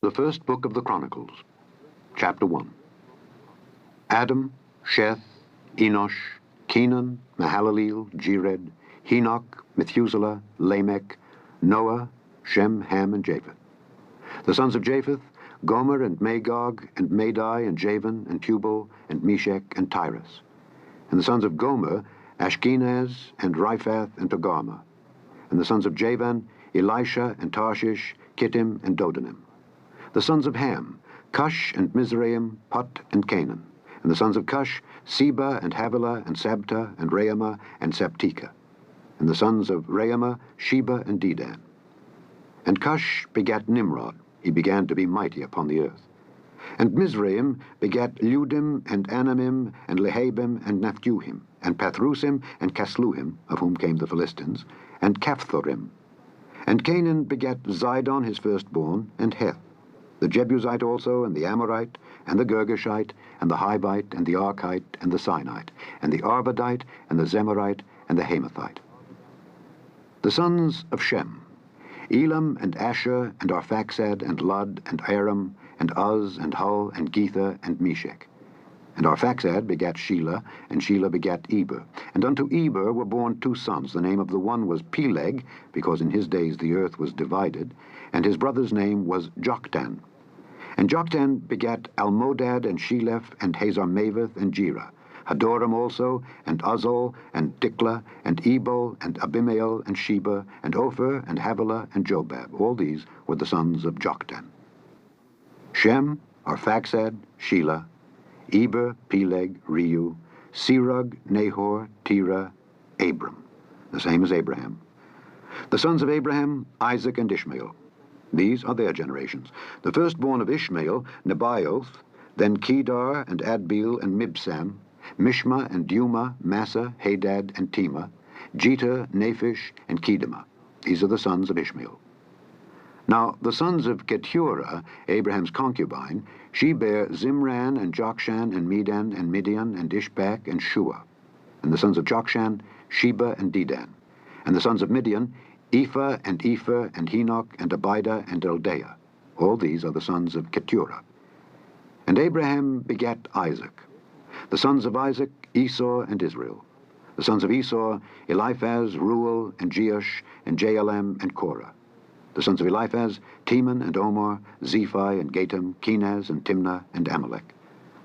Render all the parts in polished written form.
The first book of the Chronicles, chapter 1. Adam, Sheth, Enosh, Kenan, Mahalaleel, Jared, Enoch, Methuselah, Lamech, Noah, Shem, Ham, and Japheth. The sons of Japheth, Gomer and Magog and Madai and Javan and Tubal and Meshech and Tyrus. And the sons of Gomer, Ashkenaz and Riphath and Togarmah. And the sons of Javan, Elisha and Tarshish, Kittim and Dodanim. The sons of Ham, Cush and Mizraim, Put and Canaan. And the sons of Cush, Seba and Havilah and Sabta and Raamah and Sabteka. And the sons of Raamah, Sheba and Dedan. And Cush begat Nimrod. He began to be mighty upon the earth. And Mizraim begat Ludim and Anamim and Lehabim and Naphtuhim and Pathrusim and Casluhim, of whom came the Philistines, and Caphthorim. And Canaan begat Zidon his firstborn, and Heth, the Jebusite also, and the Amorite, and the Girgashite, and the Hivite, and the Archite, and the Sinite, and the Arvadite, and the Zemarite, and the Hamathite. The sons of Shem, Elam, and Asher, and Arphaxad, and Lud, and Aram, and Uz, and Hul, and Gether, and Meshech. And Arphaxad begat Shelah, and Shelah begat Eber. And unto Eber were born two sons. The name of the one was Peleg, because in his days the earth was divided, and his brother's name was Joktan. And Joktan begat Almodad, and Sheleph, and Hazarmaveth, and Jerah, Hadoram also, and Uzal, and Diklah, and Ebal, and Abimael, and Sheba, and Ophir, and Havilah, and Jobab. All these were the sons of Joktan. Shem, Arphaxad, Shelah, Eber, Peleg, Reu, Serug, Nahor, Terah, Abram, the same as Abraham. The sons of Abraham, Isaac and Ishmael. These are their generations. The firstborn of Ishmael, Nebaioth, then Kedar and Adbeel and Mibsam, Mishma and Duma, Massa, Hadad and Tema, Jeter, Naphish, and Kedemah. These are the sons of Ishmael. Now the sons of Keturah, Abraham's concubine, she bare Zimran and Jokshan and Medan and Midian and Ishbak and Shua. And the sons of Jokshan, Sheba and Dedan. And the sons of Midian, Ephah and Epher and Henoch and Abida and Eldaah. All these are the sons of Keturah. And Abraham begat Isaac. The sons of Isaac, Esau and Israel. The sons of Esau, Eliphaz, Reuel, and Jeush, and Jaalam, and Korah. The sons of Eliphaz, Teman and Omar, Zephi and Gatam, Kenaz and Timnah and Amalek.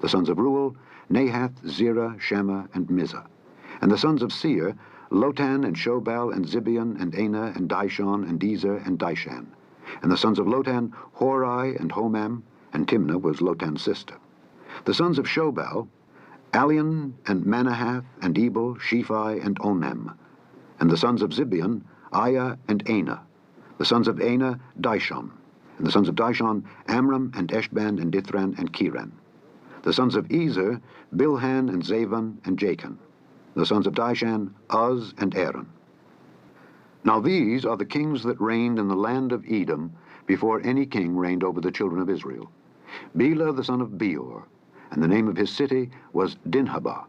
The sons of Reuel, Nahath, Zerah, Shema, and Mizah. And the sons of Seir, Lotan and Shobal and Zibeon and Anah and Dishon and Ezer and Dishan. And the sons of Lotan, Hori and Homam, and Timnah was Lotan's sister. The sons of Shobal, Alian and Manahath and Ebal, Shephi and Onem. And the sons of Zibeon, Aiah and Anah. The sons of Anah, Dishon. And the sons of Dishon, Amram and Eshban and Dithran and Kiran. The sons of Ezer, Bilhan and Zavan and Jachan. The sons of Dishan, Uz and Aaron. Now these are the kings that reigned in the land of Edom before any king reigned over the children of Israel. Bela the son of Beor, and the name of his city was Dinhabah.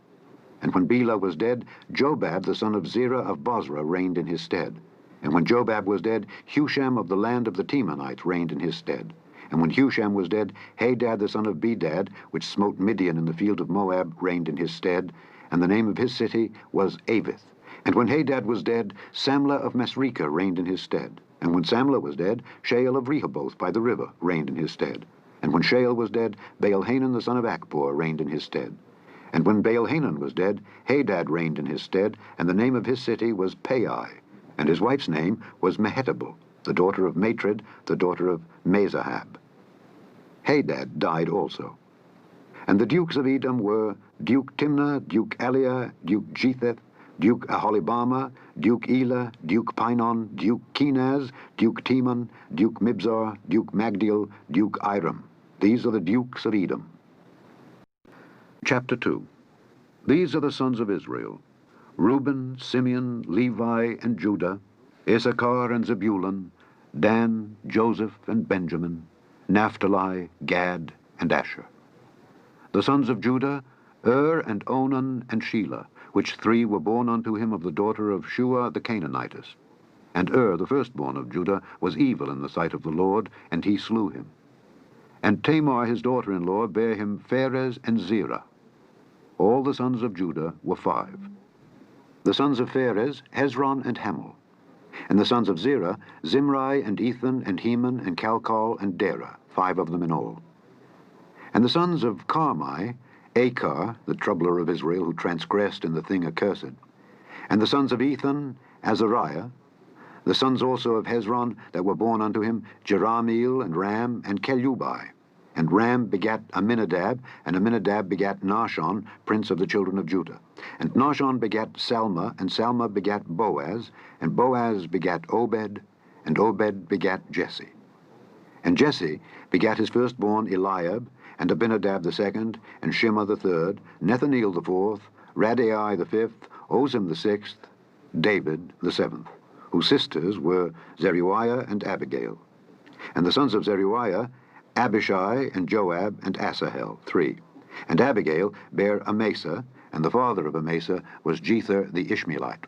And when Bela was dead, Jobab the son of Zerah of Bozrah reigned in his stead. And when Jobab was dead, Husham of the land of the Temanites reigned in his stead. And when Husham was dead, Hadad the son of Bedad, which smote Midian in the field of Moab, reigned in his stead. And the name of his city was Avith. And when Hadad was dead, Samlah of Masrekah reigned in his stead. And when Samlah was dead, Shael of Rehoboth by the river reigned in his stead. And when Shael was dead, Baal-Hanan the son of Achbor reigned in his stead. And when Baal-Hanan was dead, Hadad reigned in his stead, and the name of his city was Pai. And his wife's name was Mehetabel, the daughter of Matred, the daughter of Mezahab. Hadad died also. And the dukes of Edom were Duke Timnah, Duke Aliah, Duke Jetheth, Duke Aholibama, Duke Elah, Duke Pinon, Duke Kenaz, Duke Teman, Duke Mibzar, Duke Magdiel, Duke Iram. These are the dukes of Edom. Chapter 2. These are the sons of Israel: Reuben, Simeon, Levi, and Judah, Issachar and Zebulun, Dan, Joseph, and Benjamin, Naphtali, Gad, and Asher. The sons of Judah, and Onan, and Shelah, which three were born unto him of the daughter of Shua the Canaanitess. And the firstborn of Judah, was evil in the sight of the Lord, and he slew him. And Tamar his daughter-in-law bare him Pharez and Zerah. All the sons of Judah were 5. The sons of Pharez, Hezron and Hamul. And the sons of Zerah, Zimri and Ethan and Heman and Calcol and Dara, 5 of them in all. And the sons of Carmi, Achar, the troubler of Israel, who transgressed in the thing accursed. And the sons of Ethan, Azariah. The sons also of Hezron that were born unto him, Jerahmeel and Ram and Kelubai. And Ram begat Aminadab, and Aminadab begat Nahshon, prince of the children of Judah. And Nahshon begat Salma, and Salma begat Boaz, and Boaz begat Obed, and Obed begat Jesse. And Jesse begat his firstborn Eliab, and Abinadab the second, and Shema the third, Nethaneel the fourth, Radai the fifth, Ozim the sixth, David the seventh, whose sisters were Zeruiah and Abigail. And the sons of Zeruiah, Abishai and Joab and Asahel, 3. And Abigail bare Amasa, and the father of Amasa was Jether the Ishmaelite.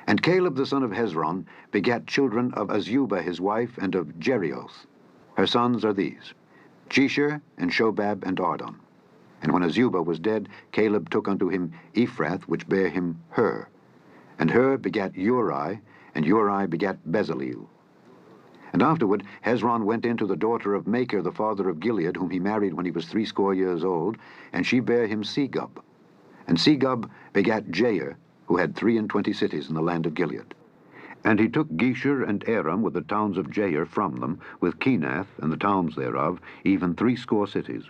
And Caleb the son of Hezron begat children of Azubah his wife, and of Jerioth. Her sons are these, Jesher and Shobab and Ardon. And when Azubah was dead, Caleb took unto him Ephrath, which bare him Hur. And Hur begat Uri, and Uri begat Bezaleel. And afterward Hezron went in to the daughter of Machir the father of Gilead, whom he married when he was 80 years old, and she bare him Segub. And Segub begat Jair, who had 23 cities in the land of Gilead. And he took Geshur and Aram with the towns of Jair from them, with Kenath and the towns thereof, even 80 cities.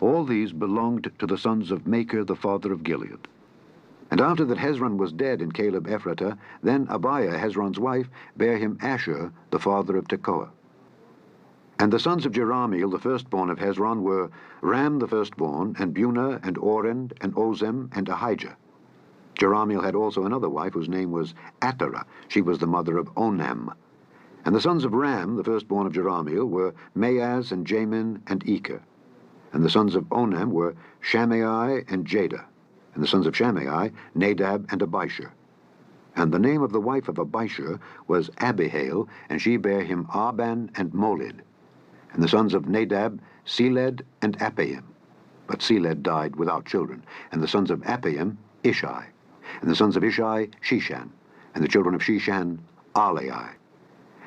All these belonged to the sons of Machir the father of Gilead. And after that Hezron was dead in Caleb Ephratah, then Abiah Hezron's wife bare him Ashur the father of Tekoa. And the sons of Jerahmeel the firstborn of Hezron were Ram the firstborn, and Bunah, and Oren, and Ozem, and Ahijah. Jerahmeel had also another wife whose name was Atara. She was the mother of Onam. And the sons of Ram, the firstborn of Jerahmeel, were Maaz and Jamin and Eker. And the sons of Onam were Shammai and Jada. And the sons of Shammai, Nadab and Abishur. And the name of the wife of Abishur was Abihail, and she bare him Arban and Molid. And the sons of Nadab, Seled and Appaim. But Seled died without children. And the sons of Appaim, Ishai. And the sons of Ishai, Shishan. And the children of Shishan, Alai.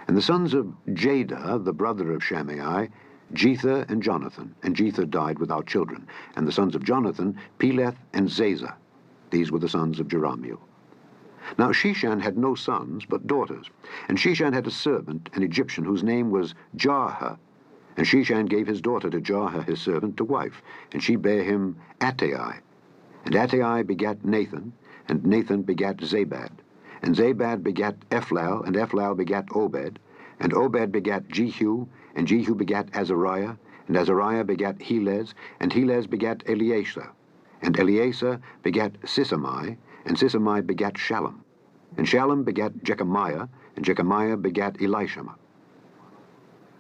And the sons of Jada, the brother of Shammai, Jether and Jonathan. And Jether died without children. And the sons of Jonathan, Peleth and Zazah. These were the sons of Jerahmeel. Now Shishan had no sons, but daughters. And Shishan had a servant, an Egyptian, whose name was Jarha. And Shishan gave his daughter to Jarha his servant to wife, and she bare him Attai. And Attai begat Nathan, and Nathan begat Zabad. And Zabad begat Ephlal, and Ephlal begat Obed. And Obed begat Jehu, and Jehu begat Azariah, and Azariah begat Helez, and Helez begat Eleasah. And Eleasah begat Sisamai, and Sisamai begat Shallum. And Shallum begat Jechamiah, and Jechamiah begat Elishama.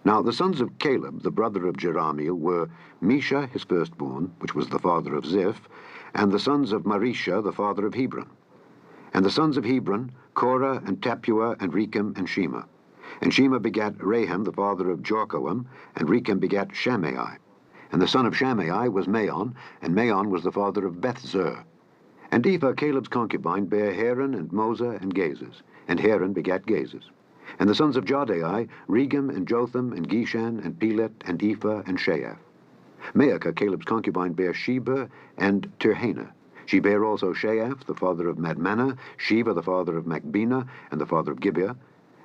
Now the sons of Caleb, the brother of Jerahmeel, were Mesha his firstborn, which was the father of Ziph, and the sons of Marisha, the father of Hebron. And the sons of Hebron, Korah and Tappuah and Rechem and Shema. And Shema begat Raham, the father of Jorkoam, and Rechem begat Shammai. And the son of Shammai was Maon, and Maon was the father of Bethzur. And Ephah, Caleb's concubine, bare Haran and Mosa and Gazes, and Haran begat Gazes. And the sons of Jadai, Regem and Jotham and Geshan and Pelet and Ephah and Sheaph. Maacah, Caleb's concubine, bare Sheba and Tirhana. She bare also Sheaph, the father of Madmanah, Sheba, the father of Macbena, and the father of Gibeah,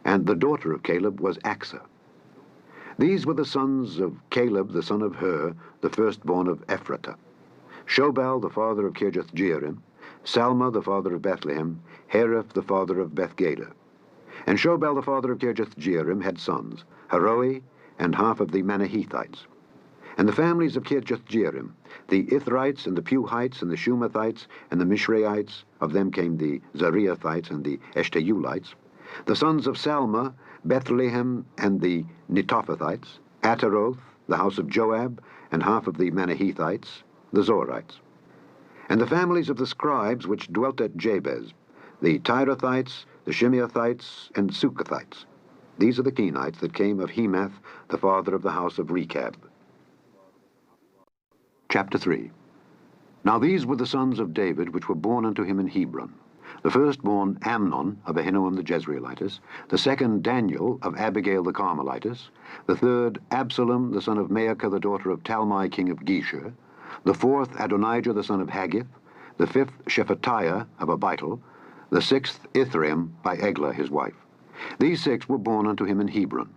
and the daughter of Caleb was Achsah. These were the sons of Caleb, the son of Hur, the firstborn of Ephratah. Shobal, the father of Kirjath-jearim, Salma, the father of Bethlehem, Hareph, the father of Bethgader. And Shobal, the father of Kirjath-jearim, had sons, Haroi, and half of the Manahethites. And the families of Kirjath-jearim, the Ithrites, and the Puhites, and the Shumathites, and the Mishraites, of them came the Zareathites and the Eshteulites. The sons of Salma, Bethlehem, and the Netophathites, Ataroth, the house of Joab, and half of the Manahethites, the Zorites. And the families of the scribes which dwelt at Jabez, the Tirathites, the Shimeathites, and Sukathites. These are the Kenites that came of Hemath, the father of the house of Rechab. Chapter 3. Now these were the sons of David which were born unto him in Hebron. The firstborn Amnon of Ahinoam the Jezreelitess, the second Daniel of Abigail the Carmelitess, the third Absalom the son of Maacah the daughter of Talmai king of Geshur, the fourth Adonijah the son of Haggith, the fifth Shephatiah of Abital, the sixth Ithream by Eglah his wife. These six were born unto him in Hebron,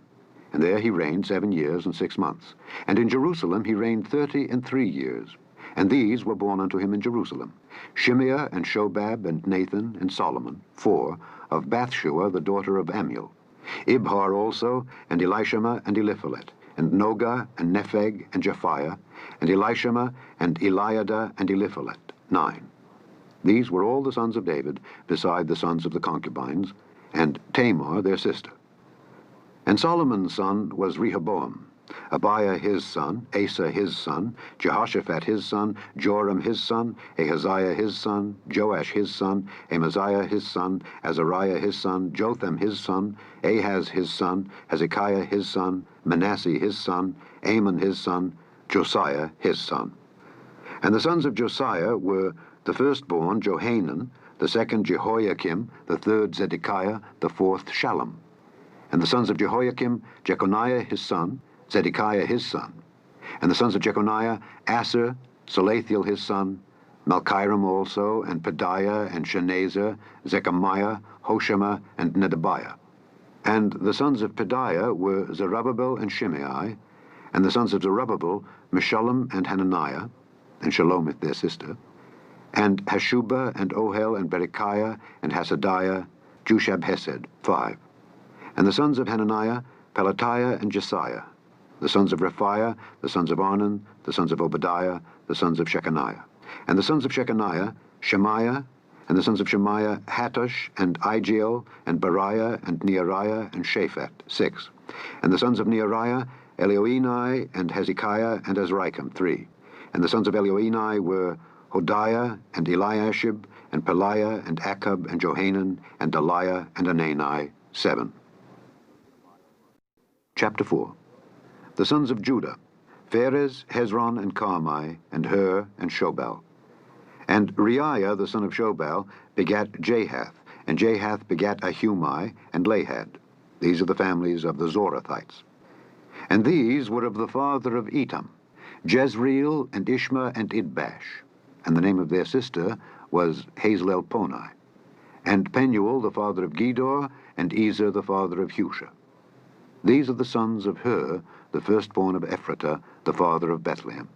and there he reigned 7 years and 6 months. And in Jerusalem he reigned 33 years. And these were born unto him in Jerusalem, Shimeah and Shobab and Nathan and Solomon, 4, of Bathshua the daughter of Ammiel, Ibhar also, and Elishama and Eliphalet, and Nogah and Nepheg and Japhiah, and Elishama and Eliada and Eliphalet, 9. These were all the sons of David, beside the sons of the concubines, and Tamar their sister. And Solomon's son was Rehoboam, Abiah his son, Asa his son, Jehoshaphat his son, Joram his son, Ahaziah his son, Joash his son, Amaziah his son, Azariah his son, Jotham his son, Ahaz his son, Hezekiah his son, Manasseh his son, Amon his son, Josiah his son. And the sons of Josiah were the firstborn Johanan, the second Jehoiakim, the third Zedekiah, the fourth Shallum. And the sons of Jehoiakim, Jeconiah his son, Zedekiah his son. And the sons of Jeconiah, Asser, Salathiel his son, Malchiram also, and Pedaiah, and Shenazzar, Zechariah, Hoshama, and Nedabiah. And the sons of Pedaiah were Zerubbabel and Shimei, and the sons of Zerubbabel, Meshullam and Hananiah, and Shalomith their sister, and Hashubah and Ohel and Berechiah and Hasadiah, Jushab-hesed, 5. And the sons of Hananiah, Pelatiah and Jesiah. The sons of Rephaiah, the sons of Arnan, the sons of Obadiah, the sons of Shechaniah. And the sons of Shechaniah, Shemaiah, and the sons of Shemaiah, Hattush, and Igiel, and Bariah, and Neariah, and Shaphat, 6. And the sons of Neariah, Elioenai, and Hezekiah, and Azrikam, 3. And the sons of Elioenai were Hodiah, and Eliashib, and Peliah, and Achab, and Johanan, and Deliah, and Anani, 7. Chapter 4. The sons of Judah, Pharez, Hezron, and Carmi, and Hur, and Shobal. And Reiah, the son of Shobal, begat Jahath, and Jahath begat Ahumai, and Lahad. These are the families of the Zorathites. And these were of the father of Etam, Jezreel, and Ishma, and Idbash. And the name of their sister was Hazelelponi. And Penuel, the father of Gedor, and Ezer, the father of Husha. These are the sons of Hur, the firstborn of Ephratah, the father of Bethlehem.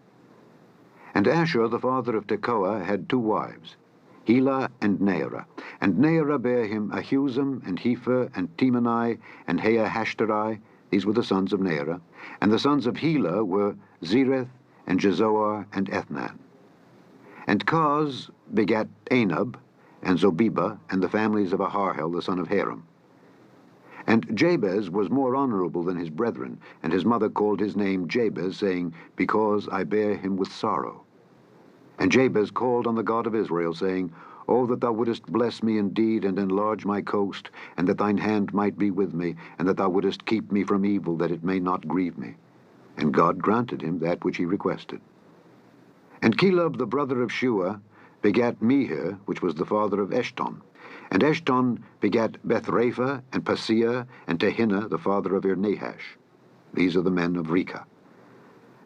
And Asher, the father of Tekoa, had 2 wives, Helah and Naarah. And Naarah bare him Ahuzam, and Hepher, and Temani, and Hashtarai. These were the sons of Naarah. And the sons of Helah were Zereth, and Jezoar, and Ethnan. And Koz begat Anab, and Zobeba, and the families of Aharhel, the son of Haram. And Jabez was more honorable than his brethren, and his mother called his name Jabez, saying, Because I bear him with sorrow. And Jabez called on the God of Israel, saying, O that thou wouldest bless me indeed, and enlarge my coast, and that thine hand might be with me, and that thou wouldest keep me from evil, that it may not grieve me. And God granted him that which he requested. And Caleb, the brother of Shua, begat Mehir, which was the father of Eshton. And Eshton begat Bethrapha, and Paseah, and Tehinnah, the father of Ir-Nahash. These are the men of Rekah.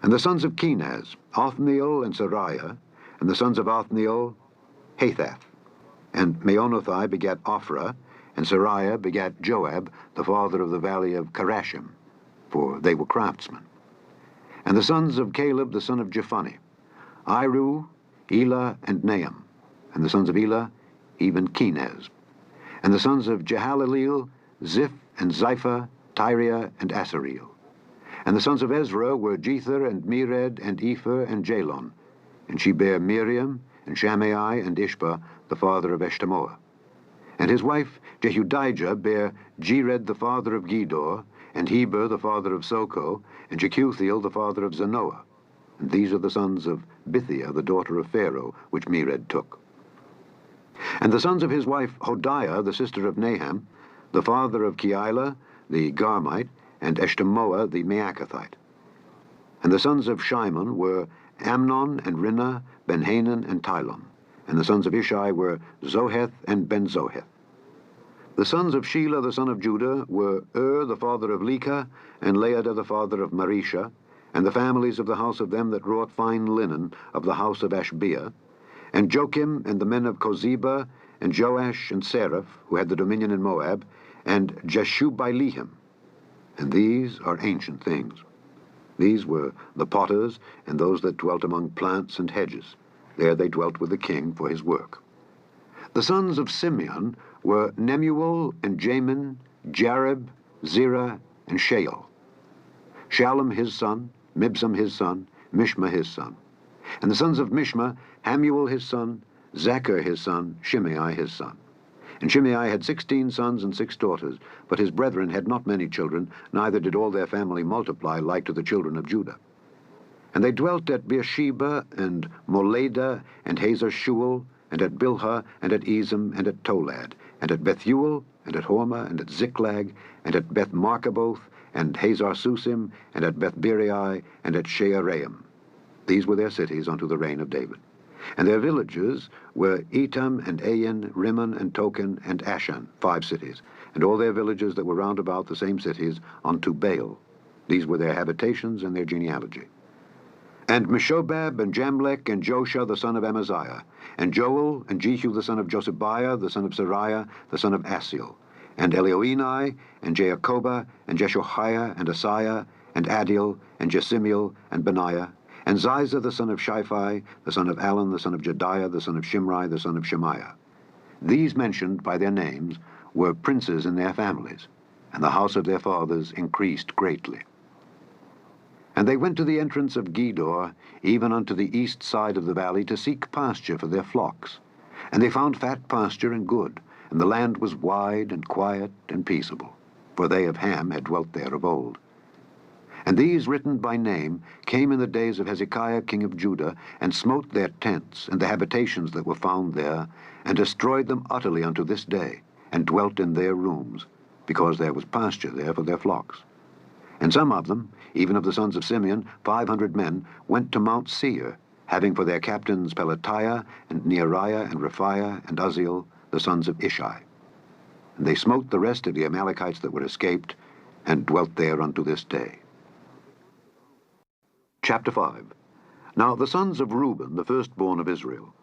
And the sons of Kenaz, Othniel and Sariah, and the sons of Othniel, Hathath. And Meonothai begat Ophrah, and Sariah begat Joab, the father of the valley of Karashim, for they were craftsmen. And the sons of Caleb, the son of Jephunneh, Iru, Elah, and Nahum. And the sons of Elah, even Kenaz. And the sons of Jehaleleel, Ziph, and Ziphah, Tyriah, and Asareel. And the sons of Ezra were Jether, and Mered, and Epher, and Jalon. And she bare Miriam, and Shammai, and Ishbah, the father of Eshtemoa. And his wife Jehudijah bare Jered, the father of Gedor, and Heber, the father of Soko, and Jekuthiel, the father of Zanoah. And these are the sons of Bithiah, the daughter of Pharaoh, which Mered took. And the sons of his wife Hodiah, the sister of Naham, the father of Keilah, the Garmite, and Eshtemoa, the Maacathite. And the sons of Shimon were Amnon and Rinnah, Ben-Hanan and Tilon. And the sons of Ishai were Zoheth and Ben-Zoheth. The sons of Shelah the son of Judah were the father of Leka, and Laada the father of Marisha, and the families of the house of them that wrought fine linen of the house of Ashbea, and Joachim and the men of Kozeba, and Joash and Seraph, who had the dominion in Moab, and Jeshub-Bailehim. And these are ancient things. These were the potters and those that dwelt among plants and hedges. There they dwelt with the king for his work. The sons of Simeon were Nemuel and Jamin, Jareb, Zerah, and Sheol. Shallum his son, Mibsam his son, Mishma his son. And the sons of Mishma, Hamuel his son, Zachar his son, Shimei his son. And Shimei had 16 sons and 6 daughters, but his brethren had not many children, neither did all their family multiply like to the children of Judah. And they dwelt at Beersheba, and Moladah, and Hazar Shual, and at Bilhah, and at Ezem, and at Tolad, and at Bethuel, and at Hormah, and at Ziklag, and at Beth Markaboth, and Hazar Susim, and at Beth Biri, and at Shearaim. These were their cities unto the reign of David. And their villages were Etam, and Ain, Rimmon, and Token, and Ashan, 5 cities, and all their villages that were round about the same cities unto Baal. These were their habitations and their genealogy. And Meshobab, and Jamlech, and Josha the son of Amaziah, and Joel, and Jehu the son of Josibiah, the son of Sariah, the son of Asiel, and Elioenai, and Jacoba, and Jeshoiah, and Asaiah, and Adiel, and Jesimiel, and Benaiah, and Ziza the son of Shiphi, the son of Alon, the son of Jediah, the son of Shimri, the son of Shemaiah. These mentioned by their names were princes in their families, and the house of their fathers increased greatly. And they went to the entrance of Gedor, even unto the east side of the valley, to seek pasture for their flocks. And they found fat pasture and good, and the land was wide and quiet and peaceable, for they of Ham had dwelt there of old. And these, written by name, came in the days of Hezekiah king of Judah, and smote their tents and the habitations that were found there, and destroyed them utterly unto this day, and dwelt in their rooms, because there was pasture there for their flocks. And some of them, even of the sons of Simeon, 500 men, went to Mount Seir, having for their captains Pelatiah, and Neariah, and Rephaiah, and Uzziel, the sons of Ishai. And they smote the rest of the Amalekites that were escaped, and dwelt there unto this day. Chapter 5. Now the sons of Reuben, the firstborn of Israel,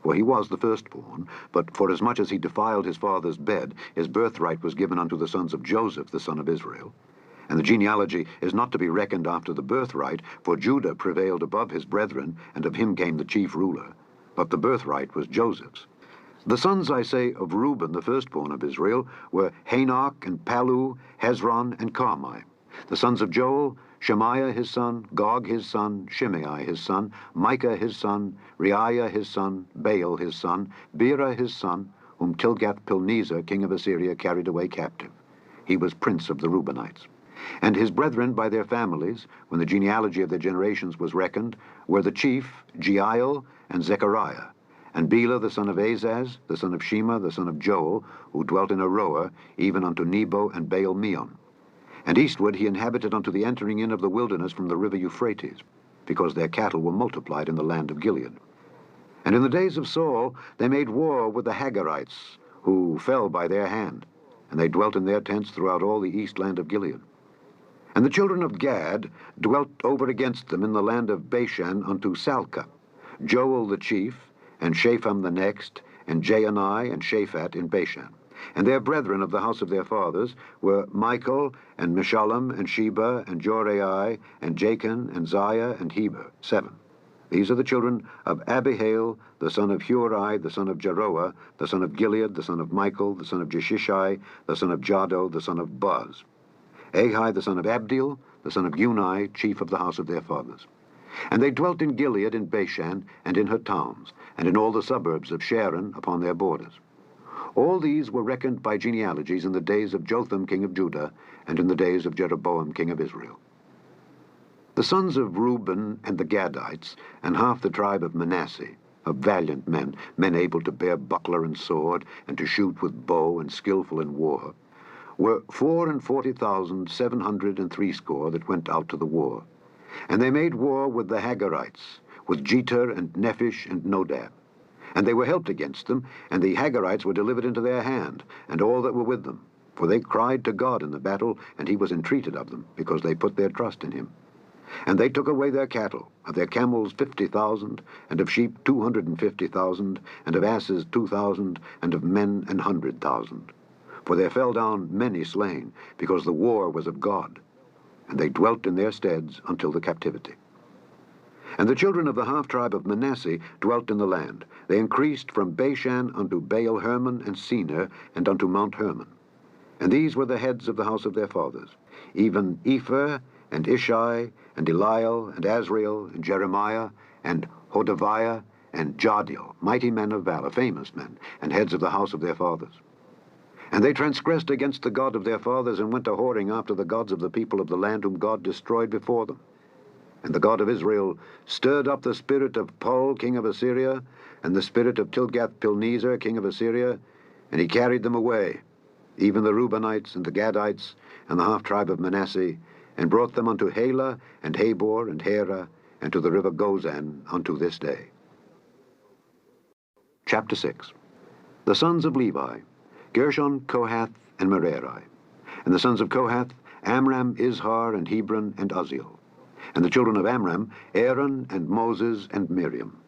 for he was the firstborn, but forasmuch as he defiled his father's bed, his birthright was given unto the sons of Joseph, the son of Israel. And the genealogy is not to be reckoned after the birthright, for Judah prevailed above his brethren, and of him came the chief ruler. But the birthright was Joseph's. The sons, I say, of Reuben, the firstborn of Israel, were Hanok, and Palu, Hezron, and Carmi. The sons of Joel, Shemaiah his son, Gog his son, Shimei his son, Micah his son, Reiah his son, Baal his son, Bera his son, whom Tilgath-Pilneser, king of Assyria, carried away captive. He was prince of the Reubenites. And his brethren by their families, when the genealogy of their generations was reckoned, were the chief, Jeiel, and Zechariah, and Bela the son of Azaz, the son of Shema, the son of Joel, who dwelt in Aroer, even unto Nebo and Baal-Meon. And eastward he inhabited unto the entering in of the wilderness from the river Euphrates, because their cattle were multiplied in the land of Gilead. And in the days of Saul they made war with the Hagarites, who fell by their hand, and they dwelt in their tents throughout all the east land of Gilead. And the children of Gad dwelt over against them in the land of Bashan unto Salcah, Joel the chief, and Shapham the next, and Jaani and Shaphat in Bashan. And their brethren of the house of their fathers were Michael, and Meshullam, and Sheba, and Jorai, and Jachin, and Ziah, and Heber, 7. These are the children of Abihail, the son of Huri, the son of Jeroah, the son of Gilead, the son of Michael, the son of Jeshishai, the son of Jado, the son of Buz. Ahi, the son of Abdiel, the son of Unai, chief of the house of their fathers. And they dwelt in Gilead, in Bashan, and in her towns, and in all the suburbs of Sharon upon their borders. All these were reckoned by genealogies in the days of Jotham king of Judah, and in the days of Jeroboam king of Israel. The sons of Reuben and the Gadites, and half the tribe of Manasseh, of valiant men, men able to bear buckler and sword, and to shoot with bow, and skillful in war, were 44,760 that went out to the war. And they made war with the Hagarites, with Jeter and Nephish and Nodab. And they were helped against them, and the Hagarites were delivered into their hand, and all that were with them. For they cried to God in the battle, and he was entreated of them, because they put their trust in him. And they took away their cattle, of their camels 50,000, and of sheep 250,000, and of asses 2,000, and of men 100,000. For there fell down many slain, because the war was of God. And they dwelt in their steads until the captivity. And the children of the half-tribe of Manasseh dwelt in the land. They increased from Bashan unto Baal Hermon and Senir, and unto Mount Hermon. And these were the heads of the house of their fathers, even Epher, and Ishai, and Eliel, and Azrael, and Jeremiah, and Hodaviah, and Jadiel, mighty men of valor, famous men, and heads of the house of their fathers. And they transgressed against the God of their fathers, and went a-whoring after the gods of the people of the land, whom God destroyed before them. And the God of Israel stirred up the spirit of Pul, king of Assyria, and the spirit of Tilgath-Pilneser, king of Assyria, and he carried them away, even the Reubenites and the Gadites, and the half-tribe of Manasseh, and brought them unto Halah, and Habor, and Hera, and to the river Gozan unto this day. Chapter 6. The sons of Levi, Gershon, Kohath, and Merari. And the sons of Kohath, Amram, Izhar, and Hebron, and Uzziel. And the children of Amram, Aaron, and Moses, and Miriam.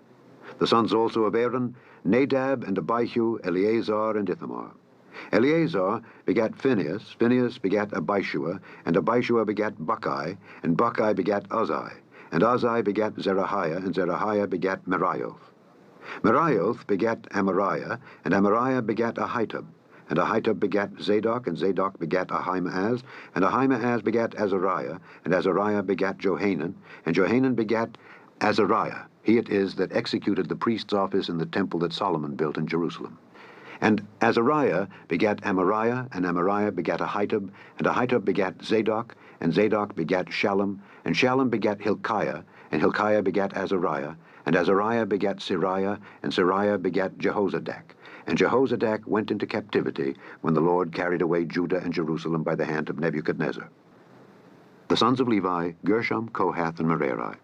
The sons also of Aaron, Nadab, and Abihu, Eleazar, and Ithamar. Eleazar begat Phinehas, Phinehas begat Abishua, and Abishua begat Buckai, and Buckai begat Uzzi, and Uzzi begat Zerahiah, and Zerahiah begat Merioth. Merioth begat Amariah, and Amariah begat Ahitub, and Ahitub begat Zadok, and Zadok begat Ahimaaz, and Ahimaaz begat Azariah, and Azariah begat Johanan, and Johanan begat Azariah. He it is that executed the priest's office in the temple that Solomon built in Jerusalem. And Azariah begat Amariah, and Amariah begat Ahitub, and Ahitub begat Zadok, and Zadok begat Shallum, and Shallum begat Hilkiah, and Hilkiah begat Azariah, and Azariah begat Sariah, and Sariah begat Jehozadak. And Jehozadak went into captivity when the Lord carried away Judah and Jerusalem by the hand of Nebuchadnezzar. The sons of Levi, Gershom, Kohath, and Merari.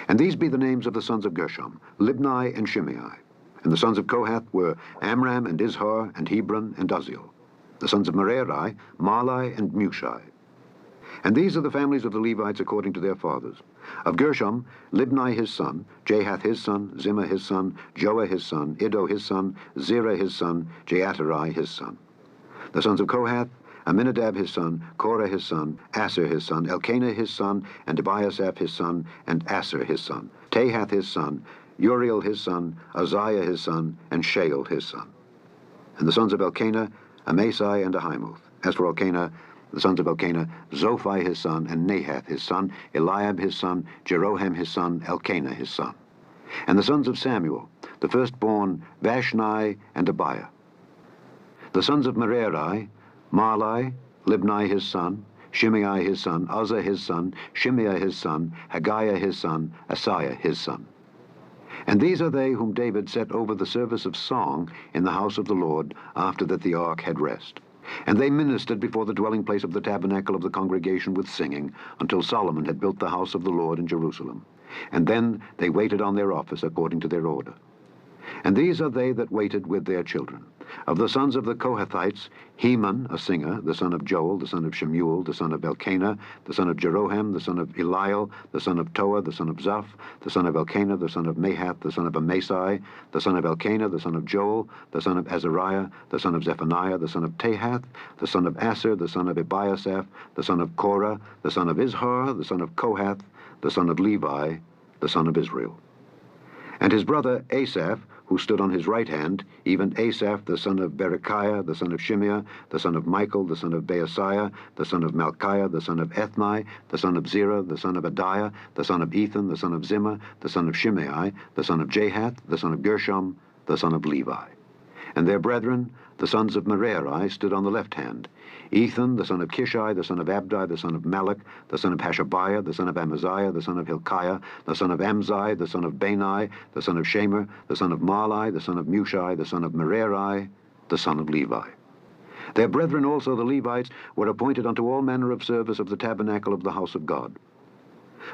And these be the names of the sons of Gershom, Libni and Shimei. And the sons of Kohath were Amram, and Izhar, and Hebron, and Uzziel. The sons of Merari, Mahli, and Mushi. And these are the families of the Levites according to their fathers. Of Gershom, Libni his son, Jahath his son, Zimmah his son, Joah his son, Iddo his son, Zerah his son, Jeaterai his son. The sons of Kohath, Aminadab his son, Korah his son, Asher his son, Elkanah his son, and Abiasaph his son, and Asher his son, Tahath his son, Uriel his son, Uzziah his son, and Sheol his son. And the sons of Elkanah, Amasai and Ahimoth. As for Elkanah, the sons of Elkanah, Zophai his son, and Nahath his son, Eliab his son, Jeroham his son, Elkanah his son. And the sons of Samuel, the firstborn, Vashni and Abiah. The sons of Merari, Mahli, Libni his son, Shimei his son, Uzzah his son, Shimei his son, Haggiah his son, Asaiah his son. And these are they whom David set over the service of song in the house of the Lord, after that the ark had rest. And they ministered before the dwelling place of the tabernacle of the congregation with singing, until Solomon had built the house of the Lord in Jerusalem. And then they waited on their office according to their order. And these are they that waited with their children. Of the sons of the Kohathites, Heman, a singer, the son of Joel, the son of Shemuel, the son of Elkanah, the son of Jeroham, the son of Eliel, the son of Toah, the son of Zaph, the son of Elkanah, the son of Mahath, the son of Amasai, the son of Elkanah, the son of Joel, the son of Azariah, the son of Zephaniah, the son of Tahath, the son of Asher, the son of Ebiasaph, the son of Korah, the son of Izhar, the son of Kohath, the son of Levi, the son of Israel. And his brother Asaph, who stood on his right hand, even Asaph, the son of Berechiah, the son of Shimea, the son of Michael, the son of Baasiah, the son of Malchiah, the son of Ethni, the son of Zerah, the son of Adiah, the son of Ethan, the son of Zimmah, the son of Shimei, the son of Jahath, the son of Gershom, the son of Levi. And their brethren, the sons of Merari, stood on the left hand, Ethan, the son of Kishai, the son of Abdi, the son of Malach, the son of Hashabiah, the son of Amaziah, the son of Hilkiah, the son of Amzi, the son of Bani, the son of Shemer, the son of Mahli, the son of Mushi, the son of Merari, the son of Levi. Their brethren also the Levites were appointed unto all manner of service of the tabernacle of the house of God.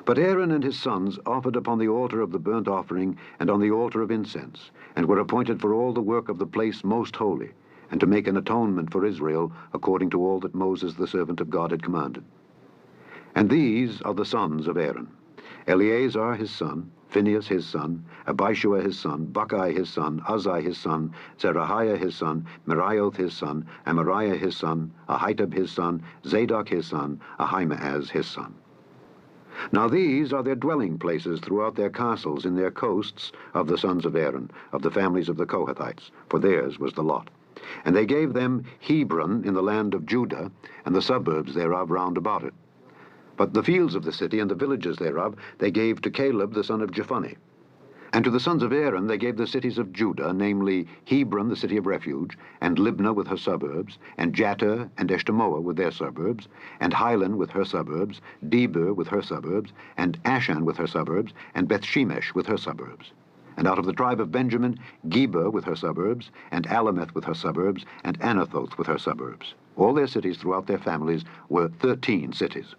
But Aaron and his sons offered upon the altar of the burnt offering and on the altar of incense, and were appointed for all the work of the place most holy, and to make an atonement for Israel, according to all that Moses the servant of God had commanded. And these are the sons of Aaron: Eleazar his son, Phinehas his son, Abishua his son, Buckai his son, Uzzi his son, Zerahiah his son, Merioth his son, Amariah his son, Ahitub his son, Zadok his son, Ahimaaz his son. Now these are their dwelling places throughout their castles in their coasts of the sons of Aaron, of the families of the Kohathites, for theirs was the lot. And they gave them Hebron in the land of Judah, and the suburbs thereof round about it. But the fields of the city and the villages thereof they gave to Caleb the son of Jephunneh. And to the sons of Aaron they gave the cities of Judah, namely Hebron the city of refuge, and Libnah with her suburbs, and Jatir and Eshtemoa with their suburbs, and Hilan with her suburbs, Debir with her suburbs, and Ashan with her suburbs, and Bethshemesh with her suburbs. And out of the tribe of Benjamin, Geber with her suburbs, and Alameth with her suburbs, and Anathoth with her suburbs. All their cities throughout their families were 13 cities.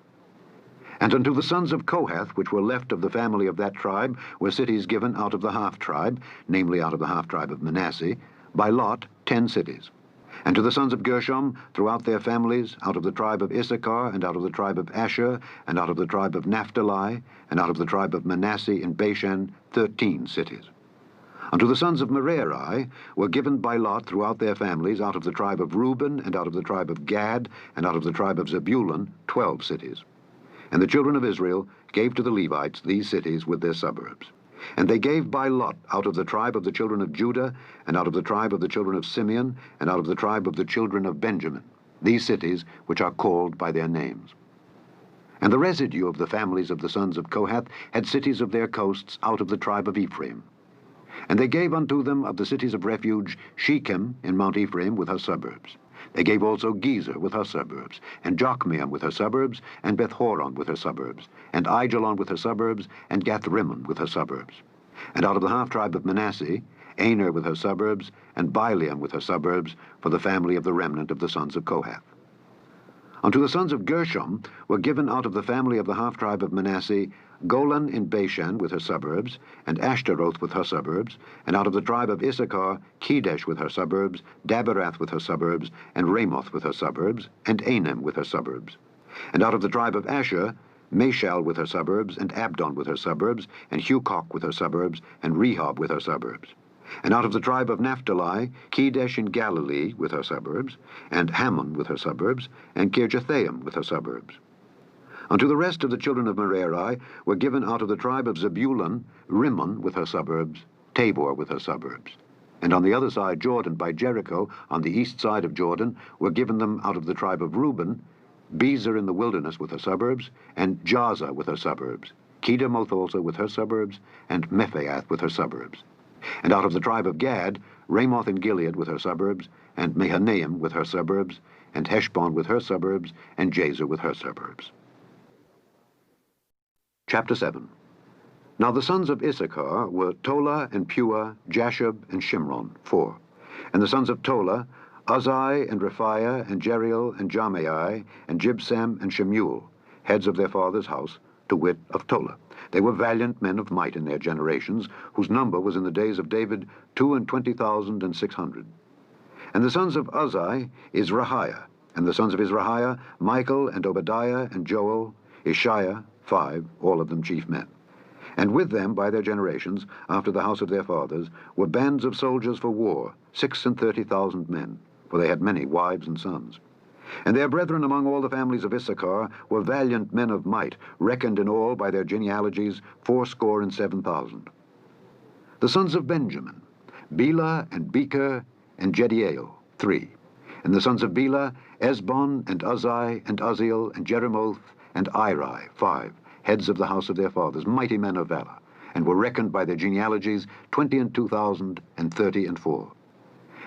And unto the sons of Kohath, which were left of the family of that tribe, were cities given out of the half-tribe, namely out of the half-tribe of Manasseh, by lot 10 cities. And to the sons of Gershom, throughout their families, out of the tribe of Issachar, and out of the tribe of Asher, and out of the tribe of Naphtali, and out of the tribe of Manasseh in Bashan, 13 cities. Unto the sons of Merari were given by lot throughout their families, out of the tribe of Reuben, and out of the tribe of Gad, and out of the tribe of Zebulun, 12 cities. And the children of Israel gave to the Levites these cities with their suburbs. And they gave by lot out of the tribe of the children of Judah, and out of the tribe of the children of Simeon, and out of the tribe of the children of Benjamin, these cities which are called by their names. And the residue of the families of the sons of Kohath had cities of their coasts out of the tribe of Ephraim. And they gave unto them of the cities of refuge Shechem in Mount Ephraim with her suburbs. They gave also Gezer with her suburbs, and Jokmeam with her suburbs, and Beth-horon with her suburbs, and Aijalon with her suburbs, and Gath-rimmon with her suburbs. And out of the half-tribe of Manasseh, Aner with her suburbs, and Bileam with her suburbs, for the family of the remnant of the sons of Kohath. Unto the sons of Gershom were given out of the family of the half-tribe of Manasseh Golan in Bashan with her suburbs, and Ashtaroth with her suburbs, and out of the tribe of Issachar Kedesh with her suburbs, Daberath with her suburbs, and Ramoth with her suburbs, and Anem with her suburbs. And out of the tribe of Asher Mashal with her suburbs, and Abdon with her suburbs, and Hucoch with her suburbs, and Rehob with her suburbs. And out of the tribe of Naphtali, Kedesh in Galilee with her suburbs, and Hammon with her suburbs, and Kirjathaim with her suburbs. Unto the rest of the children of Merari were given out of the tribe of Zebulun Rimmon with her suburbs, Tabor with her suburbs. And on the other side Jordan by Jericho, on the east side of Jordan, were given them out of the tribe of Reuben, Bezer in the wilderness with her suburbs, and Jaza with her suburbs, Kedemoth also with her suburbs, and Mephaath with her suburbs. And out of the tribe of Gad, Ramoth in Gilead with her suburbs, and Mahanaim with her suburbs, and Heshbon with her suburbs, and Jazer with her suburbs. Chapter 7. Now the sons of Issachar were Tola and Pua, Jashub and Shimron, 4. And the sons of Tola, Uzzi and Rephiah and Jeriel and Jamai and Jibsam and Shemuel, heads of their father's house, to wit of Tola. They were valiant men of might in their generations, whose number was in the days of David 22,600. And the sons of Uzzi, Izrahiah, and the sons of Izrahiah, Michael and Obadiah and Joel, Ishiah, 5, all of them chief men. And with them, by their generations, after the house of their fathers, were bands of soldiers for war, 36,000 men, for they had many wives and sons. And their brethren among all the families of Issachar were valiant men of might, reckoned in all by their genealogies 7,000. The sons of Benjamin, Bela and Becher and Jediael, 3. And the sons of Bela, Esbon and Uzzi and Uzziel and Jeremoth and Iri, 5, heads of the house of their fathers, mighty men of valor, and were reckoned by their genealogies 22,000 and 30,4.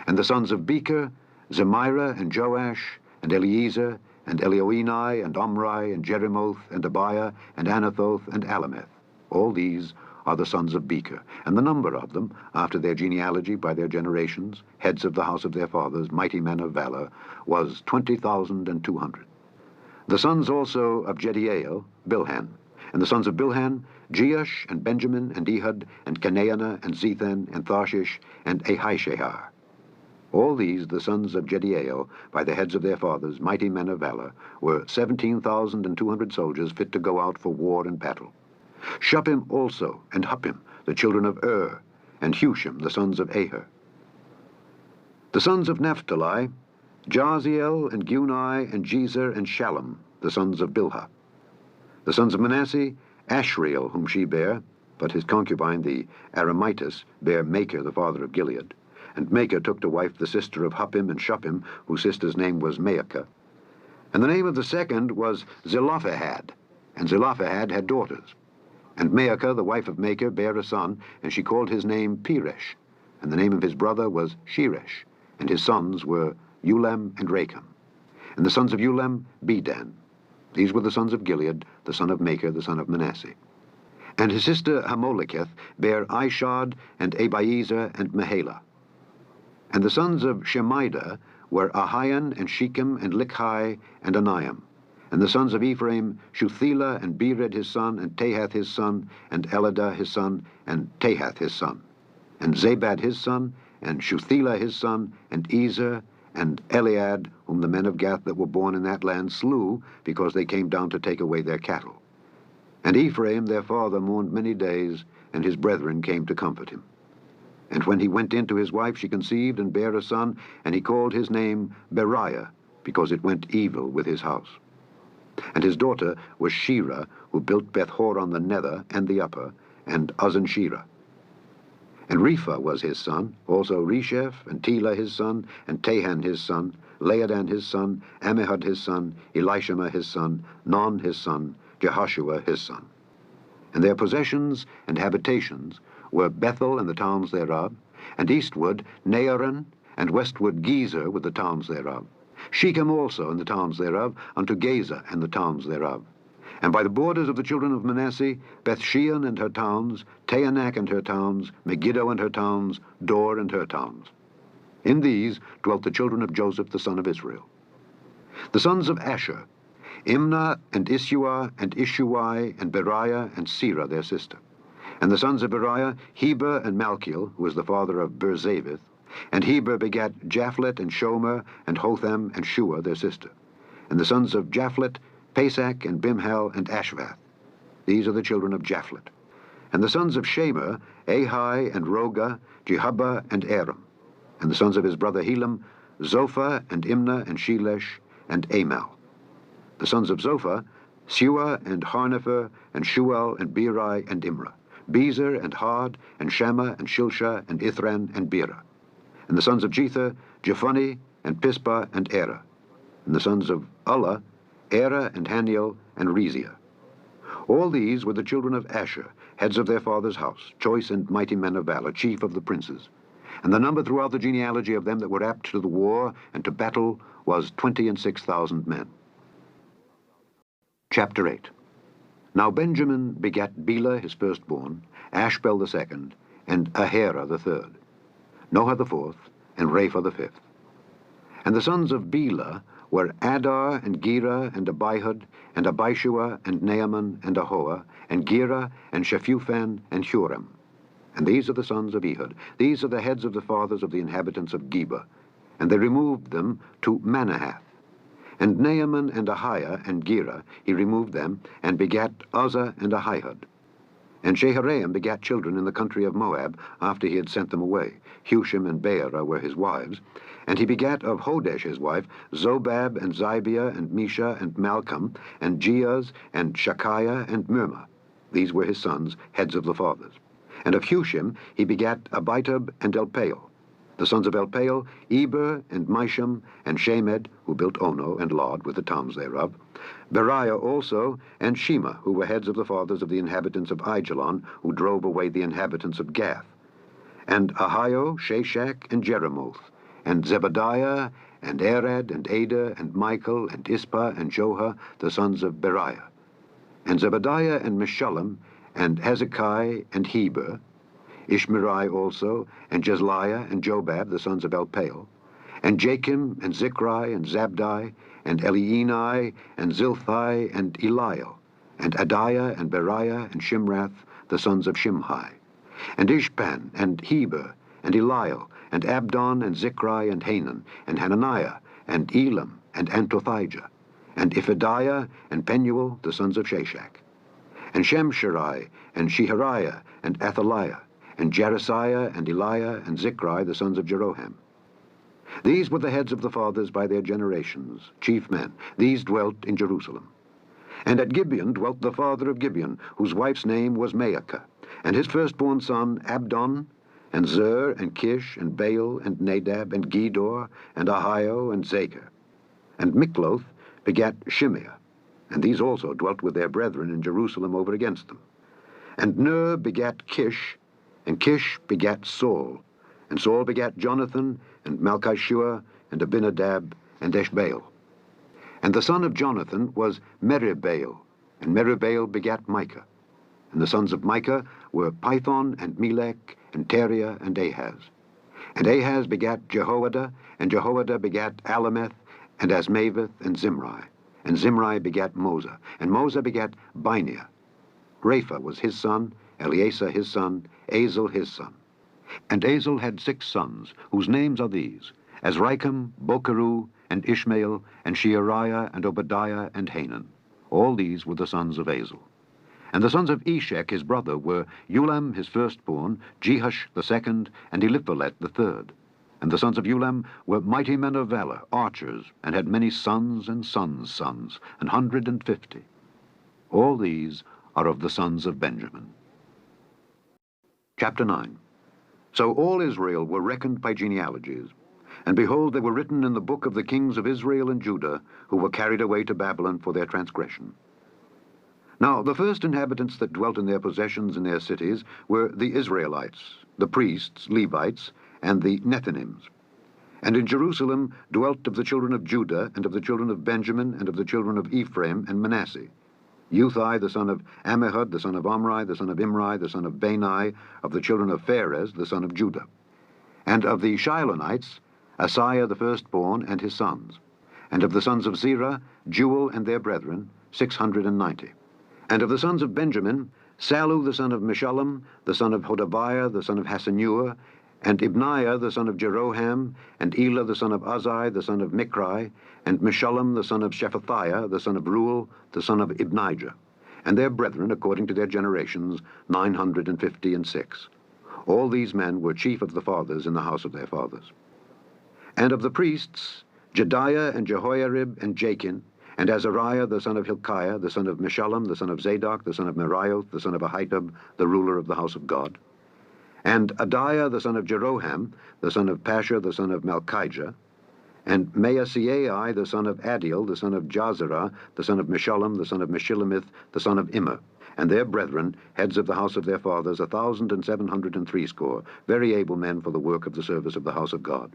And the sons of Becher, Zemira and Joash, and Eliezer, and Elioenai, and Omri, and Jeremoth, and Abiah, and Anathoth, and Alameth. All these are the sons of Becher, and the number of them, after their genealogy by their generations, heads of the house of their fathers, mighty men of valor, was 20,200. The sons also of Jediael, Bilhan, And the sons of Bilhan, Jeush, and Benjamin, and Ehud, and Canaanah, and Zethan, and Tharshish, and Ahishahar. All these, the sons of Jediael, by the heads of their fathers, mighty men of valor, were 17,200 soldiers fit to go out for war and battle. Shuppim also, and Huppim, the children of and Hushim, the sons of Aher. The sons of Naphtali, Jaziel, and Gunai, and Jezer, and Shallum, the sons of Bilhah. The sons of Manasseh, Ashriel, whom she bare, but his concubine, the Aramitis, bare Machir, the father of Gilead. And Machir took to wife the sister of Huppim and Shuppim, whose sister's name was Maacah. And the name of the second was Zelophehad, and Zelophehad had daughters. And Maacah, the wife of Machir, bare a son, and she called his name Peresh, and the name of his brother was Sheresh, and his sons were Ulam and Racham. And the sons of Ulam, Bedan. These were the sons of Gilead, the son of Machir, the son of Manasseh. And his sister Hammoleketh bare Ishad, and Abiezer, and Mahalah. And the sons of Shemida were Ahian, and Shechem, and Lichai, and Aniam. And the sons of Ephraim, Shuthelah, and Bered his son, and Tahath his son, and Eladah his son, and Tahath his son. And Zabad his son, and Shuthelah his son, and Ezer, and Eliad, whom the men of Gath that were born in that land slew, because they came down to take away their cattle. And Ephraim their father mourned many days, and his brethren came to comfort him. And when he went in to his wife, she conceived and bare a son, and he called his name Beriah, because it went evil with his house. And his daughter was Shira, who built Beth-horon the nether and the upper, and Uzzen-Shira. And Repha was his son, also Resheph, and Telah his son, and Tahan his son, Laadan his son, Ammihud his son, Elishama his son, Non his son, Jehoshua his son. And their possessions and habitations were Bethel and the towns thereof, and eastward Naaran, and westward Gezer with the towns thereof. Shechem also and the towns thereof, unto Gaza and the towns thereof. And by the borders of the children of Manasseh, Bethshean and her towns, Taanach and her towns, Megiddo and her towns, Dor and her towns. In these dwelt the children of Joseph the son of Israel. The sons of Asher, Imnah and Isuah and Ishuai and Beriah and Serah their sister. And the sons of Beriah, Heber and Malchiel, who was the father of Berzavith. And Heber begat Japhlet and Shomer and Hotham and Shua their sister. And the sons of Japhlet, Pesach and Bimhal and Ashvath. These are the children of Japhlet. And the sons of Shemer, Ahai and Roga, Jehubbah and Aram. And the sons of his brother Helam, Zophah and Imnah and Shelesh and Amal. The sons of Zophah, Sua and Harnepher and Shual and Beri and Imrah, Bezer and Had and Shammah and Shilshah and Ithran and Beerah. And the sons of Jether, Jephunni and Pispa and Erah. And the sons of Allah, Erah and Haniel and Reziah. All these were the children of Asher, heads of their father's house, choice and mighty men of valor, chief of the princes. And the number throughout the genealogy of them that were apt to the war and to battle was 26,000 men. Chapter 8. Now Benjamin begat Bela his firstborn, Ashbel the second, and Ahera the third, Noah the fourth, and Rapha the fifth. And the sons of Bela were Adar and Gera and Abihud and Abishua and Naaman and Ahoah and Gera and Shephufan and Huram. And these are the sons of Ehud. These are the heads of the fathers of the inhabitants of Geba. And they removed them to Manahath. And Naaman and Ahiah and Gera he removed them, and begat Uzzah and Ahihud. And Sheharaim begat children in the country of Moab, after he had sent them away. Hushim and Beerah were his wives. And he begat of Hodesh his wife, Zobab and Zibiah and Mesha and Malcolm, and Jeuz and Shekiah and Mirmah. These were his sons, heads of the fathers. And of Hushim he begat Abitub and Elpaal. The sons of Elpaal, Eber and Misham and Shemed, who built Ono and Lod with the towns thereof, Beriah also, and Shema, who were heads of the fathers of the inhabitants of Aijalon, who drove away the inhabitants of Gath, and Ahio, Shashak, and Jeremoth, and Zebadiah, and Arad, and Ada, and Michael, and Ispa, and Joha, the sons of Beriah, and Zebadiah, and Meshullam, and Hezekiah, and Heber, Ishmerai also, and Jezliah, and Jobab, the sons of Elpaal, and Jachim, and Zichri, and Zabdi, and Elienai, and Zilthai, and Eliel, and Adiah and Beriah and Shimrath, the sons of Shimhi, and Ishpan and Heber and Eliel, and Abdon and Zichri and Hanan, and Hananiah, and Elam, and Antothijah, and Iphidiah and Penuel, the sons of Shashak, and Shemsherai, and Shehariah, and Athaliah, and Jerasiah, and Eliah, and Zichri, the sons of Jeroham. These were the heads of the fathers by their generations, chief men. These dwelt in Jerusalem. And at Gibeon dwelt the father of Gibeon, whose wife's name was Maacah, and his firstborn son Abdon, and Zer, and Kish, and Baal, and Nadab, and Gedor, and Ahio, and Zachar. And Mikloth begat Shimeah, and these also dwelt with their brethren in Jerusalem over against them. And Ner begat Kish, and Kish begat Saul, and Saul begat Jonathan, and Malchishua, and Abinadab, and Eshbaal. And the son of Jonathan was Meribaal, and Meribaal begat Micah. And the sons of Micah were Python, and Melech, and Teriah, and Ahaz. And Ahaz begat Jehoiada, and Jehoiada begat Alameth, and Asmaveth, and Zimri. And Zimri begat Mosa, and Mosa begat Bineah. Rapha was his son, Eleasah his son, Azel his son. And Azel had 6 sons, whose names are these: Azrikam, Bokeru, and Ishmael, and Sheariah, and Obadiah, and Hanan. All these were the sons of Azel. And the sons of Eshek his brother were Ulam his firstborn, Jehush the second, and Eliphalet the third. And the sons of Ulam were mighty men of valor, archers, and had many sons and sons' sons, 150. All these are of the sons of Benjamin. Chapter 9. So all Israel were reckoned by genealogies. And behold, they were written in the book of the kings of Israel and Judah, who were carried away to Babylon for their transgression. Now the first inhabitants that dwelt in their possessions in their cities were the Israelites, the priests, Levites, and the Nethinims. And in Jerusalem dwelt of the children of Judah, and of the children of Benjamin, and of the children of Ephraim and Manasseh, Uthai the son of Ammihud, the son of Omri, the son of Imri, the son of Bani, of the children of Pharez, the son of Judah. And of the Shilonites, Asaiah the firstborn and his sons. And of the sons of Zerah, Jewel and their brethren, 690. And of the sons of Benjamin, Sallu the son of Meshullam, the son of Hodaviah, the son of Hasenuah, and Ibniah the son of Jeroham, and Elah the son of Uzzi, the son of Mikri, and Meshullam the son of Shephatiah, the son of Ruel, the son of Ibnijah, and their brethren according to their generations, 956. All these men were chief of the fathers in the house of their fathers. And of the priests, Jediah and Jehoiarib and Jachin, and Azariah the son of Hilkiah, the son of Meshullam, the son of Zadok, the son of Merioth, the son of Ahitub, the ruler of the house of God. And Adiah the son of Jeroham, the son of Pashur, the son of Malchijah, and Maaseiah the son of Adiel, the son of Jazerah, the son of Meshullam, the son of Meshillemith, the son of Immer, and their brethren, heads of the house of their fathers, 1,760, very able men for the work of the service of the house of God.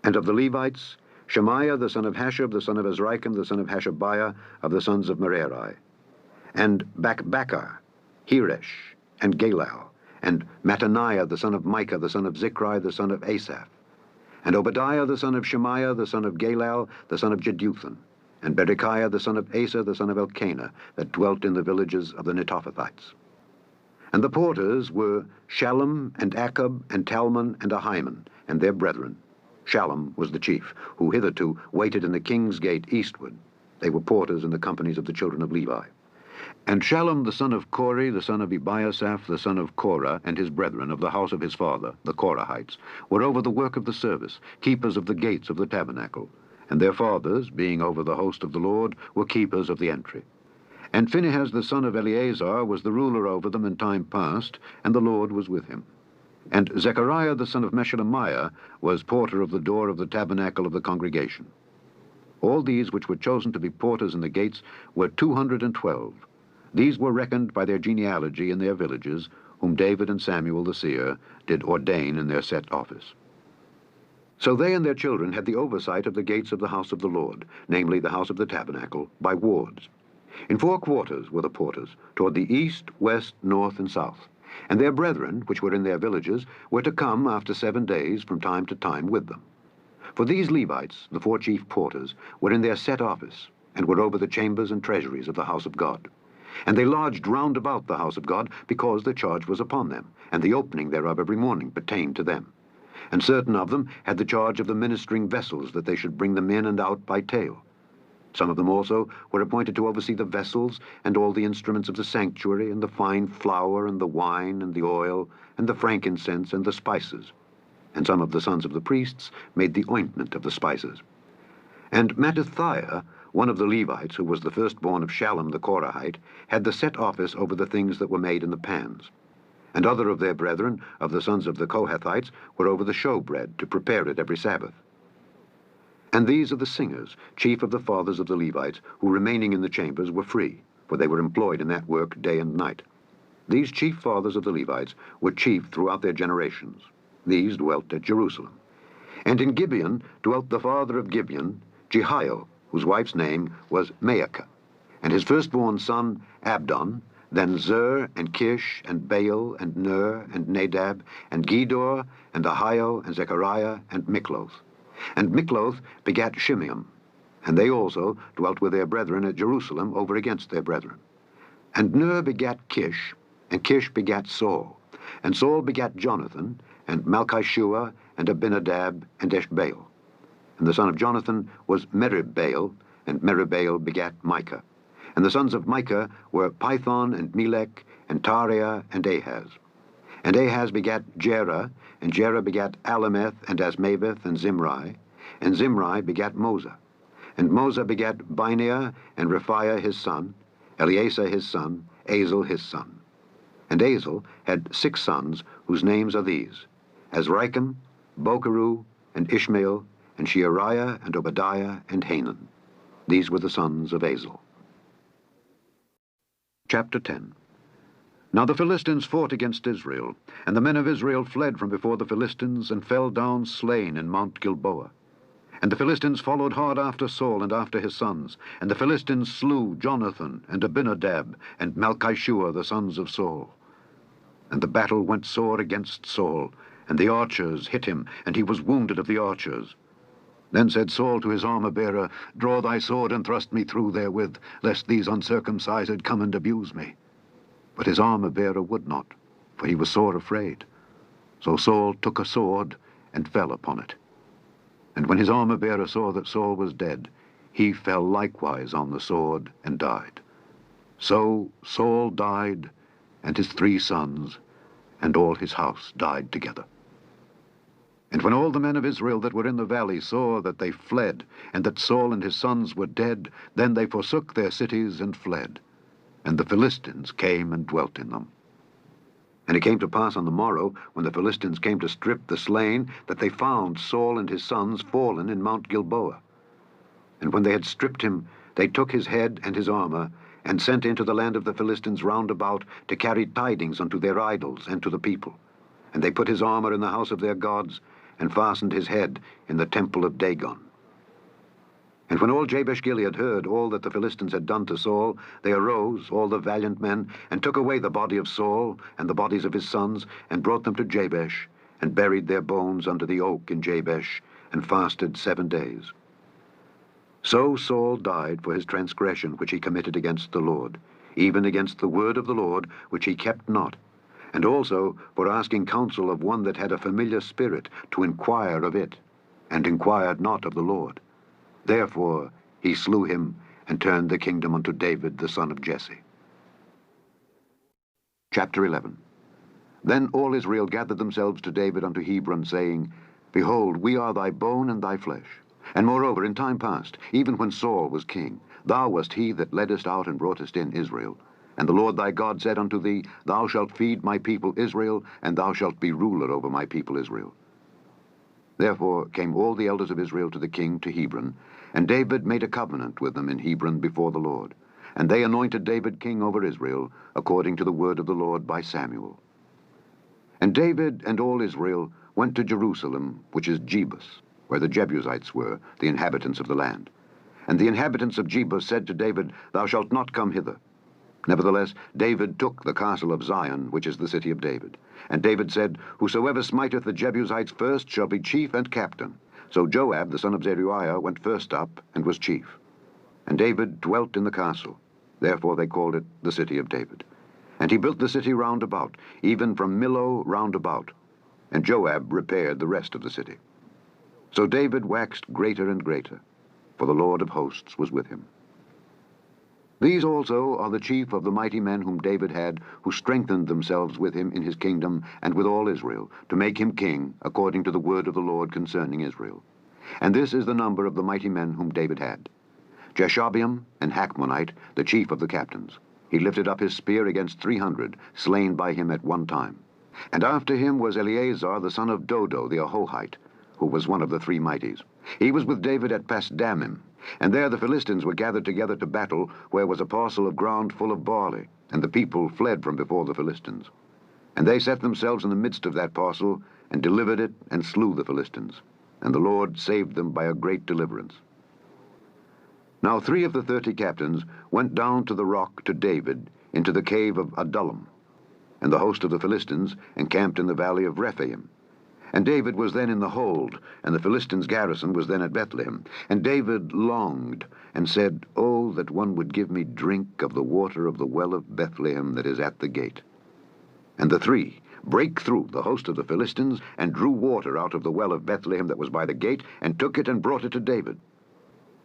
And of the Levites, Shemaiah the son of Hashab, the son of Azrikam, the son of Hashabiah, of the sons of Merari, and Bakbakkar, Heresh, and Galal, and Mattaniah the son of Micah, the son of Zichri, the son of Asaph, and Obadiah the son of Shemaiah, the son of Galal, the son of Jeduthun, and Berechiah the son of Asa, the son of Elkanah, that dwelt in the villages of the Netophathites. And the porters were Shallum, and Akab, and Talmon, and Ahiman, and their brethren. Shallum was the chief, who hitherto waited in the king's gate eastward. They were porters in the companies of the children of Levi. And Shallum the son of Kori, the son of Ebiasaph, the son of Korah, and his brethren of the house of his father, the Korahites, were over the work of the service, keepers of the gates of the tabernacle. And their fathers, being over the host of the Lord, were keepers of the entry. And Phinehas the son of Eleazar was the ruler over them in time past, and the Lord was with him. And Zechariah the son of Meshelemiah was porter of the door of the tabernacle of the congregation. All these which were chosen to be porters in the gates were 212. These were reckoned by their genealogy in their villages, whom David and Samuel the seer did ordain in their set office. So they and their children had the oversight of the gates of the house of the Lord, namely the house of the tabernacle, by wards. In 4 quarters were the porters, toward the east, west, north, and south. And their brethren, which were in their villages, were to come after 7 days from time to time with them. For these Levites, the 4 chief porters, were in their set office, and were over the chambers and treasuries of the house of God. And they lodged round about the house of God, because the charge was upon them, and the opening thereof every morning pertained to them. And certain of them had the charge of the ministering vessels, that they should bring them in and out by tale. Some of them also were appointed to oversee the vessels, and all the instruments of the sanctuary, and the fine flour, and the wine, and the oil, and the frankincense, and the spices. And some of the sons of the priests made the ointment of the spices. And Mattithiah, one of the Levites, who was the firstborn of Shallum the Korahite, had the set office over the things that were made in the pans. And other of their brethren, of the sons of the Kohathites, were over the showbread, to prepare it every Sabbath. And these are the singers, chief of the fathers of the Levites, who remaining in the chambers were free, for they were employed in that work day and night. These chief fathers of the Levites were chief throughout their generations. These dwelt at Jerusalem. And in Gibeon dwelt the father of Gibeon, Jehiel, whose wife's name was Maacah, and his firstborn son Abdon, then Zer, and Kish, and Baal, and Ner, and Nadab, and Gedor, and Ahio, and Zechariah, and Mikloth. And Mikloth begat Shimeam, and they also dwelt with their brethren at Jerusalem over against their brethren. And Ner begat Kish, and Kish begat Saul, and Saul begat Jonathan, and Malchishua, and Abinadab, and Eshbaal. And the son of Jonathan was Meribbaal, and Meribbaal begat Micah. And the sons of Micah were Python, and Melech, and Tariah, and Ahaz. And Ahaz begat Jerah, and Jerah begat Alameth, and Asmaveth, and Zimri. And Zimri begat Moza. And Moza begat Bineah, and Rephaiah his son, Eleasah his son, Azel his son. And Azel had 6 sons, whose names are these: Azrikam, Bokeru, and Ishmael, and Sheariah, and Obadiah, and Hanan. These were the sons of Azel. Chapter 10. Now the Philistines fought against Israel, and the men of Israel fled from before the Philistines, and fell down slain in Mount Gilboa. And the Philistines followed hard after Saul and after his sons, and the Philistines slew Jonathan, and Abinadab, and Malchishua, the sons of Saul. And the battle went sore against Saul, and the archers hit him, and he was wounded of the archers. Then said Saul to his armor-bearer, Draw thy sword, and thrust me through therewith, lest these uncircumcised come and abuse me. But his armor-bearer would not, for he was sore afraid. So Saul took a sword, and fell upon it. And when his armor-bearer saw that Saul was dead, he fell likewise on the sword, and died. So Saul died, and his 3 sons, and all his house died together. And when all the men of Israel that were in the valley saw that they fled, and that Saul and his sons were dead, then they forsook their cities and fled. And the Philistines came and dwelt in them. And it came to pass on the morrow, when the Philistines came to strip the slain, that they found Saul and his sons fallen in Mount Gilboa. And when they had stripped him, they took his head and his armor, and sent into the land of the Philistines round about, to carry tidings unto their idols and to the people. And they put his armor in the house of their gods, and fastened his head in the temple of Dagon. And when all Jabesh-Gilead heard all that the Philistines had done to Saul, they arose, all the valiant men, and took away the body of Saul, and the bodies of his sons, and brought them to Jabesh, and buried their bones under the oak in Jabesh, and fasted 7 days. So Saul died for his transgression which he committed against the Lord, even against the word of the Lord which he kept not, and also for asking counsel of one that had a familiar spirit, to inquire of it, and inquired not of the Lord. Therefore he slew him, and turned the kingdom unto David the son of Jesse. Chapter 11. Then all Israel gathered themselves to David unto Hebron, saying, Behold, we are thy bone and thy flesh. And moreover, in time past, even when Saul was king, thou wast he that leddest out and broughtest in Israel. And the Lord thy God said unto thee, Thou shalt feed my people Israel, and thou shalt be ruler over my people Israel. Therefore came all the elders of Israel to the king to Hebron, and David made a covenant with them in Hebron before the Lord. And they anointed David king over Israel, according to the word of the Lord by Samuel. And David and all Israel went to Jerusalem, which is Jebus, where the Jebusites were, the inhabitants of the land. And the inhabitants of Jebus said to David, Thou shalt not come hither. Nevertheless, David took the castle of Zion, which is the city of David. And David said, Whosoever smiteth the Jebusites first shall be chief and captain. So Joab the son of Zeruiah went first up, and was chief. And David dwelt in the castle. Therefore they called it the city of David. And he built the city round about, even from Millo round about. And Joab repaired the rest of the city. So David waxed greater and greater, for the Lord of hosts was with him. These also are the chief of the mighty men whom David had, who strengthened themselves with him in his kingdom and with all Israel, to make him king, according to the word of the Lord concerning Israel. And this is the number of the mighty men whom David had. Jeshobeam and Hachmonite, the chief of the captains. He lifted up his spear against 300, slain by him at one time. And after him was Eleazar the son of Dodo the Ahohite, who was one of the three mighties. He was with David at Pasdammim, and there the Philistines were gathered together to battle, where was a parcel of ground full of barley, and the people fled from before the Philistines. And they set themselves in the midst of that parcel, and delivered it, and slew the Philistines. And the Lord saved them by a great deliverance. Now 3 of the 30 captains went down to the rock to David, into the cave of Adullam. And the host of the Philistines encamped in the valley of Rephaim. And David was then in the hold, and the Philistines' garrison was then at Bethlehem. And David longed, and said, Oh, that one would give me drink of the water of the well of Bethlehem that is at the gate. And the 3 brake through the host of the Philistines, and drew water out of the well of Bethlehem that was by the gate, and took it and brought it to David.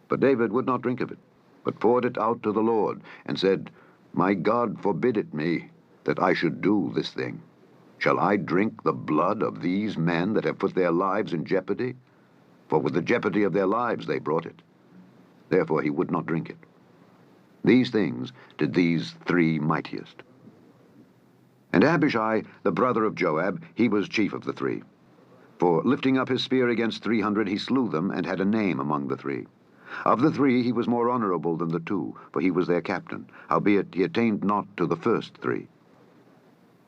But David would not drink of it, but poured it out to the Lord, and said, My God forbid it me, that I should do this thing. Shall I drink the blood of these men that have put their lives in jeopardy? For with the jeopardy of their lives they brought it. Therefore he would not drink it. These things did these 3 mightiest. And Abishai, the brother of Joab, he was chief of the 3. For lifting up his spear against 300, he slew them, and had a name among the 3. Of the 3 he was more honorable than the 2, for he was their captain, howbeit he attained not to the first 3.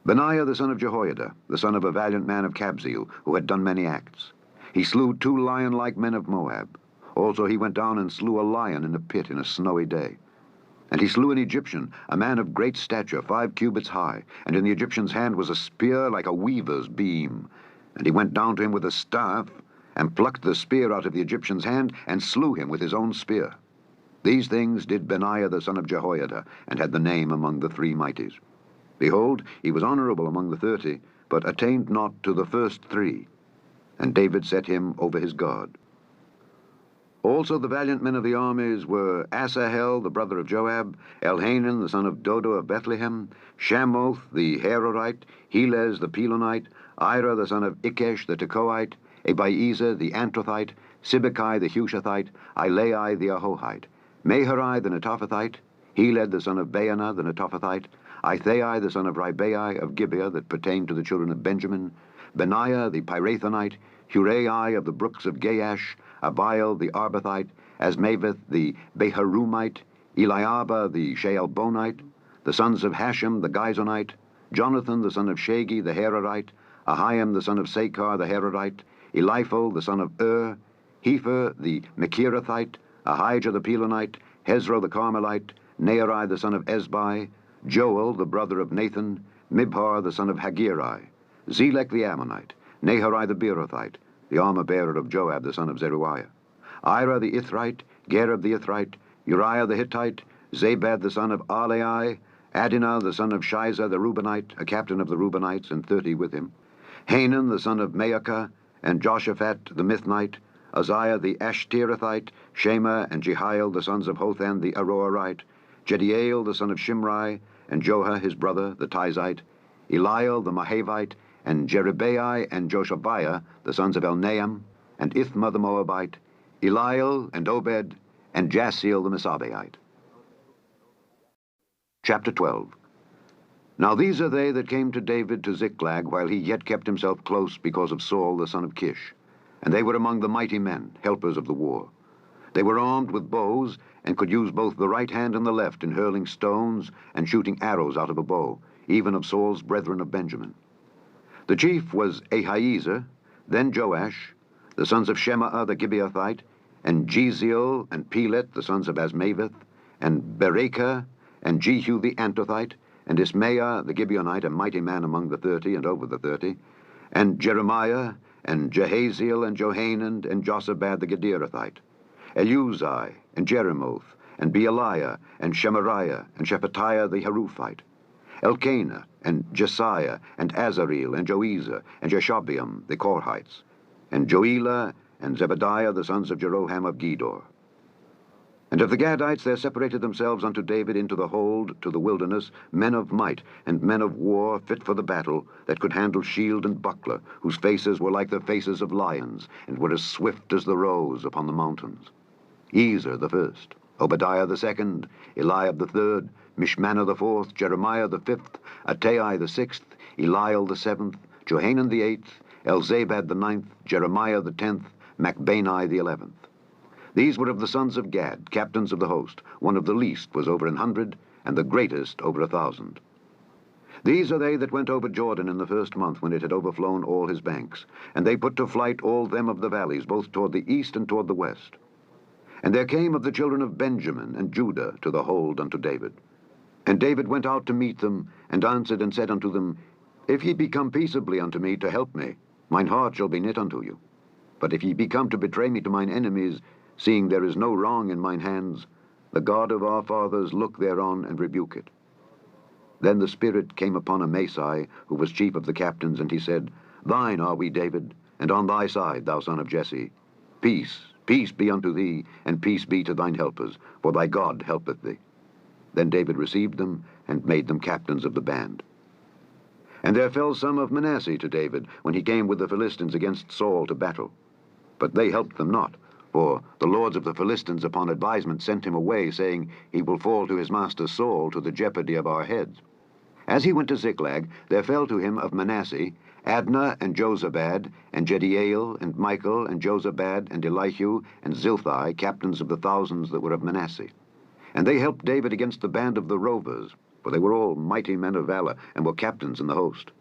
Benaiah the son of Jehoiada, the son of a valiant man of Kabzeel, who had done many acts. He slew 2 lion-like men of Moab. Also he went down and slew a lion in a pit in a snowy day. And he slew an Egyptian, a man of great stature, 5 cubits high, and in the Egyptian's hand was a spear like a weaver's beam. And he went down to him with a staff, and plucked the spear out of the Egyptian's hand, and slew him with his own spear. These things did Benaiah the son of Jehoiada, and had the name among the 3 mighties. Behold, he was honorable among the 30, but attained not to the first 3. And David set him over his guard. Also the valiant men of the armies were Asahel, the brother of Joab, Elhanan, the son of Dodo of Bethlehem, Shamoth, the Harorite, Helez, the Pelonite, Ira, the son of Ikesh, the Tekoite, Abiezer, the Antrothite, Sibbecai, the Hushathite, Ilai, the Ahohite, Meharai, the Netophathite, Heled, the son of Baanah, the Netophathite, Ithai, the son of Ribai of Gibeah, that pertained to the children of Benjamin, Benaiah, the Pirathonite, Hurai of the brooks of Gaash, Abiel, the Arbathite, Asmaveth, the Beharumite, Eliabah, the Shaalbonite, the sons of Hashem, the Gizonite, Jonathan, the son of Shagi, the Hararite, Ahiam, the son of Sakar, the Hararite, Eliphel, the son of Hefer, the Mechirathite, Ahijah, the Pelonite, Hezro, the Carmelite, Neari, the son of Ezbai, Joel, the brother of Nathan, Mibhar, the son of Hagirai, Zelek the Ammonite, Naharai the Beerothite, the armor-bearer of Joab, the son of Zeruiah, Ira the Ithrite, Gareb the Ithrite, Uriah the Hittite, Zabad the son of Alai, Adinah the son of Shiza the Reubenite, a captain of the Reubenites, and 30 with him, Hanan the son of Maacah, and Joshaphat the Mithnite, Uzziah the Ashterathite, Shema and Jehiel the sons of Hothan the Aroerite, Jediael the son of Shimri, and Joha his brother the Tizite, Eliel the Mahavite, and Jerubai and Joshabiah the sons of Elnaam, and Ithma the Moabite, Eliel and Obed, and Jasiel the Mesabaite. Chapter 12. Now these are they that came to David to Ziklag, while he yet kept himself close because of Saul the son of Kish. And they were among the mighty men, helpers of the war. They were armed with bows, and could use both the right hand and the left in hurling stones and shooting arrows out of a bow, even of Saul's brethren of Benjamin. The chief was Ahiezer, then Joash, the sons of Shemaah the Gibeathite, and Jeziel and Pelet, the sons of Asmaveth, and Berekah, and Jehu the Antothite, and Ismaiah the Gibeonite, a mighty man among the 30 and over the 30, and Jeremiah, and Jehaziel, and Johanan, and Josabad the Gederathite, Eluzai, and Jeremoth, and Bealiah, and Shemariah, and Shephatiah the Haruphite, Elkanah, and Jesiah, and Azareel, and Joezer, and Jeshobeam the Korhites, and Joelah, and Zebadiah the sons of Jeroham of Gedor. And of the Gadites there separated themselves unto David into the hold, to the wilderness, men of might, and men of war, fit for the battle, that could handle shield and buckler, whose faces were like the faces of lions, and were as swift as the roes upon the mountains. Ezer the first, Obadiah the second, Eliab the third, Mishmanah the fourth, Jeremiah the fifth, Attai the sixth, Eliel the seventh, Johanan the eighth, Elzabad the ninth, Jeremiah the 10th, Macbanai the 11th. These were of the sons of Gad, captains of the host. One of the least was over 100, and the greatest over 1,000. These are they that went over Jordan in the first month, when it had overflown all his banks. And they put to flight all them of the valleys, both toward the east and toward the west. And there came of the children of Benjamin and Judah to the hold unto David. And David went out to meet them, and answered and said unto them, If ye be come peaceably unto me to help me, mine heart shall be knit unto you. But if ye be come to betray me to mine enemies, seeing there is no wrong in mine hands, the God of our fathers look thereon and rebuke it. Then the Spirit came upon Amasai, who was chief of the captains, and he said, Thine are we, David, and on thy side, thou son of Jesse. Peace, peace be unto thee, and peace be to thine helpers, for thy God helpeth thee. Then David received them, and made them captains of the band. And there fell some of Manasseh to David, when he came with the Philistines against Saul to battle. But they helped them not, for the lords of the Philistines upon advisement sent him away, saying, He will fall to his master Saul to the jeopardy of our heads. As he went to Ziklag, there fell to him of Manasseh Adnah and Jozabad, and Jediael, and Michael, and Jozabad, and Elihu, and Zilthai, captains of the thousands that were of Manasseh. And they helped David against the band of the rovers, for they were all mighty men of valor, and were captains in the host.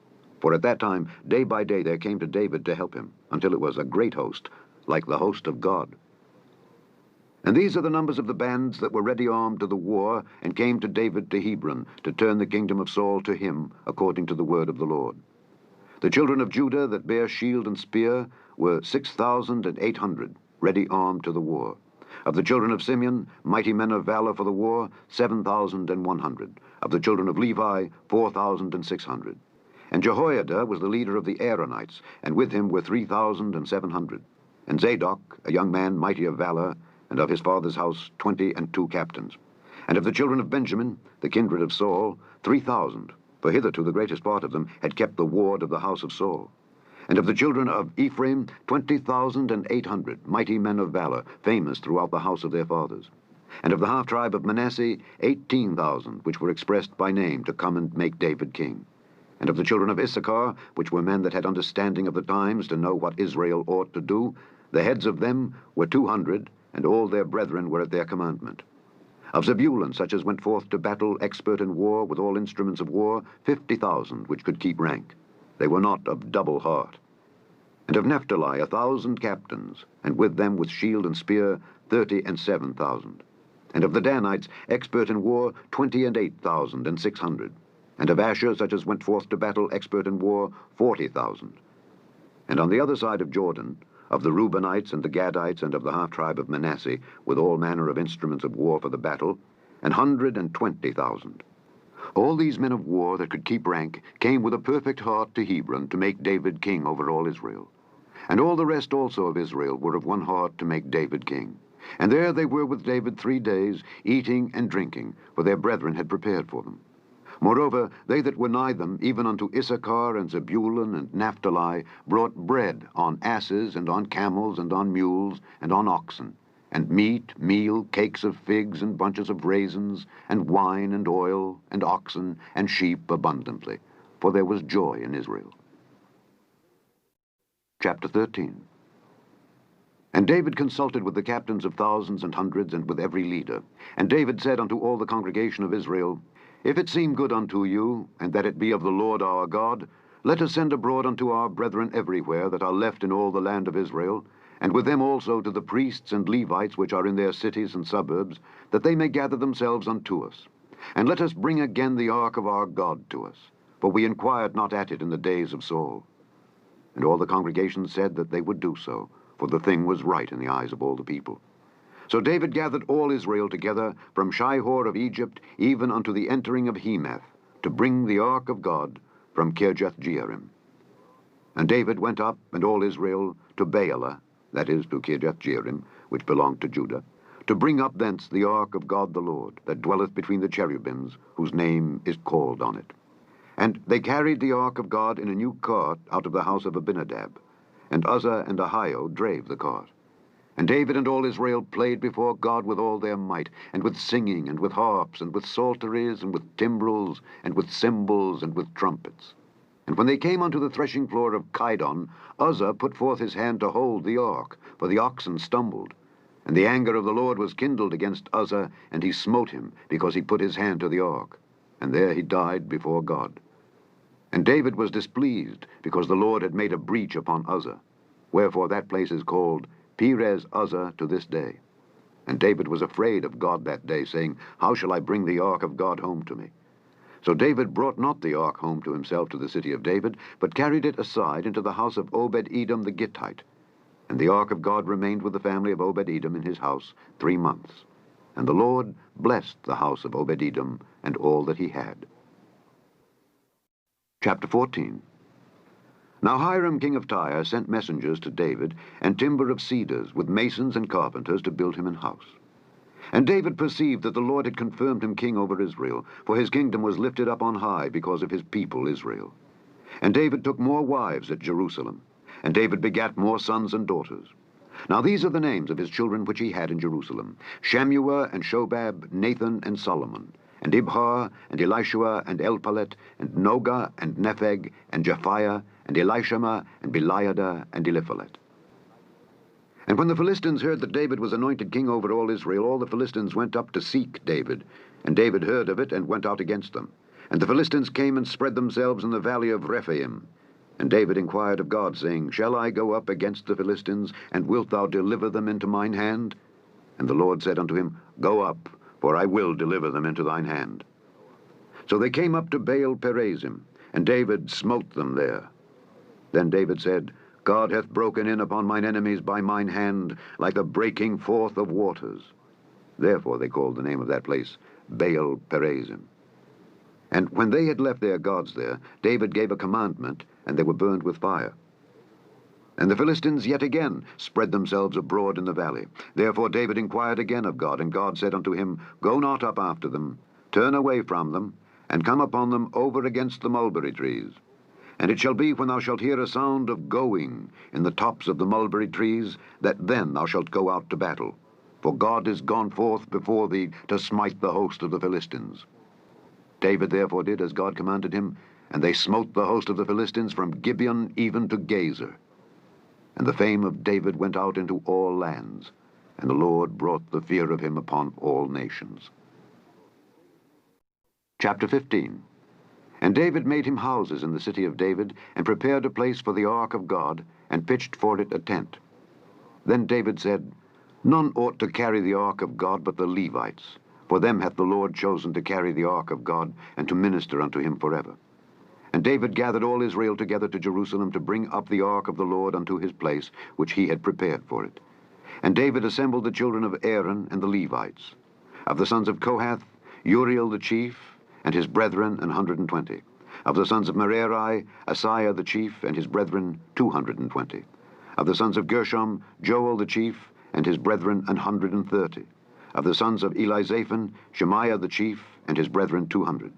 For at that time, day by day, there came to David to help him, until it was a great host, like the host of God. And these are the numbers of the bands that were ready armed to the war, and came to David to Hebron, to turn the kingdom of Saul to him, according to the word of the Lord. The children of Judah that bare shield and spear were 6,800, ready armed to the war. Of the children of Simeon, mighty men of valor for the war, 7,100. Of the children of Levi, 4,600. And Jehoiada was the leader of the Aaronites, and with him were 3,700. And Zadok, a young man mighty of valor, and of his father's house 22 captains. And of the children of Benjamin, the kindred of Saul, 3,000, for hitherto the greatest part of them had kept the ward of the house of Saul. And of the children of Ephraim, 20,800, mighty men of valor, famous throughout the house of their fathers. And of the half-tribe of Manasseh, 18,000, which were expressed by name to come and make David king. And of the children of Issachar, which were men that had understanding of the times to know what Israel ought to do, the heads of them were 200, and all their brethren were at their commandment. Of Zebulun, such as went forth to battle, expert in war, with all instruments of war, 50,000, which could keep rank. They were not of double heart. And of Naphtali 1,000 captains, and with them with shield and spear 37,000. And of the Danites, expert in war, 28,600. And of Asher, such as went forth to battle, expert in war, 40,000. And on the other side of Jordan, of the Reubenites and the Gadites and of the half-tribe of Manasseh, with all manner of instruments of war for the battle, 120,000. All these men of war that could keep rank came with a perfect heart to Hebron to make David king over all Israel. And all the rest also of Israel were of one heart to make David king. And there they were with David 3 days, eating and drinking, for their brethren had prepared for them. Moreover, they that were nigh them, even unto Issachar and Zebulun and Naphtali, brought bread on asses, and on camels, and on mules, and on oxen, and meat, meal, cakes of figs, and bunches of raisins, and wine, and oil, and oxen, and sheep abundantly, for there was joy in Israel. Chapter 13. And David consulted with the captains of thousands and hundreds, and with every leader. And David said unto all the congregation of Israel, If it seem good unto you, and that it be of the Lord our God, let us send abroad unto our brethren everywhere that are left in all the land of Israel, and with them also to the priests and Levites which are in their cities and suburbs, that they may gather themselves unto us. And let us bring again the ark of our God to us, for we inquired not at it in the days of Saul. And all the congregation said that they would do so, for the thing was right in the eyes of all the people. So David gathered all Israel together from Shihor of Egypt even unto the entering of Hemath, to bring the ark of God from Kirjath-jearim. And David went up, and all Israel, to Baalah, that is, to Kirjath-jearim, which belonged to Judah, to bring up thence the ark of God the Lord, that dwelleth between the cherubims, whose name is called on it. And they carried the ark of God in a new cart out of the house of Abinadab, and Uzzah and Ahio drave the cart. And David and all Israel played before God with all their might, and with singing, and with harps, and with psalteries, and with timbrels, and with cymbals, and with trumpets. And when they came unto the threshing floor of Chidon, Uzzah put forth his hand to hold the ark, for the oxen stumbled. And the anger of the Lord was kindled against Uzzah, and he smote him, because he put his hand to the ark. And there he died before God. And David was displeased, because the Lord had made a breach upon Uzzah. Wherefore that place is called Perez Uzzah to this day. And David was afraid of God that day, saying, How shall I bring the ark of God home to me? So David brought not the ark home to himself to the city of David, but carried it aside into the house of Obed-Edom the Gittite. And the ark of God remained with the family of Obed-Edom in his house 3 months. And the Lord blessed the house of Obed-Edom and all that he had. Chapter 14. Now Hiram king of Tyre sent messengers to David, and timber of cedars, with masons and carpenters, to build him an house. And David perceived that the Lord had confirmed him king over Israel, for his kingdom was lifted up on high because of his people Israel. And David took more wives at Jerusalem, and David begat more sons and daughters. Now these are the names of his children which he had in Jerusalem: Shammua, and Shobab, Nathan, and Solomon, and Ibhar, and Elishua, and Elpalet, and Noga, and Nepheg, and Japhiah, and Elishama, and Beliada, and Eliphalet. And when the Philistines heard that David was anointed king over all Israel, all the Philistines went up to seek David. And David heard of it, and went out against them. And the Philistines came and spread themselves in the valley of Rephaim. And David inquired of God, saying, Shall I go up against the Philistines, and wilt thou deliver them into mine hand? And the Lord said unto him, Go up, for I will deliver them into thine hand. So they came up to Baal-perazim, and David smote them there. Then David said, God hath broken in upon mine enemies by mine hand, like the breaking forth of waters. Therefore they called the name of that place Baal-perazim. And when they had left their gods there, David gave a commandment, and they were burned with fire. And the Philistines yet again spread themselves abroad in the valley. Therefore David inquired again of God, and God said unto him, Go not up after them, turn away from them, and come upon them over against the mulberry trees. And it shall be, when thou shalt hear a sound of going in the tops of the mulberry trees, that then thou shalt go out to battle. For God is gone forth before thee to smite the host of the Philistines. David therefore did as God commanded him, and they smote the host of the Philistines from Gibeon even to Gazer. And the fame of David went out into all lands, and the Lord brought the fear of him upon all nations. Chapter 15. And David made him houses in the city of David, and prepared a place for the ark of God, and pitched for it a tent. Then David said, None ought to carry the ark of God but the Levites, for them hath the Lord chosen to carry the ark of God, and to minister unto him forever. And David gathered all Israel together to Jerusalem, to bring up the ark of the Lord unto his place, which he had prepared for it. And David assembled the children of Aaron and the Levites. Of the sons of Kohath, Uriel the chief, and his brethren 120. Of the sons of Merari, Asaiah the chief, and his brethren 220. Of the sons of Gershom, Joel the chief, and his brethren 130. Of the sons of Elizaphan, Shemaiah the chief, and his brethren 200.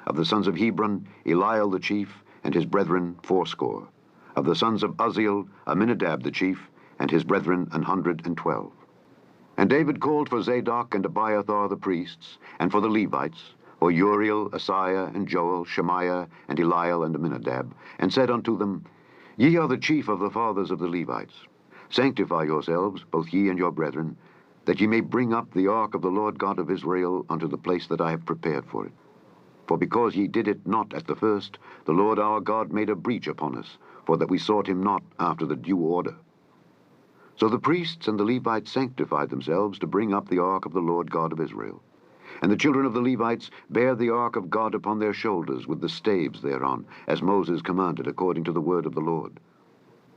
Of the sons of Hebron, Eliel the chief, and his brethren 80. Of the sons of Uzziel, Aminadab the chief, and his brethren 112. And David called for Zadok and Abiathar the priests, and for the Levites, for Uriel, Asaiah, and Joel, Shemaiah, and Eliel, and Aminadab, and said unto them, Ye are the chief of the fathers of the Levites. Sanctify yourselves, both ye and your brethren, that ye may bring up the ark of the Lord God of Israel unto the place that I have prepared for it. For because ye did it not at the first, the Lord our God made a breach upon us, for that we sought him not after the due order. So the priests and the Levites sanctified themselves to bring up the ark of the Lord God of Israel. And the children of the Levites bare the ark of God upon their shoulders with the staves thereon, as Moses commanded according to the word of the Lord.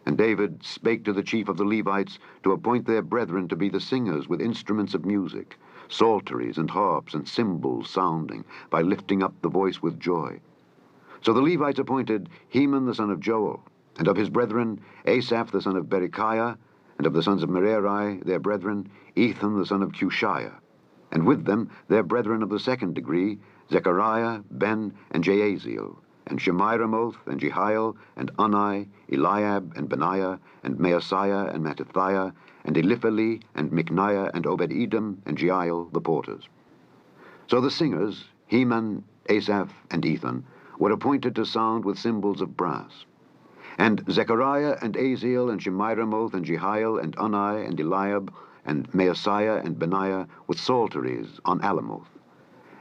And And David spake to the chief of the Levites to appoint their brethren to be the singers with instruments of music, psalteries and harps and cymbals sounding, by lifting up the voice with joy. So the Levites appointed Heman the son of Joel, and of his brethren Asaph the son of Berechiah, and of the sons of Merari their brethren Ethan the son of Cushiah, and with them their brethren of the second degree, Zechariah, Ben, and Jaaziel, and Shemiramoth, and Jehiel, and Unni, Eliab, and Benaiah, and Maaseiah, and Mattithiah, and Eliphali, and Micniah, and Obed-Edom, and Jeiel, the porters. So the singers, Heman, Asaph, and Ethan, were appointed to sound with cymbals of brass. And Zechariah, and Aziel, and Shemiramoth, and Jehiel, and Unni, and Eliab, and Maaseiah, and Benaiah, with psalteries on Alamoth.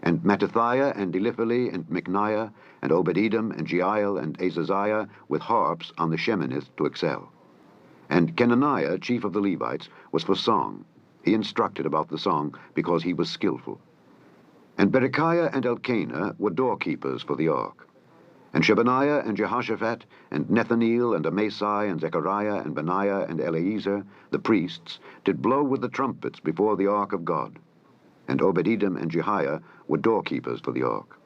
And Mattithiah, and Eliphali, and Micniah, and Obed-Edom, and Jeiel, and Azaziah, with harps on the Sheminith to excel. And Kenaniah, chief of the Levites, was for song. He instructed about the song, because he was skillful. And Berechiah and Elkanah were doorkeepers for the ark. And Shebaniah and Jehoshaphat, and Nethaneel, and Amasai, and Zechariah, and Benaiah, and Eleazar, the priests, did blow with the trumpets before the ark of God. And Obed-Edom and Jehiah were doorkeepers for the ark.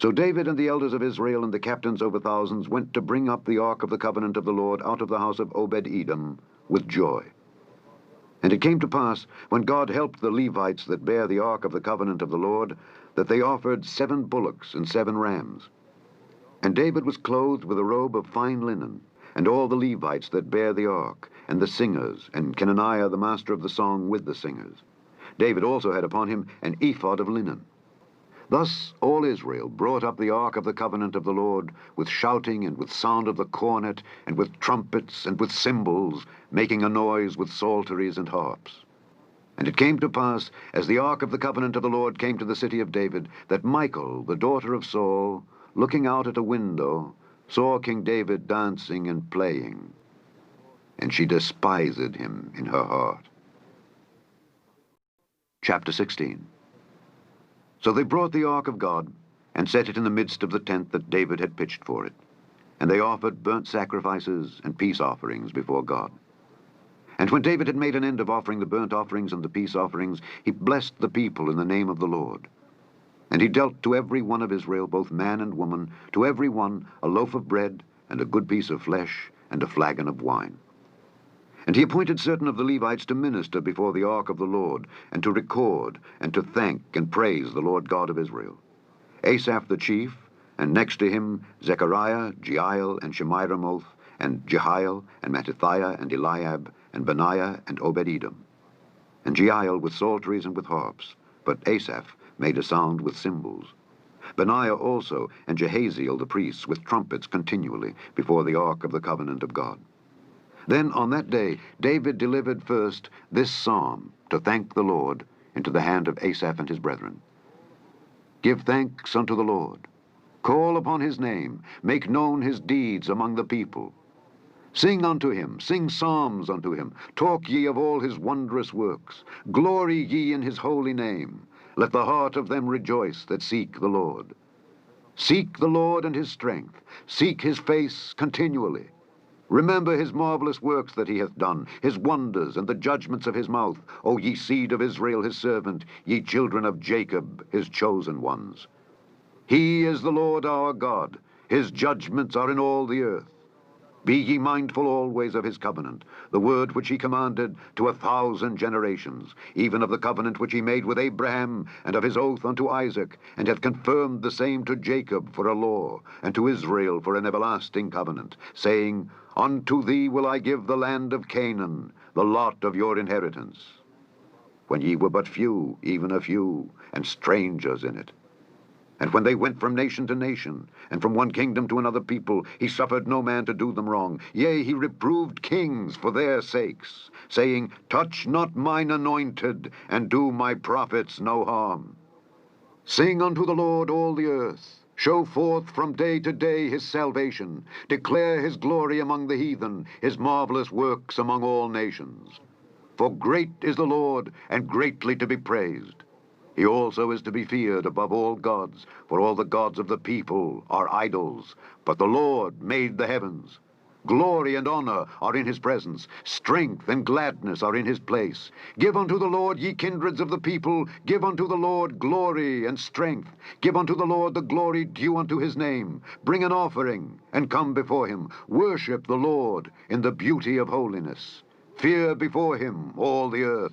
So David and the elders of Israel and the captains over thousands went to bring up the ark of the covenant of the Lord out of the house of Obed-Edom with joy. And it came to pass, when God helped the Levites that bear the ark of the covenant of the Lord, that they offered 7 bullocks and 7 rams. And David was clothed with a robe of fine linen, and all the Levites that bear the ark, and the singers, and Kenaniah the master of the song with the singers. David also had upon him an ephod of linen. Thus all Israel brought up the ark of the covenant of the Lord, with shouting, and with sound of the cornet, and with trumpets, and with cymbals, making a noise with psalteries and harps. And it came to pass, as the ark of the covenant of the Lord came to the city of David, that Michal, the daughter of Saul, looking out at a window, saw King David dancing and playing, and she despised him in her heart. Chapter 16. So they brought the ark of God, and set it in the midst of the tent that David had pitched for it. And they offered burnt sacrifices and peace offerings before God. And when David had made an end of offering the burnt offerings and the peace offerings, he blessed the people in the name of the Lord. And he dealt to every one of Israel, both man and woman, to every one a loaf of bread, and a good piece of flesh, and a flagon of wine. And he appointed certain of the Levites to minister before the ark of the Lord, and to record, and to thank and praise the Lord God of Israel. Asaph the chief, and next to him Zechariah, Jeiel, and Shemiramoth, and Jehiel, and Mattithiah, and Eliab, and Benaiah, and Obed-Edom. And Jeiel with psalteries and with harps, but Asaph made a sound with cymbals. Benaiah also, and Jahaziel the priests, with trumpets continually, before the ark of the covenant of God. Then on that day David delivered first this psalm to thank the Lord into the hand of Asaph and his brethren. Give thanks unto the Lord. Call upon his name. Make known his deeds among the people. Sing unto him. Sing psalms unto him. Talk ye of all his wondrous works. Glory ye in his holy name. Let the heart of them rejoice that seek the Lord. Seek the Lord and his strength. Seek his face continually. Remember his marvelous works that he hath done, his wonders, and the judgments of his mouth, O ye seed of Israel his servant, ye children of Jacob his chosen ones. He is the Lord our God, his judgments are in all the earth. Be ye mindful always of his covenant, the word which he commanded to 1,000 generations, even of the covenant which he made with Abraham, and of his oath unto Isaac, and hath confirmed the same to Jacob for a law, and to Israel for an everlasting covenant, saying, Unto thee will I give the land of Canaan, the lot of your inheritance. When ye were but few, even a few, and strangers in it. And when they went from nation to nation, and from one kingdom to another people, he suffered no man to do them wrong. Yea, he reproved kings for their sakes, saying, Touch not mine anointed, and do my prophets no harm. Sing unto the Lord all the earth. Show forth from day to day his salvation. Declare his glory among the heathen, his marvelous works among all nations. For great is the Lord, and greatly to be praised. He also is to be feared above all gods, for all the gods of the people are idols, but the Lord made the heavens. Glory and honor are in his presence. Strength and gladness are in his place. Give unto the Lord, ye kindreds of the people. Give unto the Lord glory and strength. Give unto the Lord the glory due unto his name. Bring an offering, and come before him. Worship the Lord in the beauty of holiness. Fear before him all the earth.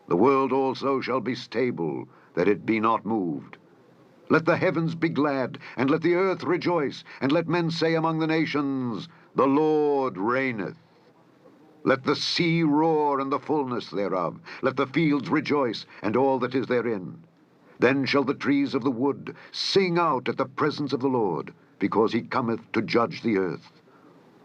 The world also shall be stable, that it be not moved. Let the heavens be glad, and let the earth rejoice, and let men say among the nations, the Lord reigneth. Let the sea roar and the fullness thereof. Let the fields rejoice, and all that is therein. Then shall the trees of the wood sing out at the presence of the Lord, because he cometh to judge the earth.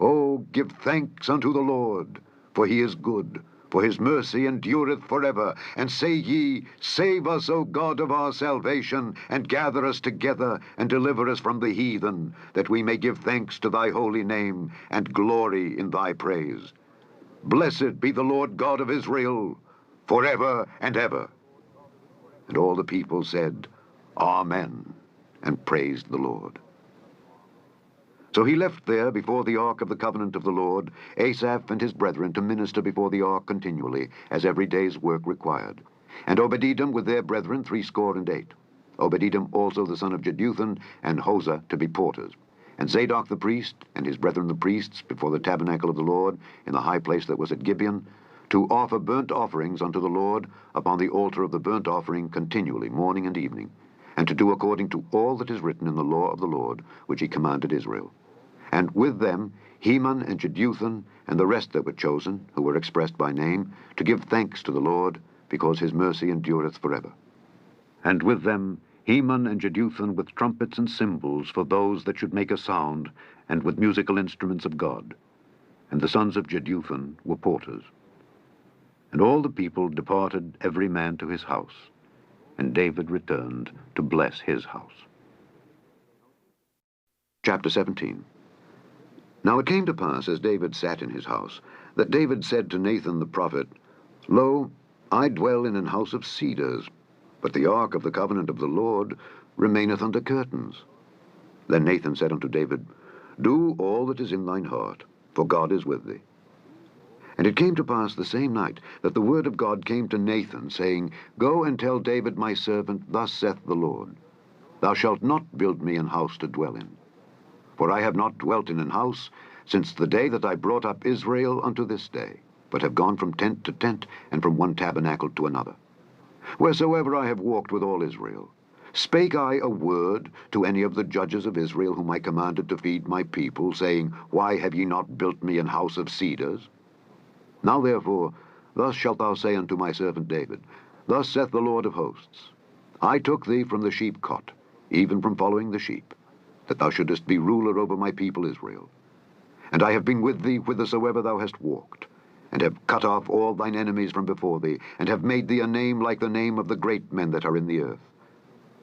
O give thanks unto the Lord, for he is good, for his mercy endureth forever. And say ye, save us, O God of our salvation, and gather us together, and deliver us from the heathen, that we may give thanks to thy holy name, and glory in thy praise. Blessed be the Lord God of Israel, forever and ever. And all the people said, Amen, and praised the Lord. So he left there before the ark of the covenant of the Lord, Asaph and his brethren, to minister before the ark continually, as every day's work required. And Obed-Edom with their brethren 68. Obed-Edom also the son of Jeduthun, and Hosah to be porters. And Zadok the priest, and his brethren the priests, before the tabernacle of the Lord, in the high place that was at Gibeon, to offer burnt offerings unto the Lord upon the altar of the burnt offering continually, morning and evening, and to do according to all that is written in the law of the Lord, which he commanded Israel. And with them Heman and Jeduthun, and the rest that were chosen, who were expressed by name, to give thanks to the Lord, because his mercy endureth forever. And with them Heman and Jeduthun with trumpets and cymbals for those that should make a sound, and with musical instruments of God. And the sons of Jeduthun were porters. And all the people departed every man to his house, and David returned to bless his house. Chapter 17. Now it came to pass, as David sat in his house, that David said to Nathan the prophet, Lo, I dwell in an house of cedars, but the ark of the covenant of the Lord remaineth under curtains. Then Nathan said unto David, Do all that is in thine heart, for God is with thee. And it came to pass the same night that the word of God came to Nathan, saying, Go and tell David my servant, Thus saith the Lord, Thou shalt not build me an house to dwell in. For I have not dwelt in an house since the day that I brought up Israel unto this day, but have gone from tent to tent, and from one tabernacle to another. Wheresoever I have walked with all Israel, spake I a word to any of the judges of Israel, whom I commanded to feed my people, saying, Why have ye not built me an house of cedars? Now therefore, thus shalt thou say unto my servant David, Thus saith the Lord of hosts, I took thee from the sheepcot, even from following the sheep, that thou shouldest be ruler over my people Israel. And I have been with thee whithersoever thou hast walked, and have cut off all thine enemies from before thee, and have made thee a name like the name of the great men that are in the earth.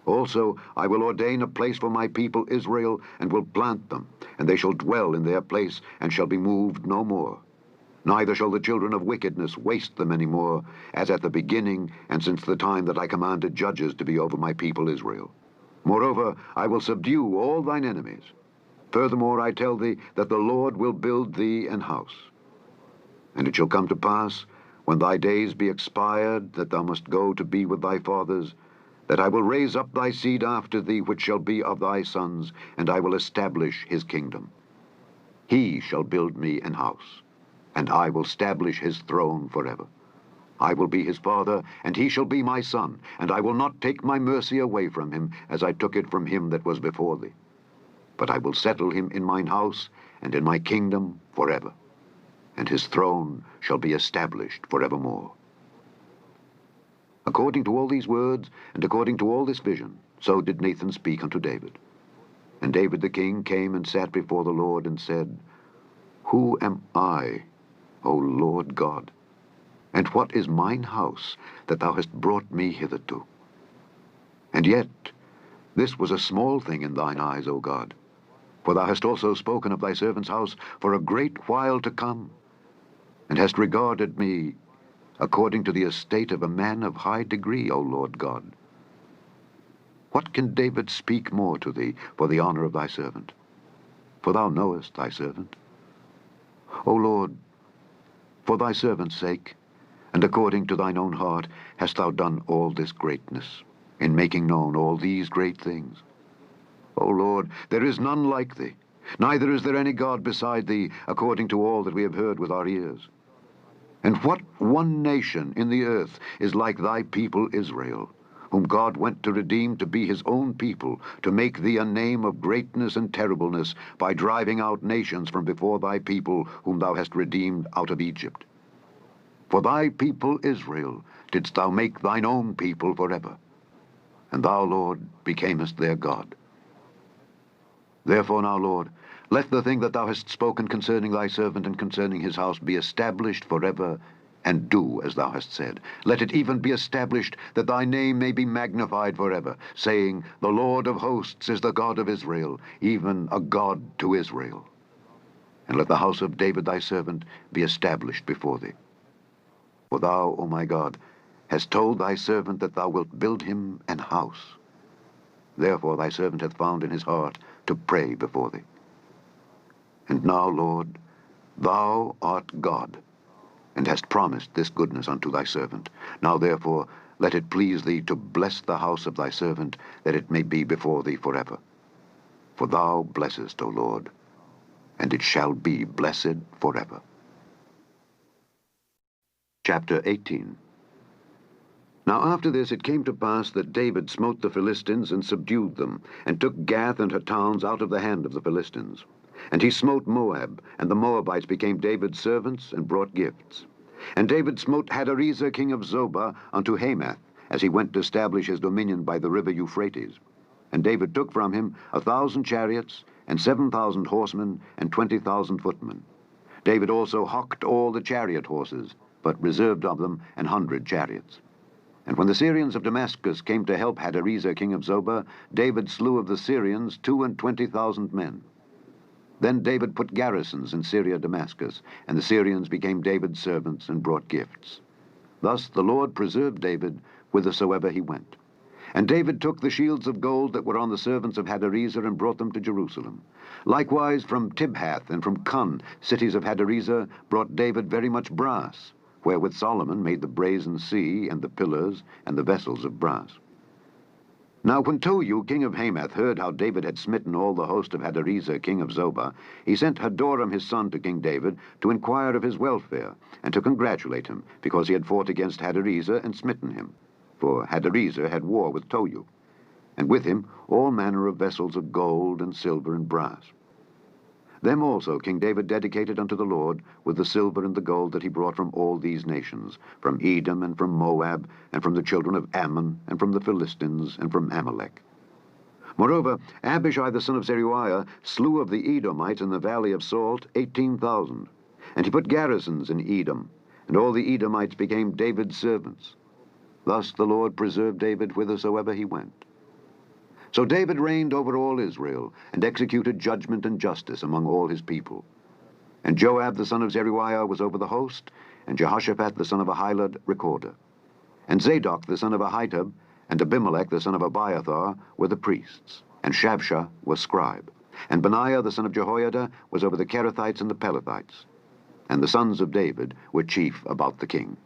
Also I will ordain a place for my people Israel, and will plant them, and they shall dwell in their place, and shall be moved no more. Neither shall the children of wickedness waste them any more, as at the beginning, and since the time that I commanded judges to be over my people Israel. Moreover, I will subdue all thine enemies. Furthermore, I tell thee that the Lord will build thee an house. And it shall come to pass, when thy days be expired, that thou must go to be with thy fathers, that I will raise up thy seed after thee, which shall be of thy sons, and I will establish his kingdom. He shall build me an house, and I will establish his throne forever. I will be his father, and he shall be my son, and I will not take my mercy away from him, as I took it from him that was before thee. But I will settle him in mine house, and in my kingdom forever, and his throne shall be established forevermore. According to all these words, and according to all this vision, so did Nathan speak unto David. And David the king came and sat before the Lord, and said, Who am I, O Lord God? And what is mine house, that thou hast brought me hitherto? And yet this was a small thing in thine eyes, O God, for thou hast also spoken of thy servant's house for a great while to come, and hast regarded me according to the estate of a man of high degree, O Lord God. What can David speak more to thee for the honor of thy servant? For thou knowest thy servant. O Lord, for thy servant's sake, and according to thine own heart, hast thou done all this greatness, in making known all these great things. O Lord, there is none like thee, neither is there any God beside thee, according to all that we have heard with our ears. And what one nation in the earth is like thy people Israel, whom God went to redeem to be his own people, to make thee a name of greatness and terribleness, by driving out nations from before thy people, whom thou hast redeemed out of Egypt. For thy people Israel didst thou make thine own people forever, and thou, Lord, becamest their God. Therefore now, Lord, let the thing that thou hast spoken concerning thy servant and concerning his house be established forever, and do as thou hast said. Let it even be established that thy name may be magnified forever, saying, The Lord of hosts is the God of Israel, even a God to Israel. And let the house of David thy servant be established before thee. For thou, O my God, hast told thy servant that thou wilt build him an house. Therefore thy servant hath found in his heart to pray before thee. And now, Lord, thou art God, and hast promised this goodness unto thy servant. Now therefore let it please thee to bless the house of thy servant, that it may be before thee forever. For thou blessest, O Lord, and it shall be blessed forever. Chapter 18. Now after this it came to pass that David smote the Philistines and subdued them, and took Gath and her towns out of the hand of the Philistines. And he smote Moab, and the Moabites became David's servants, and brought gifts. And David smote Hadarezer king of Zobah unto Hamath, as he went to establish his dominion by the river Euphrates. And David took from him 1,000 chariots, and 7,000 horsemen, and 20,000 footmen. David also hocked all the chariot horses, but reserved of them 100 chariots. And when the Syrians of Damascus came to help Hadarezer king of Zobah, David slew of the Syrians 22,000 men. Then David put garrisons in Syria Damascus, and the Syrians became David's servants and brought gifts. Thus the Lord preserved David whithersoever he went. And David took the shields of gold that were on the servants of Hadarezer and brought them to Jerusalem. Likewise from Tibhath and from Cun, cities of Hadarezer, brought David very much brass, wherewith Solomon made the brazen sea and the pillars and the vessels of brass. Now when Tohu, king of Hamath, heard how David had smitten all the host of Hadarezer, king of Zobah, he sent Hadoram his son to King David to inquire of his welfare, and to congratulate him, because he had fought against Hadarezer and smitten him. For Hadarezer had war with Tohu, and with him all manner of vessels of gold and silver and brass. Them also King David dedicated unto the Lord with the silver and the gold that he brought from all these nations, from Edom and from Moab, and from the children of Ammon, and from the Philistines, and from Amalek. Moreover, Abishai the son of Zeruiah slew of the Edomites in the valley of Salt 18,000. And he put garrisons in Edom, and all the Edomites became David's servants. Thus the Lord preserved David whithersoever he went. So David reigned over all Israel, and executed judgment and justice among all his people. And Joab the son of Zeruiah was over the host, and Jehoshaphat the son of Ahilud recorder. And Zadok the son of Ahitub, and Abimelech the son of Abiathar were the priests, and Shavsha was scribe. And Benaiah the son of Jehoiada was over the Kerethites and the Pelethites. And the sons of David were chief about the king.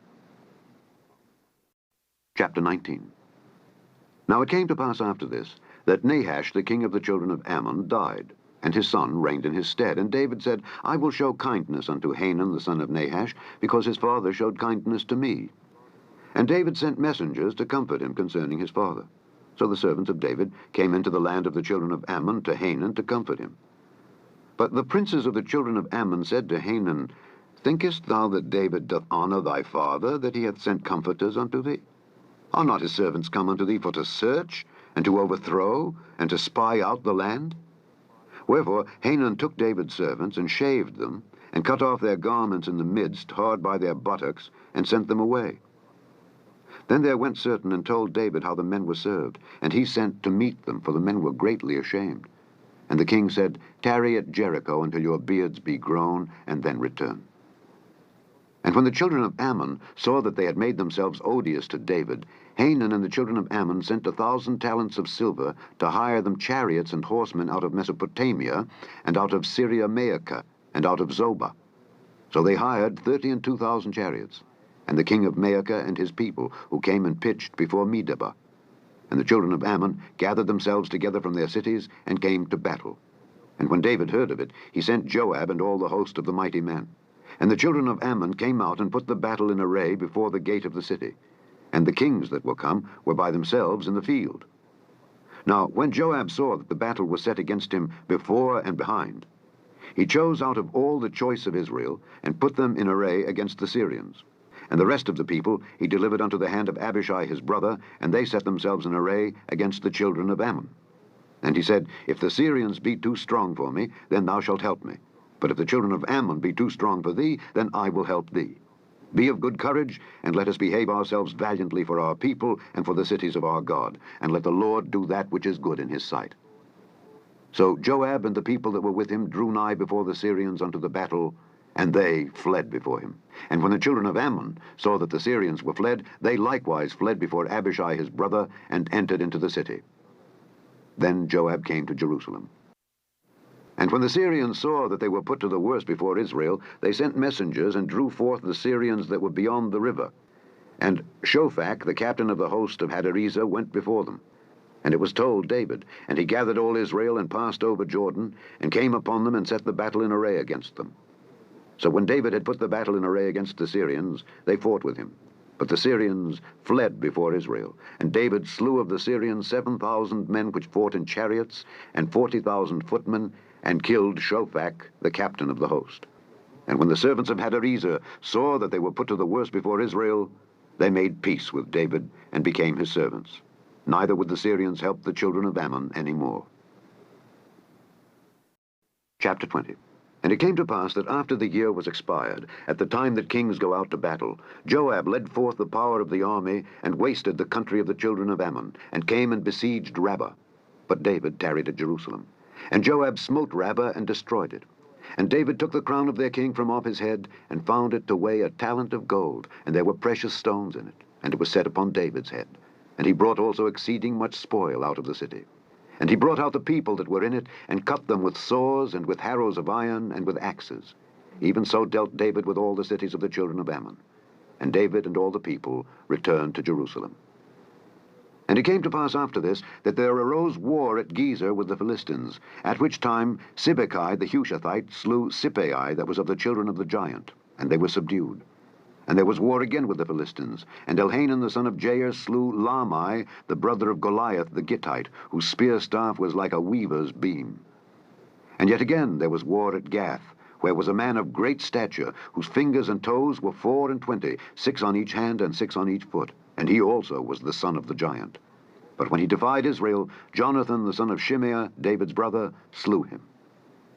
Chapter 19. Now it came to pass after this, that Nahash the king of the children of Ammon died, and his son reigned in his stead. And David said, I will show kindness unto Hanun the son of Nahash, because his father showed kindness to me. And David sent messengers to comfort him concerning his father. So the servants of David came into the land of the children of Ammon to Hanun to comfort him. But the princes of the children of Ammon said to Hanun, Thinkest thou that David doth honor thy father, that he hath sent comforters unto thee? Are not his servants come unto thee for to search, and to overthrow, and to spy out the land? Wherefore Hanun took David's servants, and shaved them, and cut off their garments in the midst, hard by their buttocks, and sent them away. Then there went certain and told David how the men were served, and he sent to meet them, for the men were greatly ashamed. And the king said, Tarry at Jericho until your beards be grown, and then return. And when the children of Ammon saw that they had made themselves odious to David, Hanun and the children of Ammon sent 1,000 talents of silver to hire them chariots and horsemen out of Mesopotamia, and out of Syria Maacah, and out of Zobah. So they hired 32,000 chariots, and the king of Maacah and his people, who came and pitched before Medeba. And the children of Ammon gathered themselves together from their cities and came to battle. And when David heard of it, he sent Joab and all the host of the mighty men. And the children of Ammon came out and put the battle in array before the gate of the city. And the kings that were come were by themselves in the field. Now when Joab saw that the battle was set against him before and behind, he chose out of all the choice of Israel, and put them in array against the Syrians. And the rest of the people he delivered unto the hand of Abishai his brother, and they set themselves in array against the children of Ammon. And he said, If the Syrians be too strong for me, then thou shalt help me. But if the children of Ammon be too strong for thee, then I will help thee. Be of good courage, and let us behave ourselves valiantly for our people and for the cities of our God, and let the Lord do that which is good in his sight. So Joab and the people that were with him drew nigh before the Syrians unto the battle, and they fled before him. And when the children of Ammon saw that the Syrians were fled, they likewise fled before Abishai his brother, and entered into the city. Then Joab came to Jerusalem. And when the Syrians saw that they were put to the worse before Israel, they sent messengers and drew forth the Syrians that were beyond the river. And Shophach, the captain of the host of Hadarezer, went before them. And it was told David, and he gathered all Israel and passed over Jordan, and came upon them and set the battle in array against them. So when David had put the battle in array against the Syrians, they fought with him. But the Syrians fled before Israel, and David slew of the Syrians 7,000 men which fought in chariots, and 40,000 footmen, and killed Shophach, the captain of the host. And when the servants of Hadarezer saw that they were put to the worse before Israel, they made peace with David, and became his servants. Neither would the Syrians help the children of Ammon any more. Chapter 20. And it came to pass that after the year was expired, at the time that kings go out to battle, Joab led forth the power of the army, and wasted the country of the children of Ammon, and came and besieged Rabbah. But David tarried at Jerusalem. And Joab smote Rabbah and destroyed it. And David took the crown of their king from off his head, and found it to weigh a talent of gold, and there were precious stones in it, and it was set upon David's head. And he brought also exceeding much spoil out of the city. And he brought out the people that were in it, and cut them with saws, and with harrows of iron, and with axes. Even so dealt David with all the cities of the children of Ammon. And David and all the people returned to Jerusalem. And it came to pass after this, that there arose war at Gezer with the Philistines, at which time Sibbechai the Hushathite slew Sippai that was of the children of the giant, and they were subdued. And there was war again with the Philistines, and Elhanan the son of Jair slew Lahmi, the brother of Goliath the Gittite, whose spear staff was like a weaver's beam. And yet again there was war at Gath, where was a man of great stature, whose fingers and toes were 24, 6 on each hand and 6 on each foot, and he also was the son of the giant. But when he defied Israel, Jonathan the son of Shimeah, David's brother, slew him.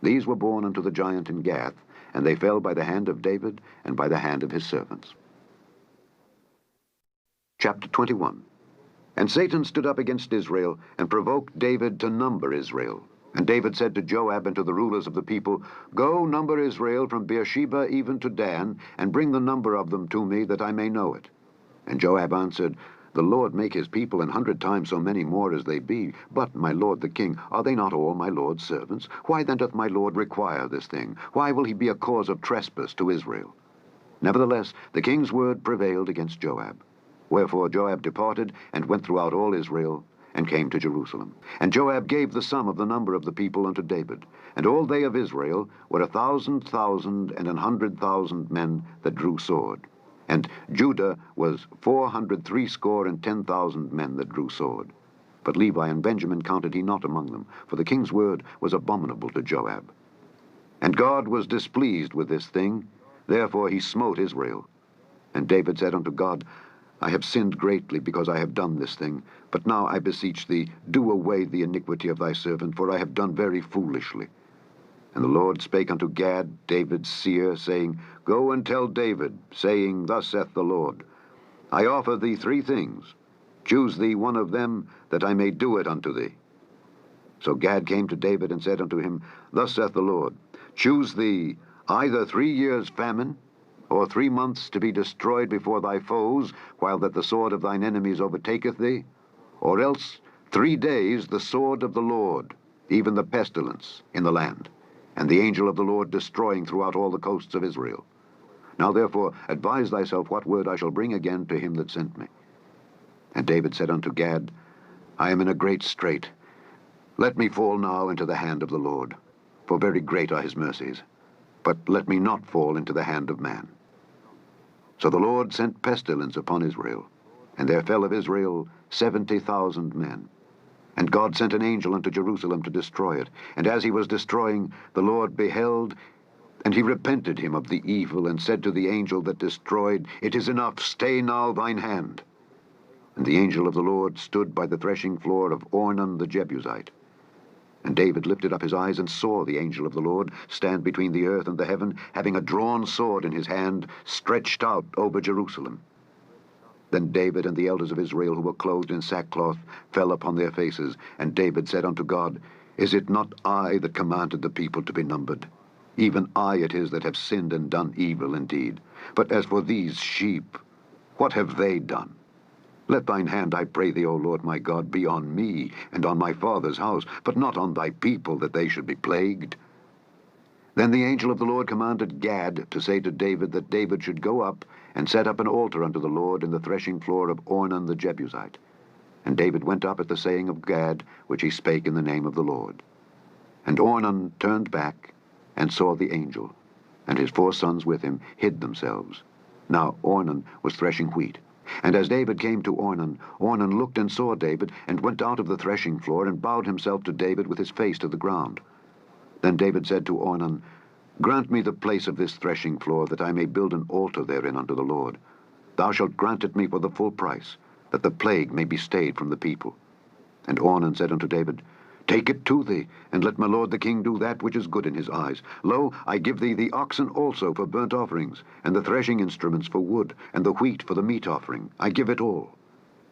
These were born unto the giant in Gath, and they fell by the hand of David and by the hand of his servants. Chapter 21. And Satan stood up against Israel, and provoked David to number Israel. And David said to Joab and to the rulers of the people, Go, number Israel from Beersheba even to Dan, and bring the number of them to me, that I may know it. And Joab answered, The Lord make his people 100 times so many more as they be. But, my lord the king, are they not all my lord's servants? Why then doth my lord require this thing? Why will he be a cause of trespass to Israel? Nevertheless, the king's word prevailed against Joab. Wherefore Joab departed, and went throughout all Israel, and came to Jerusalem. And Joab gave the sum of the number of the people unto David. And all they of Israel were 1,000,000 and 100,000 men that drew sword. And Judah was 460,000 men that drew sword. But Levi and Benjamin counted he not among them, for the king's word was abominable to Joab. And God was displeased with this thing, therefore he smote Israel. And David said unto God, I have sinned greatly, because I have done this thing. But now I beseech thee, do away the iniquity of thy servant, for I have done very foolishly. And the Lord spake unto Gad, David's seer, saying, Go and tell David, saying, Thus saith the Lord, I offer thee 3 things. Choose thee one of them, that I may do it unto thee. So Gad came to David and said unto him, Thus saith the Lord, Choose thee either 3 years' famine, or 3 months to be destroyed before thy foes, while that the sword of thine enemies overtaketh thee, or else 3 days the sword of the Lord, even the pestilence in the land, and the angel of the Lord destroying throughout all the coasts of Israel. Now therefore advise thyself what word I shall bring again to him that sent me. And David said unto Gad, I am in a great strait. Let me fall now into the hand of the Lord, for very great are his mercies. But let me not fall into the hand of man. So the Lord sent pestilence upon Israel, and there fell of Israel 70,000 men. And God sent an angel unto Jerusalem to destroy it. And as he was destroying, the Lord beheld, and he repented him of the evil, and said to the angel that destroyed, It is enough, stay now thine hand. And the angel of the Lord stood by the threshing floor of Ornan the Jebusite. And David lifted up his eyes and saw the angel of the Lord stand between the earth and the heaven, having a drawn sword in his hand, stretched out over Jerusalem. Then David and the elders of Israel, who were clothed in sackcloth, fell upon their faces. And David said unto God, Is it not I that commanded the people to be numbered? Even I it is that have sinned and done evil indeed. But as for these sheep, what have they done? Let thine hand, I pray thee, O Lord my God, be on me and on my father's house, but not on thy people, that they should be plagued. Then the angel of the Lord commanded Gad to say to David that David should go up and set up an altar unto the Lord in the threshing floor of Ornan the Jebusite. And David went up at the saying of Gad, which he spake in the name of the Lord. And Ornan turned back and saw the angel, and his 4 sons with him hid themselves. Now Ornan was threshing wheat. And as David came to Ornan, Ornan looked and saw David, and went out of the threshing floor, and bowed himself to David with his face to the ground. Then David said to Ornan, Grant me the place of this threshing floor, that I may build an altar therein unto the Lord. Thou shalt grant it me for the full price, that the plague may be stayed from the people. And Ornan said unto David, Take it to thee, and let my lord the king do that which is good in his eyes. Lo, I give thee the oxen also for burnt offerings, and the threshing instruments for wood, and the wheat for the meat offering. I give it all.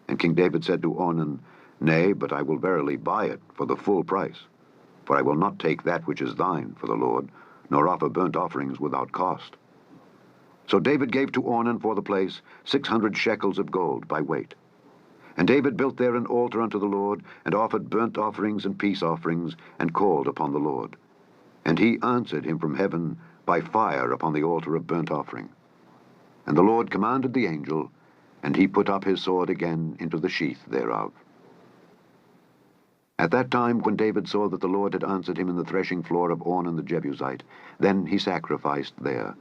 And King David said to Ornan, Nay, but I will verily buy it for the full price. For I will not take that which is thine for the Lord, nor offer burnt offerings without cost. So David gave to Ornan for the place 600 shekels of gold by weight. And David built there an altar unto the Lord, and offered burnt offerings and peace offerings, and called upon the Lord. And he answered him from heaven by fire upon the altar of burnt offering. And the Lord commanded the angel, and he put up his sword again into the sheath thereof. At that time, when David saw that the Lord had answered him in the threshing floor of Ornan the Jebusite, then he sacrificed there.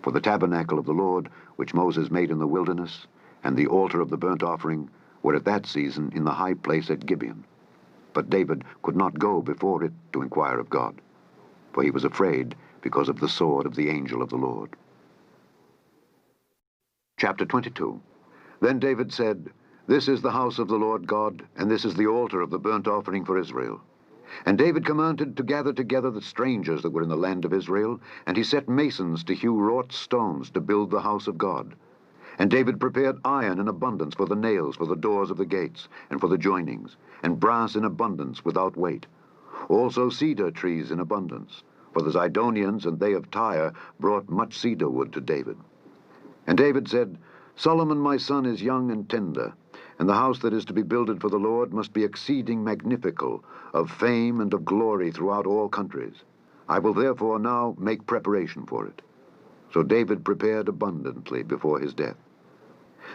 For the tabernacle of the Lord, which Moses made in the wilderness, and the altar of the burnt offering, were at that season in the high place at Gibeon. But David could not go before it to inquire of God, for he was afraid because of the sword of the angel of the Lord. Chapter 22. Then David said, This is the house of the Lord God, and this is the altar of the burnt offering for Israel. And David commanded to gather together the strangers that were in the land of Israel, and he set masons to hew wrought stones to build the house of God. And David prepared iron in abundance for the nails, for the doors of the gates, and for the joinings, and brass in abundance without weight. Also cedar trees in abundance, for the Zidonians and they of Tyre brought much cedar wood to David. And David said, Solomon my son is young and tender, and the house that is to be builded for the Lord must be exceeding magnifical, of fame and of glory throughout all countries. I will therefore now make preparation for it. So David prepared abundantly before his death.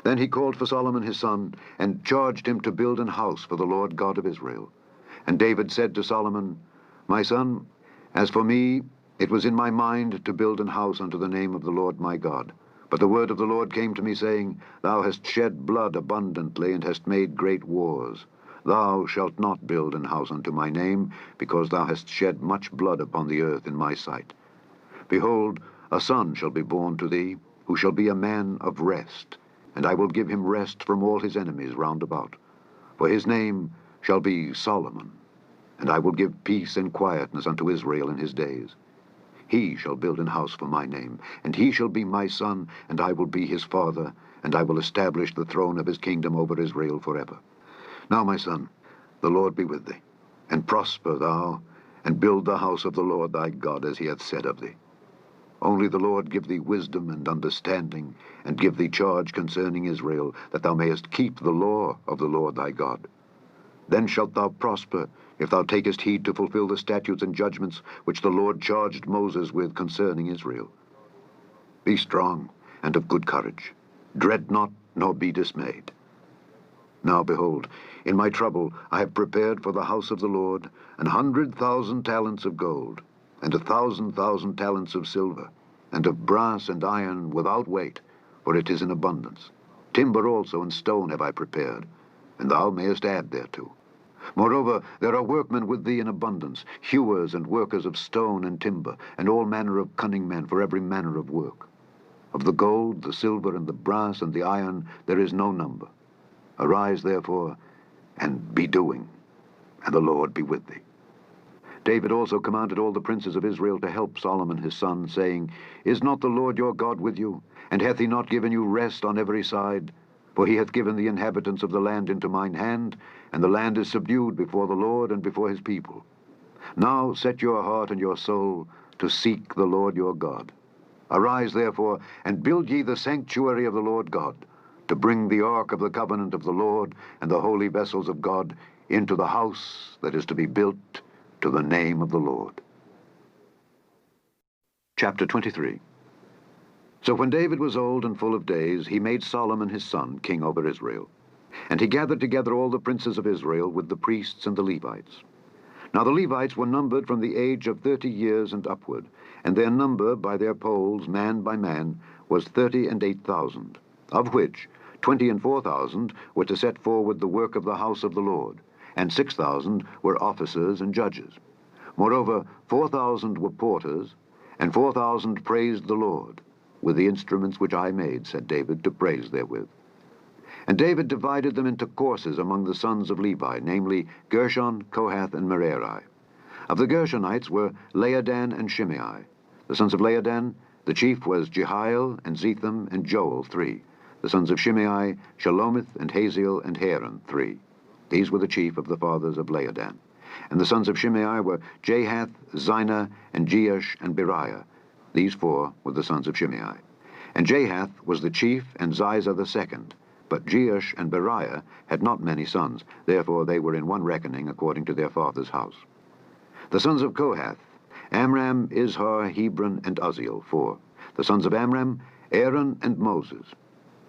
Then he called for Solomon his son, and charged him to build an house for the Lord God of Israel. And David said to Solomon, My son, as for me, it was in my mind to build an house unto the name of the Lord my God. But the word of the Lord came to me, saying, Thou hast shed blood abundantly, and hast made great wars. Thou shalt not build an house unto my name, because thou hast shed much blood upon the earth in my sight. Behold, a son shall be born to thee, who shall be a man of rest, and I will give him rest from all his enemies round about. For his name shall be Solomon, and I will give peace and quietness unto Israel in his days. He shall build an house for my name, and he shall be my son, and I will be his father, and I will establish the throne of his kingdom over Israel forever. Now, my son, the Lord be with thee, and prosper thou, and build the house of the Lord thy God as he hath said of thee. Only the Lord give thee wisdom and understanding, and give thee charge concerning Israel, that thou mayest keep the law of the Lord thy God. Then shalt thou prosper, if thou takest heed to fulfill the statutes and judgments which the Lord charged Moses with concerning Israel. Be strong and of good courage. Dread not, nor be dismayed. Now behold, in my trouble I have prepared for the house of the Lord 100,000 talents of gold, and 1,000,000 talents of silver, and of brass and iron without weight, for it is in abundance. Timber also and stone have I prepared, and thou mayest add thereto. Moreover, there are workmen with thee in abundance, hewers and workers of stone and timber, and all manner of cunning men for every manner of work. Of the gold, the silver, and the brass, and the iron, there is no number. Arise, therefore, and be doing, and the Lord be with thee. David also commanded all the princes of Israel to help Solomon his son, saying, Is not the Lord your God with you? And hath he not given you rest on every side? For he hath given the inhabitants of the land into mine hand, and the land is subdued before the Lord and before his people. Now set your heart and your soul to seek the Lord your God. Arise, therefore, and build ye the sanctuary of the Lord God, to bring the ark of the covenant of the Lord and the holy vessels of God into the house that is to be built to the name of the Lord. Chapter 23. So when David was old and full of days, he made Solomon his son king over Israel. And he gathered together all the princes of Israel with the priests and the Levites. Now the Levites were numbered from the age of 30 years and upward, and their number by their polls, man by man, was 38,000, of which 24,000 were to set forward the work of the house of the Lord, and 6,000 were officers and judges. Moreover, 4,000 were porters, and 4,000 praised the Lord, with the instruments which I made, said David, to praise therewith. And David divided them into courses among the sons of Levi, namely Gershon, Kohath, and Merari. Of the Gershonites were Laadan and Shimei. The sons of Laadan, the chief was Jehiel, and Zetham, and Joel, 3. The sons of Shimei, Shalomith, and Haziel, and Haran, 3. These were the chief of the fathers of Laadan. And the sons of Shimei were Jahath, Zina, and Jeush, and Beriah. These 4 were the sons of Shimei. And Jahath was the chief, and Ziza the second. But Jeush and Beriah had not many sons, therefore they were in one reckoning according to their father's house. The sons of Kohath, Amram, Izhar, Hebron, and Uzziel, 4. The sons of Amram, Aaron and Moses.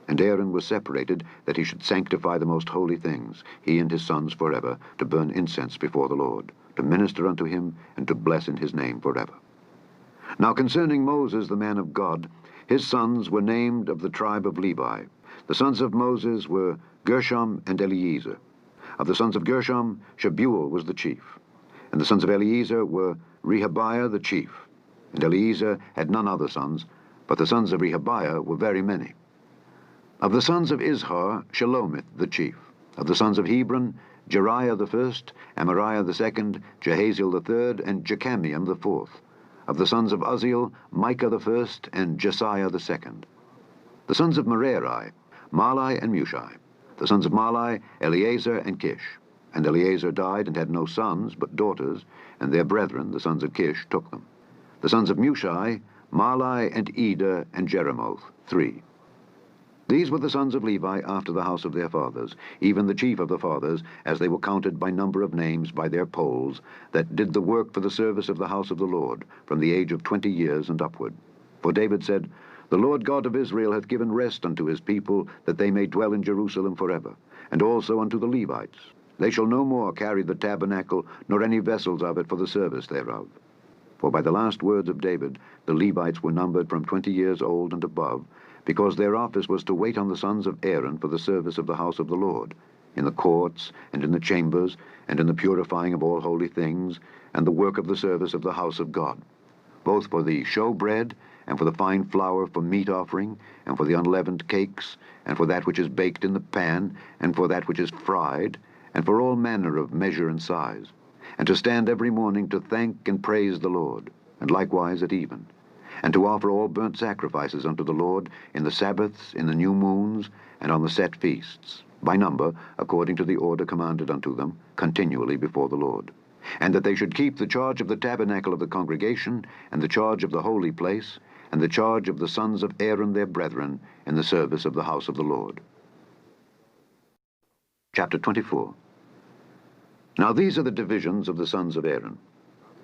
And Aaron was separated, that he should sanctify the most holy things, he and his sons forever, to burn incense before the Lord, to minister unto him, and to bless in his name forever. Now concerning Moses, the man of God, his sons were named of the tribe of Levi. The sons of Moses were Gershom and Eliezer. Of the sons of Gershom, Shebuel was the chief. And the sons of Eliezer were Rehabiah the chief. And Eliezer had none other sons, but the sons of Rehabiah were very many. Of the sons of Izhar, Shalomith the chief. Of the sons of Hebron, Jeriah the first, Amariah the second, Jehaziel the third, and Jechamiam the fourth. Of the sons of Uzziel, Micah the first, and Jesiah the second. The sons of Merari, Malai and Mushai. The sons of Malai, Eleazar and Kish. And Eleazar died and had no sons, but daughters, and their brethren, the sons of Kish, took them. The sons of Mushai, Malai and Eder and Jeremoth, 3. These were the sons of Levi after the house of their fathers, even the chief of the fathers, as they were counted by number of names by their polls, that did the work for the service of the house of the Lord, from the age of 20 years and upward. For David said, The Lord God of Israel hath given rest unto his people, that they may dwell in Jerusalem forever, and also unto the Levites. They shall no more carry the tabernacle, nor any vessels of it for the service thereof. For by the last words of David, the Levites were numbered from 20 years old and above, because their office was to wait on the sons of Aaron for the service of the house of the Lord, in the courts, and in the chambers, and in the purifying of all holy things, and the work of the service of the house of God, both for the showbread, and for the fine flour for meat offering, and for the unleavened cakes, and for that which is baked in the pan, and for that which is fried, and for all manner of measure and size, and to stand every morning to thank and praise the Lord, and likewise at even, and to offer all burnt sacrifices unto the Lord in the Sabbaths, in the new moons, and on the set feasts, by number, according to the order commanded unto them, continually before the Lord. And that they should keep the charge of the tabernacle of the congregation, and the charge of the holy place, and the charge of the sons of Aaron their brethren, in the service of the house of the Lord. Chapter 24. Now these are the divisions of the sons of Aaron.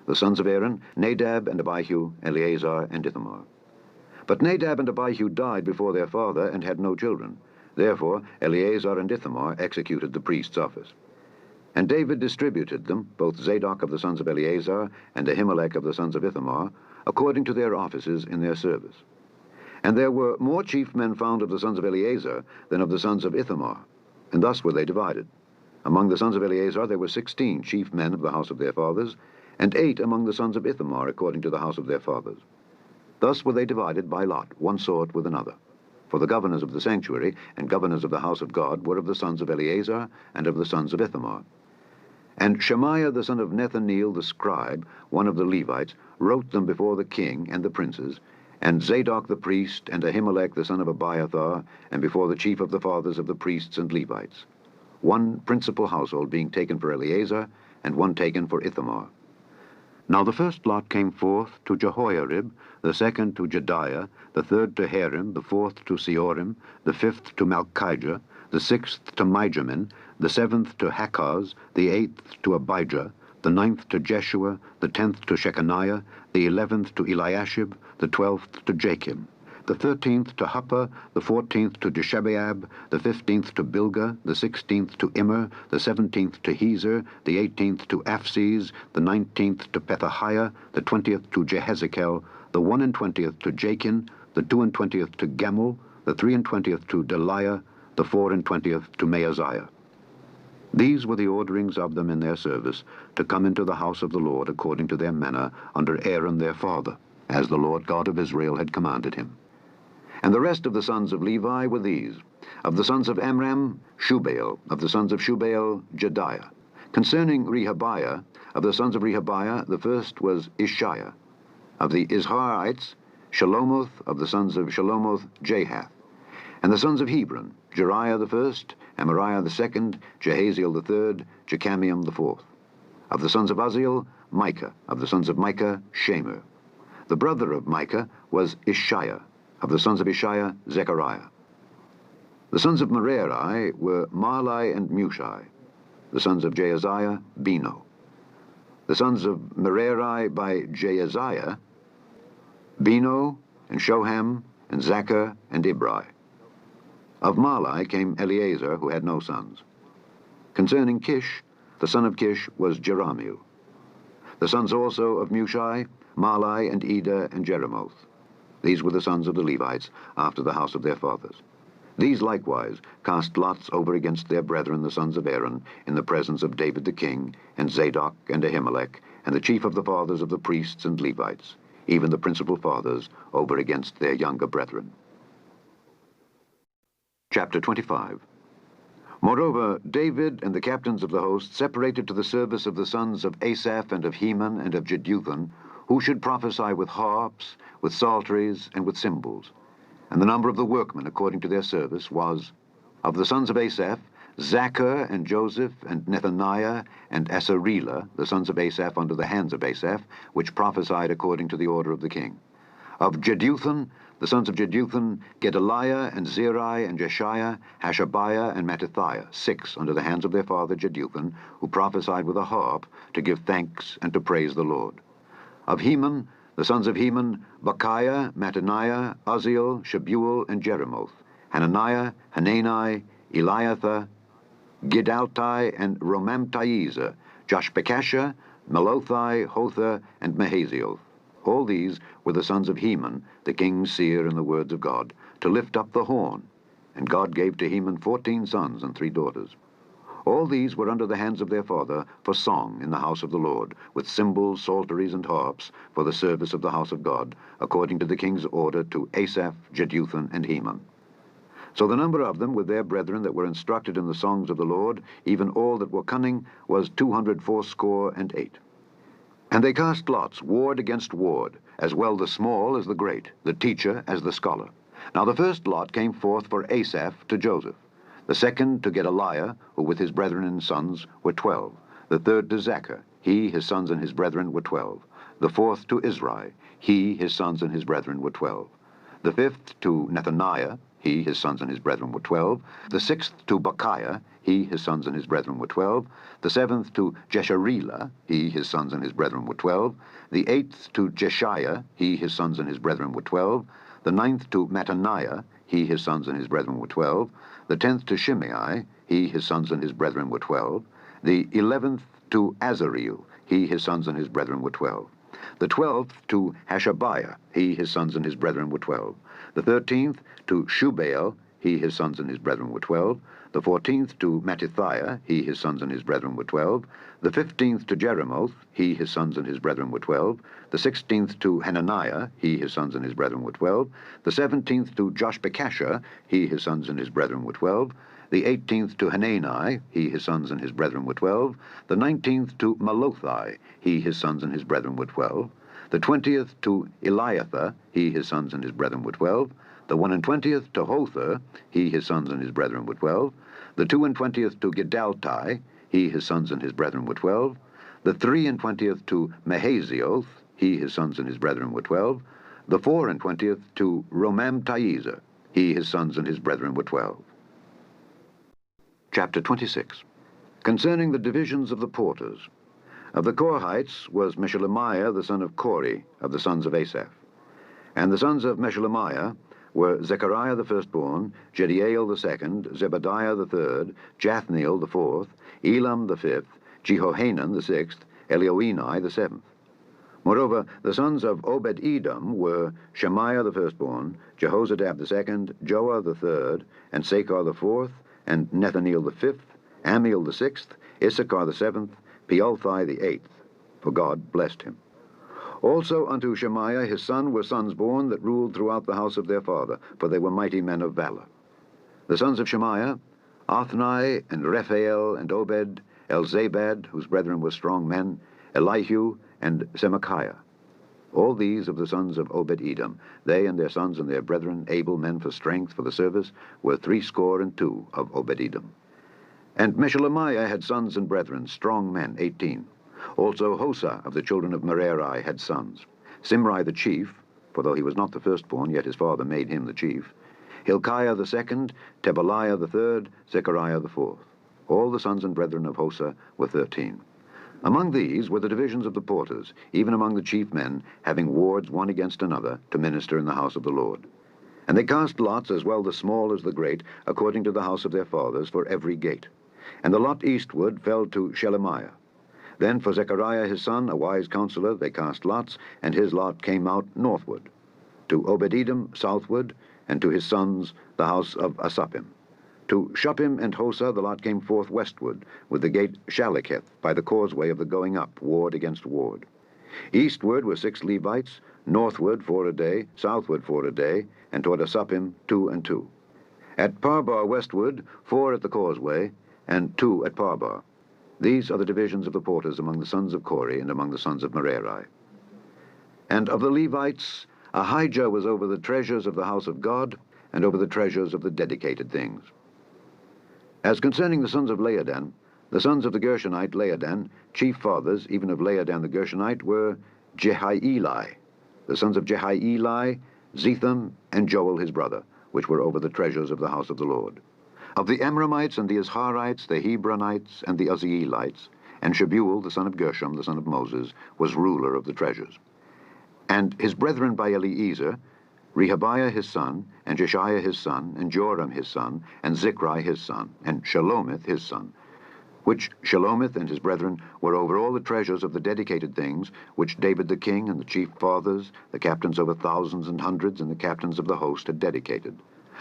The sons of Aaron, Nadab and Abihu, Eleazar and Ithamar. But Nadab and Abihu died before their father and had no children. Therefore Eleazar and Ithamar executed the priest's office. And David distributed them, both Zadok of the sons of Eleazar and Ahimelech of the sons of Ithamar, according to their offices in their service. And there were more chief men found of the sons of Eleazar than of the sons of Ithamar, and thus were they divided. Among the sons of Eleazar there were 16 chief men of the house of their fathers, and 8 among the sons of Ithamar according to the house of their fathers. Thus were they divided by lot, one sort with another. For the governors of the sanctuary and governors of the house of God were of the sons of Eleazar and of the sons of Ithamar. And Shemaiah the son of Nethaneel the scribe, one of the Levites, wrote them before the king and the princes, and Zadok the priest, and Ahimelech the son of Abiathar, and before the chief of the fathers of the priests and Levites, one principal household being taken for Eleazar, and one taken for Ithamar. Now the first lot came forth to Jehoiarib, the second to Jediah, the third to Harim, the fourth to Seorim, the fifth to Malchijah, the sixth to Mijamin, the seventh to Hakaz, the eighth to Abijah, the ninth to Jeshua, the 10th to Shechaniah, the 11th to Eliashib, the 12th to Jachim, the 13th to Huppah, the 14th to Jeshebeab, the 15th to Bilgah, the 16th to Immer, the 17th to Hezer, the 18th to Aphes, the 19th to Pethahiah, the 20th to Jehezekel, the 21st to Jachin, the 22nd to Gemel, the 23rd to Deliah, the 24th to Maaziah. These were the orderings of them in their service, to come into the house of the Lord according to their manner, under Aaron their father, as the Lord God of Israel had commanded him. And the rest of the sons of Levi were these: of the sons of Amram, Shubael; of the sons of Shubael, Jediah. Concerning Rehabiah, of the sons of Rehabiah, the first was Ishiah. Of the Izharites, Shelomoth; of the sons of Shelomoth, Jahath. And the sons of Hebron, Jeriah the first, Amariah the second, Jehaziel the third, Jechamiam the fourth. Of the sons of Uzziel, Micah; of the sons of Micah, Shemer. The brother of Micah was Ishiah; of the sons of Ishiah, Zechariah. The sons of Merari were Mahli and Mushi. The sons of Jaaziah, Beno. The sons of Merari by Jaaziah, Beno, and Shoham, and Zachar, and Ibri. Of Mahli came Eleazar, who had no sons. Concerning Kish, the son of Kish was Jerahmeel. The sons also of Mushi, Mahli, and Eder, and Jeremoth. These were the sons of the Levites, after the house of their fathers. These likewise cast lots over against their brethren the sons of Aaron, in the presence of David the king, and Zadok, and Ahimelech, and the chief of the fathers of the priests and Levites, even the principal fathers, over against their younger brethren. Chapter 25. Moreover, David and the captains of the host separated to the service of the sons of Asaph, and of Heman, and of Jeduthun, who should prophesy with harps, with psalteries, and with cymbals. And the number of the workmen according to their service was: of the sons of Asaph, Zachar, and Joseph, and Nethaniah, and Asarela, the sons of Asaph under the hands of Asaph, which prophesied according to the order of the king. Of Jeduthun, the sons of Jeduthun, Gedaliah, and Zeri, and Jeshiah, Hashabiah, and Mattithiah, 6 under the hands of their father Jeduthun, who prophesied with a harp, to give thanks and to praise the Lord. Of Heman, the sons of Heman, Bachiah, Mattaniah, Uzziel, Shebuel, and Jeremoth, Hananiah, Hanani, Eliathah, Gidaltai, and Romamtiezer, Joshbekashah, Melothai, Hotha, and Mahazioth. All these were the sons of Heman, the king's seer in the words of God, to lift up the horn. And God gave to Heman 14 sons and 3 daughters. All these were under the hands of their father for song in the house of the Lord, with cymbals, psalteries, and harps, for the service of the house of God, according to the king's order to Asaph, Jeduthun, and Heman. So the number of them with their brethren that were instructed in the songs of the Lord, even all that were cunning, was 268. And they cast lots, ward against ward, as well the small as the great, the teacher as the scholar. Now the first lot came forth for Asaph to Joseph, the second to Gedaliah, who with his brethren and sons were 12, the third to Zachar, he, his sons, and his brethren were 12, the fourth to Izri, he, his sons, and his brethren were 12, the fifth to Nethaniah, he, his sons, and his brethren were 12. The 6th to Bechiah, he, his sons, and his brethren were 12. The 7th to Jeshareelah, he, his sons, and his brethren were 12. The 8th to Jeshiah, he, his sons, and his brethren were 12. The 9th to Mattaniah, he, his sons, and his brethren were 12. The 10th to Shimei, he, his sons, and his brethren were 12. The 11th to Azareel, he, his sons, and his brethren were 12. The 12th to Hashabiah, he, his sons, and his brethren were 12. The 13th to Shubael, he, his sons, and his brethren were 12. The 14th to Mattithiah, he, his sons, and his brethren were 12. The 15th to Jeremoth, he, his sons, and his brethren were 12. The 16th to Hananiah, he, his sons, and his brethren were 12. The 17th to Joshbekashah, he, his sons, and his brethren were 12. The 18th to Hanani, he, his sons, and his brethren were 12. The 19th to Malothai, he, his sons, and his brethren were 12. The 20th to Eliathah, he, his sons, and his brethren were 12. The 21st to Hother, he, his sons, and his brethren were 12. The 22nd to Gedaltai, he, his sons, and his brethren were 12. The 23rd to Mahazioth, he, his sons, and his brethren were 12. The 24th to Romamtiezer, he, his sons, and his brethren were 12. Chapter 26. Concerning the divisions of the porters. Of the Korhites was Meshelemiah the son of Kori, of the sons of Asaph. And the sons of Meshelemiah were Zechariah the firstborn, Jediael the second, Zebadiah the third, Jathniel the fourth, Elam the fifth, Jehohanan the sixth, Elioenai the seventh. Moreover, the sons of Obed-Edom were Shemaiah the firstborn, Jehozadab the second, Joah the third, and Sakar the fourth, and Nethaneel the fifth, Amiel the sixth, Issachar the seventh, Peulthai the eighth, for God blessed him. Also unto Shemaiah his son were sons born that ruled throughout the house of their father, for they were mighty men of valor. The sons of Shemaiah, Othni, and Rephael, and Obed, Elzabad, whose brethren were strong men, Elihu, and Semachiah. All these of the sons of Obed-Edom, they and their sons and their brethren, able men for strength for the service, were 62 of Obed-Edom. And Meshelemiah had sons and brethren, strong men, 18. Also Hosa of the children of Merari had sons. Simri the chief, for though he was not the firstborn, yet his father made him the chief. Hilkiah the second, Tebaliah the third, Zechariah the fourth. All the sons and brethren of Hosa were 13. Among these were the divisions of the porters, even among the chief men, having wards one against another, to minister in the house of the Lord. And they cast lots, as well the small as the great, according to the house of their fathers, for every gate. And the lot eastward fell to Shelemiah. Then for Zechariah his son, a wise counselor, they cast lots, and his lot came out northward. To Obed-Edom southward, and to his sons the house of Asapim. To Shuppim and Hosa the lot came forth westward, with the gate Shaleketh, by the causeway of the going up, ward against ward. Eastward were 6 Levites, northward 4 a day, southward 4 a day, and toward Asapim 2 and 2. At Parbar westward 4 at the causeway, and 2 at Parbar. These are the divisions of the porters among the sons of Kori and among the sons of Merari. And of the Levites, Ahijah was over the treasures of the house of God, and over the treasures of the dedicated things. As concerning the sons of Laadan, the sons of the Gershonite Laadan, chief fathers, even of Laadan the Gershonite, were Jehieli. The sons of Jehieli, Zetham, and Joel his brother, which were over the treasures of the house of the Lord. Of the Amramites and the Izharites, the Hebronites, and the Uzzielites, and Shebuel, the son of Gershom, the son of Moses, was ruler of the treasures. And his brethren by Eliezer, Rehabiah his son, and Jeshiah his son, and Joram his son, and Zichri his son, and Shelomith his son, which Shelomith and his brethren were over all the treasures of the dedicated things, which David the king and the chief fathers, the captains over thousands and hundreds, and the captains of the host had dedicated.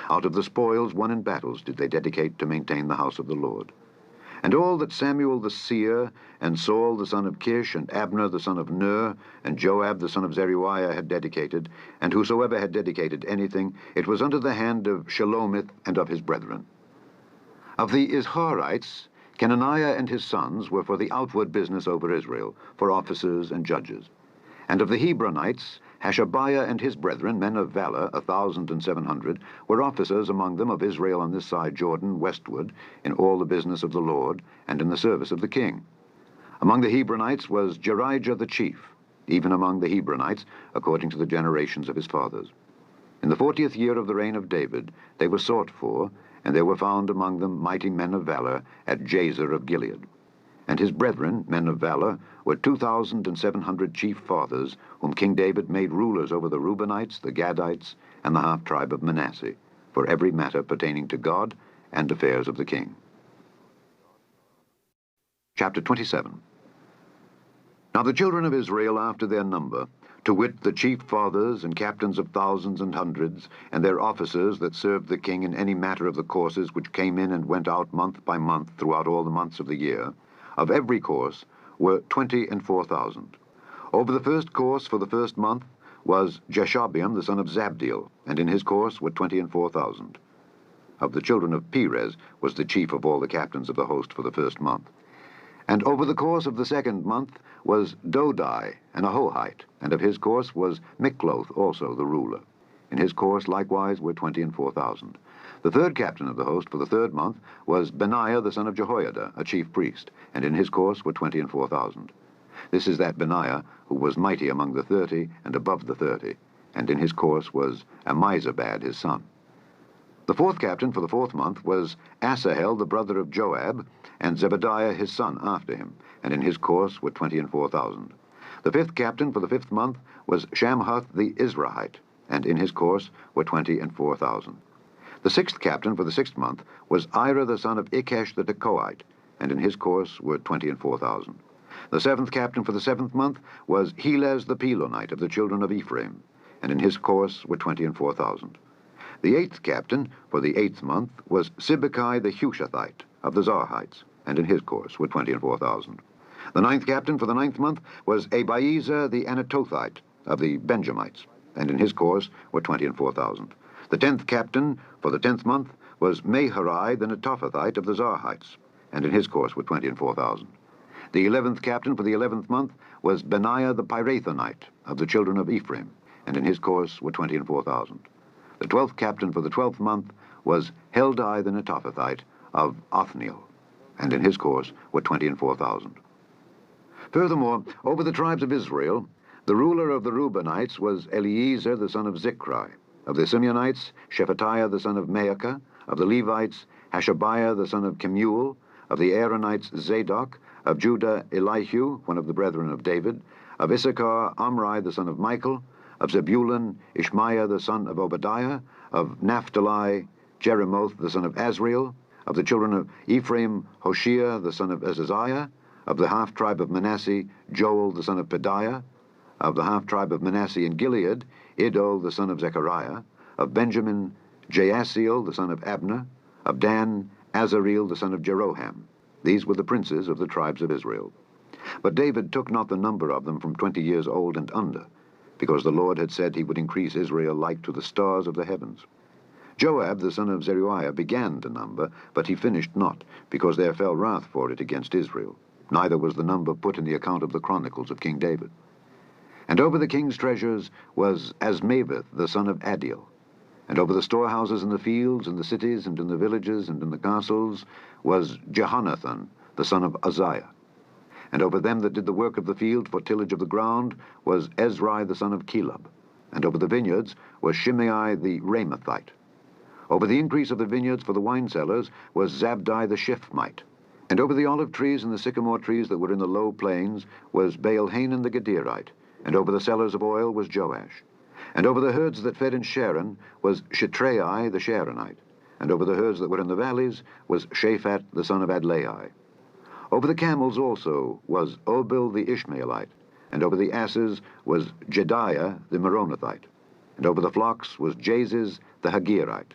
Out of the spoils won in battles did they dedicate to maintain the house of the Lord. And all that Samuel the seer, and Saul the son of Kish, and Abner the son of Ner, and Joab the son of Zeruiah had dedicated, and whosoever had dedicated anything, it was unto the hand of Shelomith and of his brethren. Of the Izharites, Kenaniah and his sons were for the outward business over Israel, for officers and judges. And of the Hebronites, Hashabiah and his brethren, men of valor, 1,700, were officers among them of Israel on this side Jordan, westward, in all the business of the Lord, and in the service of the king. Among the Hebronites was Jerijah the chief, even among the Hebronites, according to the generations of his fathers. In the 40th year of the reign of David, they were sought for, and there were found among them mighty men of valor at Jazer of Gilead. And his brethren, men of valor, were 2,700 chief fathers, whom King David made rulers over the Reubenites, the Gadites, and the half-tribe of Manasseh, for every matter pertaining to God and affairs of the king. Chapter 27. Now the children of Israel after their number, to wit, the chief fathers and captains of thousands and hundreds, and their officers that served the king in any matter of the courses which came in and went out month by month throughout all the months of the year, of every course were 24,000. Over the first course for the first month was Jashobeam the son of Zabdiel, and in his course were 24,000. Of the children of Perez was the chief of all the captains of the host for the first month. And over the course of the second month was Dodai, an Ahohite, and of his course was Mikloth also the ruler. In his course likewise were 24,000. The third captain of the host for the third month was Benaiah the son of Jehoiada, a chief priest, and in his course were 24,000. This is that Benaiah who was mighty among the 30 and above the 30, and in his course was Ammizabad his son. The fourth captain for the fourth month was Asahel the brother of Joab, and Zebadiah his son after him, and in his course were 24,000. The fifth captain for the fifth month was Shamhuth the Israelite, and in his course were 24,000. The sixth captain for the sixth month was Ira the son of Ikesh the Tekoite, and in his course were 24,000. The seventh captain for the seventh month was Helez the Pelonite of the children of Ephraim, and in his course were 24,000. The eighth captain for the eighth month was Sibbecai the Hushathite of the Zarhites, and in his course were 24,000. The ninth captain for the ninth month was Abiezer the Anatothite of the Benjamites, and in his course were 24,000. The 10th captain for the 10th month was Maharai the Netophathite of the Zarhites, and in his course were 24,000. The 11th captain for the 11th month was Benaiah the Pirathonite of the children of Ephraim, and in his course were 24,000. The 12th captain for the 12th month was Heldai the Netophathite of Othniel, and in his course were 24,000. Furthermore, over the tribes of Israel, the ruler of the Reubenites was Eliezer the son of Zichri. Of the Simeonites, Shephatiah the son of Maacah. Of the Levites, Hashabiah the son of Kemuel. Of the Aaronites, Zadok. Of Judah, Elihu, one of the brethren of David. Of Issachar, Omri the son of Michael. Of Zebulun, Ishmaiah the son of Obadiah. Of Naphtali, Jeremoth the son of Azriel. Of the children of Ephraim, Hoshea the son of Azaziah. Of the half-tribe of Manasseh, Joel the son of Pedaiah. Of the half-tribe of Manasseh in Gilead, Iddo the son of Zechariah. Of Benjamin, Jaasiel the son of Abner. Of Dan, Azareel the son of Jeroham. These were the princes of the tribes of Israel. But David took not the number of them from 20 years old and under, because the Lord had said he would increase Israel like to the stars of the heavens. Joab the son of Zeruiah began to number, but he finished not, because there fell wrath for it against Israel. Neither was the number put in the account of the Chronicles of King David. And over the king's treasures was Asmaveth the son of Adiel. And over the storehouses in the fields, and the cities, and in the villages, and in the castles, was Jehonathan the son of Uzziah. And over them that did the work of the field for tillage of the ground was Ezrai the son of Caleb. And over the vineyards was Shimei the Ramathite. Over the increase of the vineyards for the wine cellars was Zabdi the Shiphmite. And over the olive trees and the sycamore trees that were in the low plains was Baal-Hanan the Gederite. And over the cellars of oil was Joash. And over the herds that fed in Sharon was Shitrai the Sharonite. And over the herds that were in the valleys was Shaphat the son of Adlai. Over the camels also was Obil the Ishmaelite. And over the asses was Jediah the Meronothite. And over the flocks was Jaziz the Hagirite.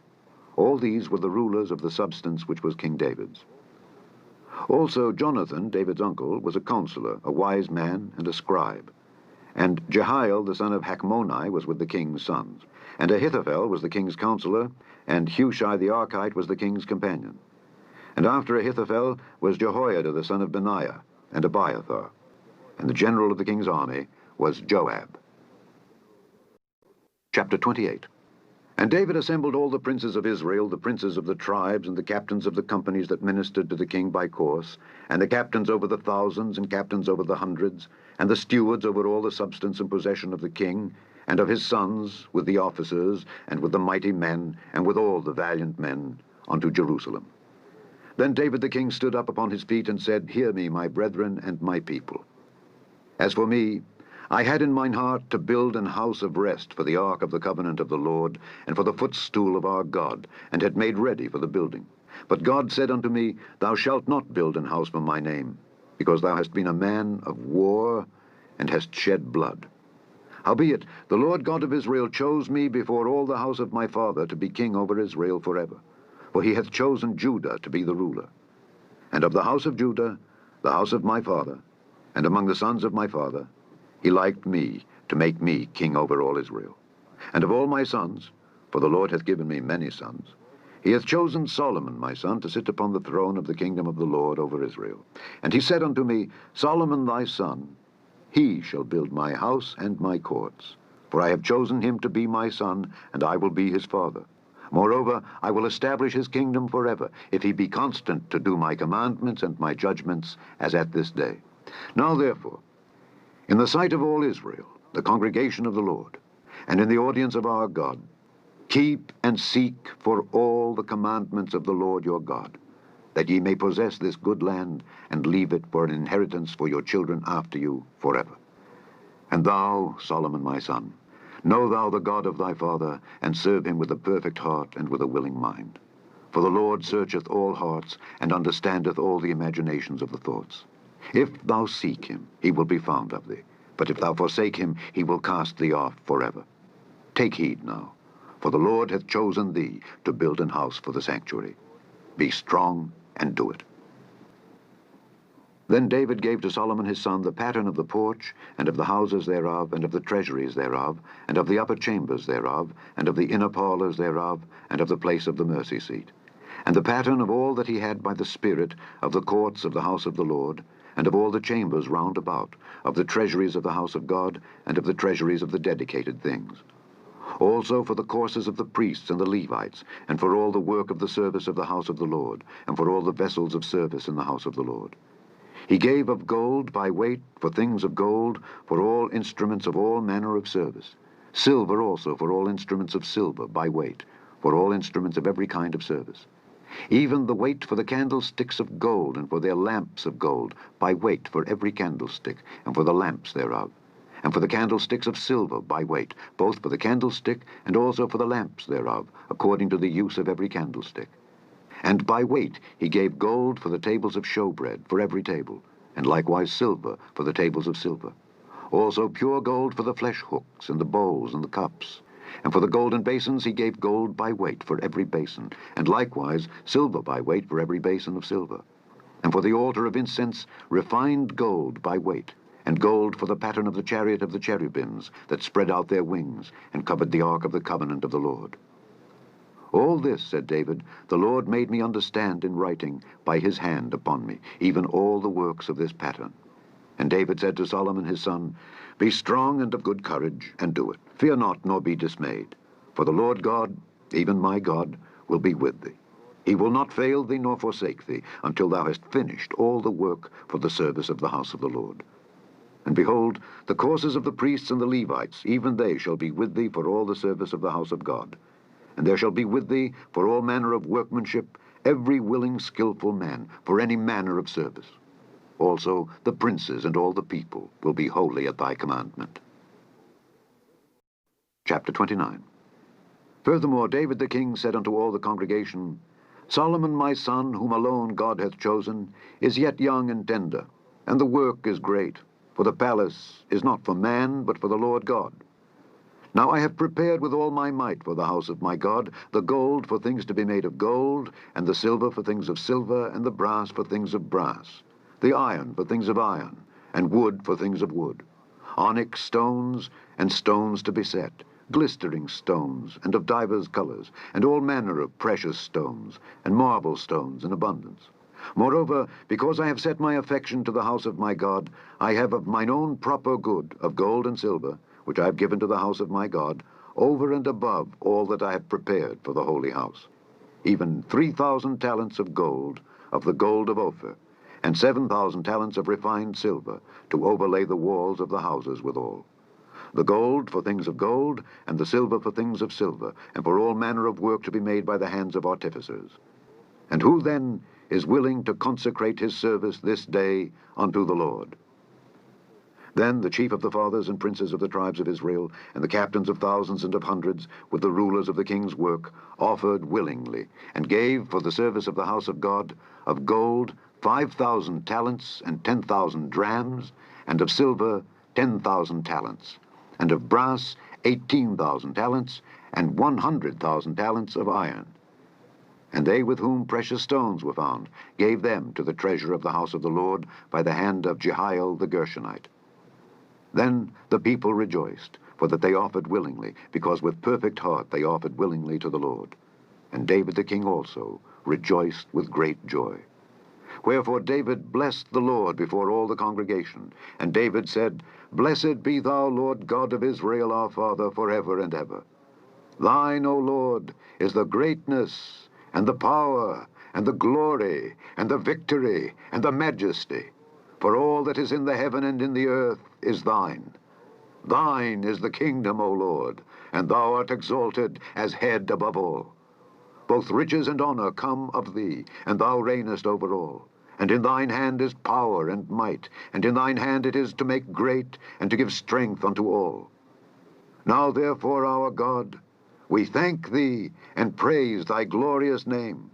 All these were the rulers of the substance which was King David's. Also Jonathan, David's uncle, was a counselor, a wise man, and a scribe. And Jehiel the son of Hachmoni was with the king's sons. And Ahithophel was the king's counselor, and Hushai the Archite was the king's companion. And after Ahithophel was Jehoiada the son of Benaiah, and Abiathar. And the general of the king's army was Joab. Chapter 28. And David assembled all the princes of Israel, the princes of the tribes, and the captains of the companies that ministered to the king by course, and the captains over the thousands, and captains over the hundreds, and the stewards over all the substance and possession of the king, and of his sons, with the officers, and with the mighty men, and with all the valiant men, unto Jerusalem. Then David the king stood up upon his feet, and said, Hear me, my brethren and my people. As for me, I had in mine heart to build an house of rest for the ark of the covenant of the Lord, and for the footstool of our God, and had made ready for the building. But God said unto me, Thou shalt not build an house for my name, because thou hast been a man of war, and hast shed blood. Howbeit, the Lord God of Israel chose me before all the house of my father to be king over Israel forever. For he hath chosen Judah to be the ruler. And of the house of Judah, the house of my father, and among the sons of my father, he liked me to make me king over all Israel. And of all my sons, for the Lord hath given me many sons, he hath chosen Solomon my son to sit upon the throne of the kingdom of the Lord over Israel. And he said unto me, Solomon thy son, he shall build my house and my courts. For I have chosen him to be my son, and I will be his father. Moreover, I will establish his kingdom forever, if he be constant to do my commandments and my judgments, as at this day. Now therefore, in the sight of all Israel, the congregation of the Lord, and in the audience of our God, keep and seek for all the commandments of the Lord your God, that ye may possess this good land, and leave it for an inheritance for your children after you forever. And thou, Solomon my son, know thou the God of thy father, and serve him with a perfect heart and with a willing mind. For the Lord searcheth all hearts, and understandeth all the imaginations of the thoughts. If thou seek him, he will be found of thee. But if thou forsake him, he will cast thee off forever. Take heed now, for the Lord hath chosen thee to build an house for the sanctuary. Be strong and do it. Then David gave to Solomon his son the pattern of the porch, and of the houses thereof, and of the treasuries thereof, and of the upper chambers thereof, and of the inner parlors thereof, and of the place of the mercy seat, and the pattern of all that he had by the Spirit of the courts of the house of the Lord, and of all the chambers round about, of the treasuries of the house of God, and of the treasuries of the dedicated things. Also for the courses of the priests and the Levites, and for all the work of the service of the house of the Lord, and for all the vessels of service in the house of the Lord. He gave of gold by weight for things of gold, for all instruments of all manner of service. Silver also for all instruments of silver by weight, for all instruments of every kind of service. Even the weight for the candlesticks of gold, and for their lamps of gold, by weight for every candlestick, and for the lamps thereof. And for the candlesticks of silver by weight, both for the candlestick, and also for the lamps thereof, according to the use of every candlestick. And by weight he gave gold for the tables of showbread, for every table, and likewise silver for the tables of silver. Also pure gold for the flesh hooks, and the bowls, and the cups. And for the golden basins he gave gold by weight for every basin, and likewise silver by weight for every basin of silver. And for the altar of incense refined gold by weight, and gold for the pattern of the chariot of the cherubims, that spread out their wings, and covered the ark of the covenant of the Lord. All this, said David, the Lord made me understand in writing by his hand upon me, even all the works of this pattern. And David said to Solomon his son, Be strong and of good courage, and do it. Fear not, nor be dismayed. For the Lord God, even my God, will be with thee. He will not fail thee nor forsake thee, until thou hast finished all the work for the service of the house of the Lord. And behold, the courses of the priests and the Levites, even they shall be with thee for all the service of the house of God. And there shall be with thee for all manner of workmanship, every willing, skillful man, for any manner of service. Also the princes and all the people will be wholly at thy commandment. Chapter 29. Furthermore David the king said unto all the congregation, Solomon my son, whom alone God hath chosen, is yet young and tender, and the work is great, for the palace is not for man, but for the Lord God. Now I have prepared with all my might for the house of my God the gold for things to be made of gold, and the silver for things of silver, and the brass for things of brass, the iron for things of iron, and wood for things of wood, onyx stones, and stones to be set, glistering stones, and of divers colors, and all manner of precious stones, and marble stones in abundance. Moreover, because I have set my affection to the house of my God, I have of mine own proper good of gold and silver, which I have given to the house of my God, over and above all that I have prepared for the holy house, even 3,000 talents of gold, of the gold of Ophir, and 7,000 talents of refined silver, to overlay the walls of the houses withal. the gold for things of gold, and the silver for things of silver, and for all manner of work to be made by the hands of artificers. And who then is willing to consecrate his service this day unto the Lord? Then the chief of the fathers and princes of the tribes of Israel, and the captains of thousands and of hundreds, with the rulers of the king's work, offered willingly, and gave for the service of the house of God of gold 5,000 talents and 10,000 drams, and of silver 10,000 talents, and of brass 18,000 talents, and 100,000 talents of iron. And they with whom precious stones were found gave them to the treasure of the house of the Lord by the hand of Jehiel the Gershonite. Then the people rejoiced, for that they offered willingly, because with perfect heart they offered willingly to the Lord. And David the king also rejoiced with great joy. Wherefore David blessed the Lord before all the congregation. And David said, Blessed be thou, Lord God of Israel, our Father, forever and ever. Thine, O Lord, is the greatness, and the power, and the glory, and the victory, and the majesty. For all that is in the heaven and in the earth is thine. Thine is the kingdom, O Lord, and thou art exalted as head above all. Both riches and honor come of thee, and thou reignest over all. And in thine hand is power and might, and in thine hand it is to make great, and to give strength unto all. Now therefore, our God, we thank thee, and praise thy glorious name.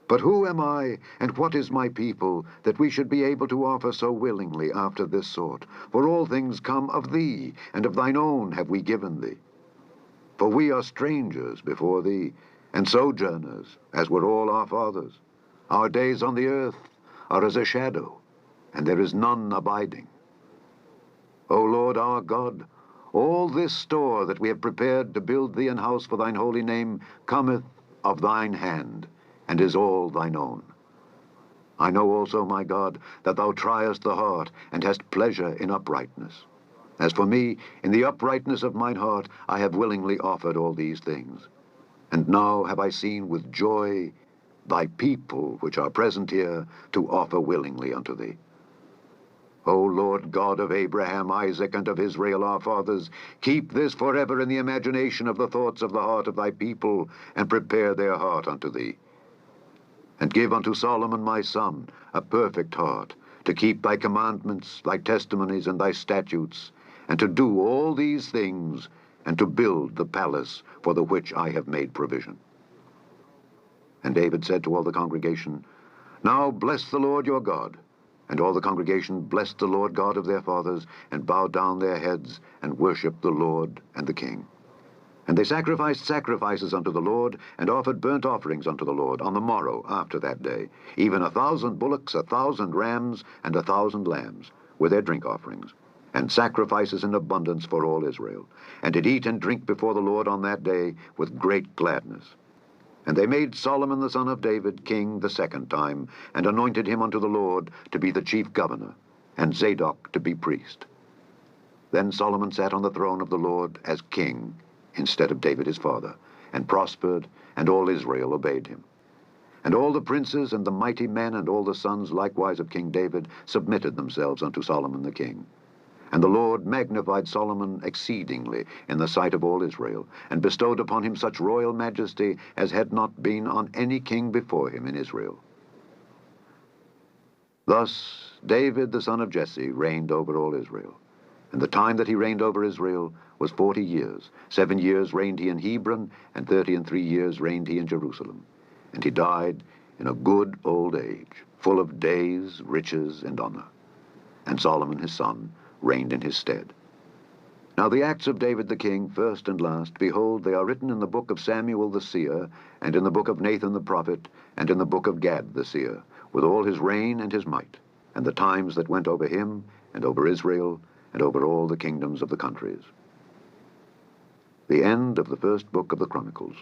But who am I, and what is my people, that we should be able to offer so willingly after this sort? For all things come of thee, and of thine own have we given thee. For we are strangers before thee, and sojourners, as were all our fathers. Our days on the earth are as a shadow, and there is none abiding. O Lord our God, all this store that we have prepared to build thee an house for thine holy name cometh of thine hand, and is all thine own. I know also, my God, that thou triest the heart, and hast pleasure in uprightness. As for me, in the uprightness of mine heart I have willingly offered all these things. And now have I seen with joy thy people which are present here to offer willingly unto thee. O Lord God of Abraham, Isaac, and of Israel our fathers, keep this forever in the imagination of the thoughts of the heart of thy people, and prepare their heart unto thee. And give unto Solomon my son a perfect heart, to keep thy commandments, thy testimonies, and thy statutes, and to do all these things, and to build the palace for the which I have made provision. And David said to all the congregation, Now bless the Lord your God. And all the congregation blessed the Lord God of their fathers, and bowed down their heads, and worshipped the Lord and the king. And they sacrificed sacrifices unto the Lord, and offered burnt offerings unto the Lord on the morrow after that day, even 1,000 bullocks, 1,000 rams, and 1,000 lambs, with their drink offerings, and sacrifices in abundance for all Israel, and did eat and drink before the Lord on that day with great gladness. And they made Solomon the son of David king the second time, and anointed him unto the Lord to be the chief governor, and Zadok to be priest. Then Solomon sat on the throne of the Lord as king, instead of David his father, and prospered, and all Israel obeyed him. And all the princes and the mighty men and all the sons likewise of King David submitted themselves unto Solomon the king. And the Lord magnified Solomon exceedingly in the sight of all Israel, and bestowed upon him such royal majesty as had not been on any king before him in Israel. Thus David the son of Jesse reigned over all Israel. And the time that he reigned over Israel was 40 years. 7 years reigned he in Hebron, and 33 years reigned he in Jerusalem. And he died in a good old age, full of days, riches, and honor. And Solomon his son reigned in his stead. Now the acts of David the king, first and last, behold, they are written in the book of Samuel the seer, and in the book of Nathan the prophet, and in the book of Gad the seer, with all his reign and his might, and the times that went over him, and over Israel, and over all the kingdoms of the countries. The end of the first book of the Chronicles.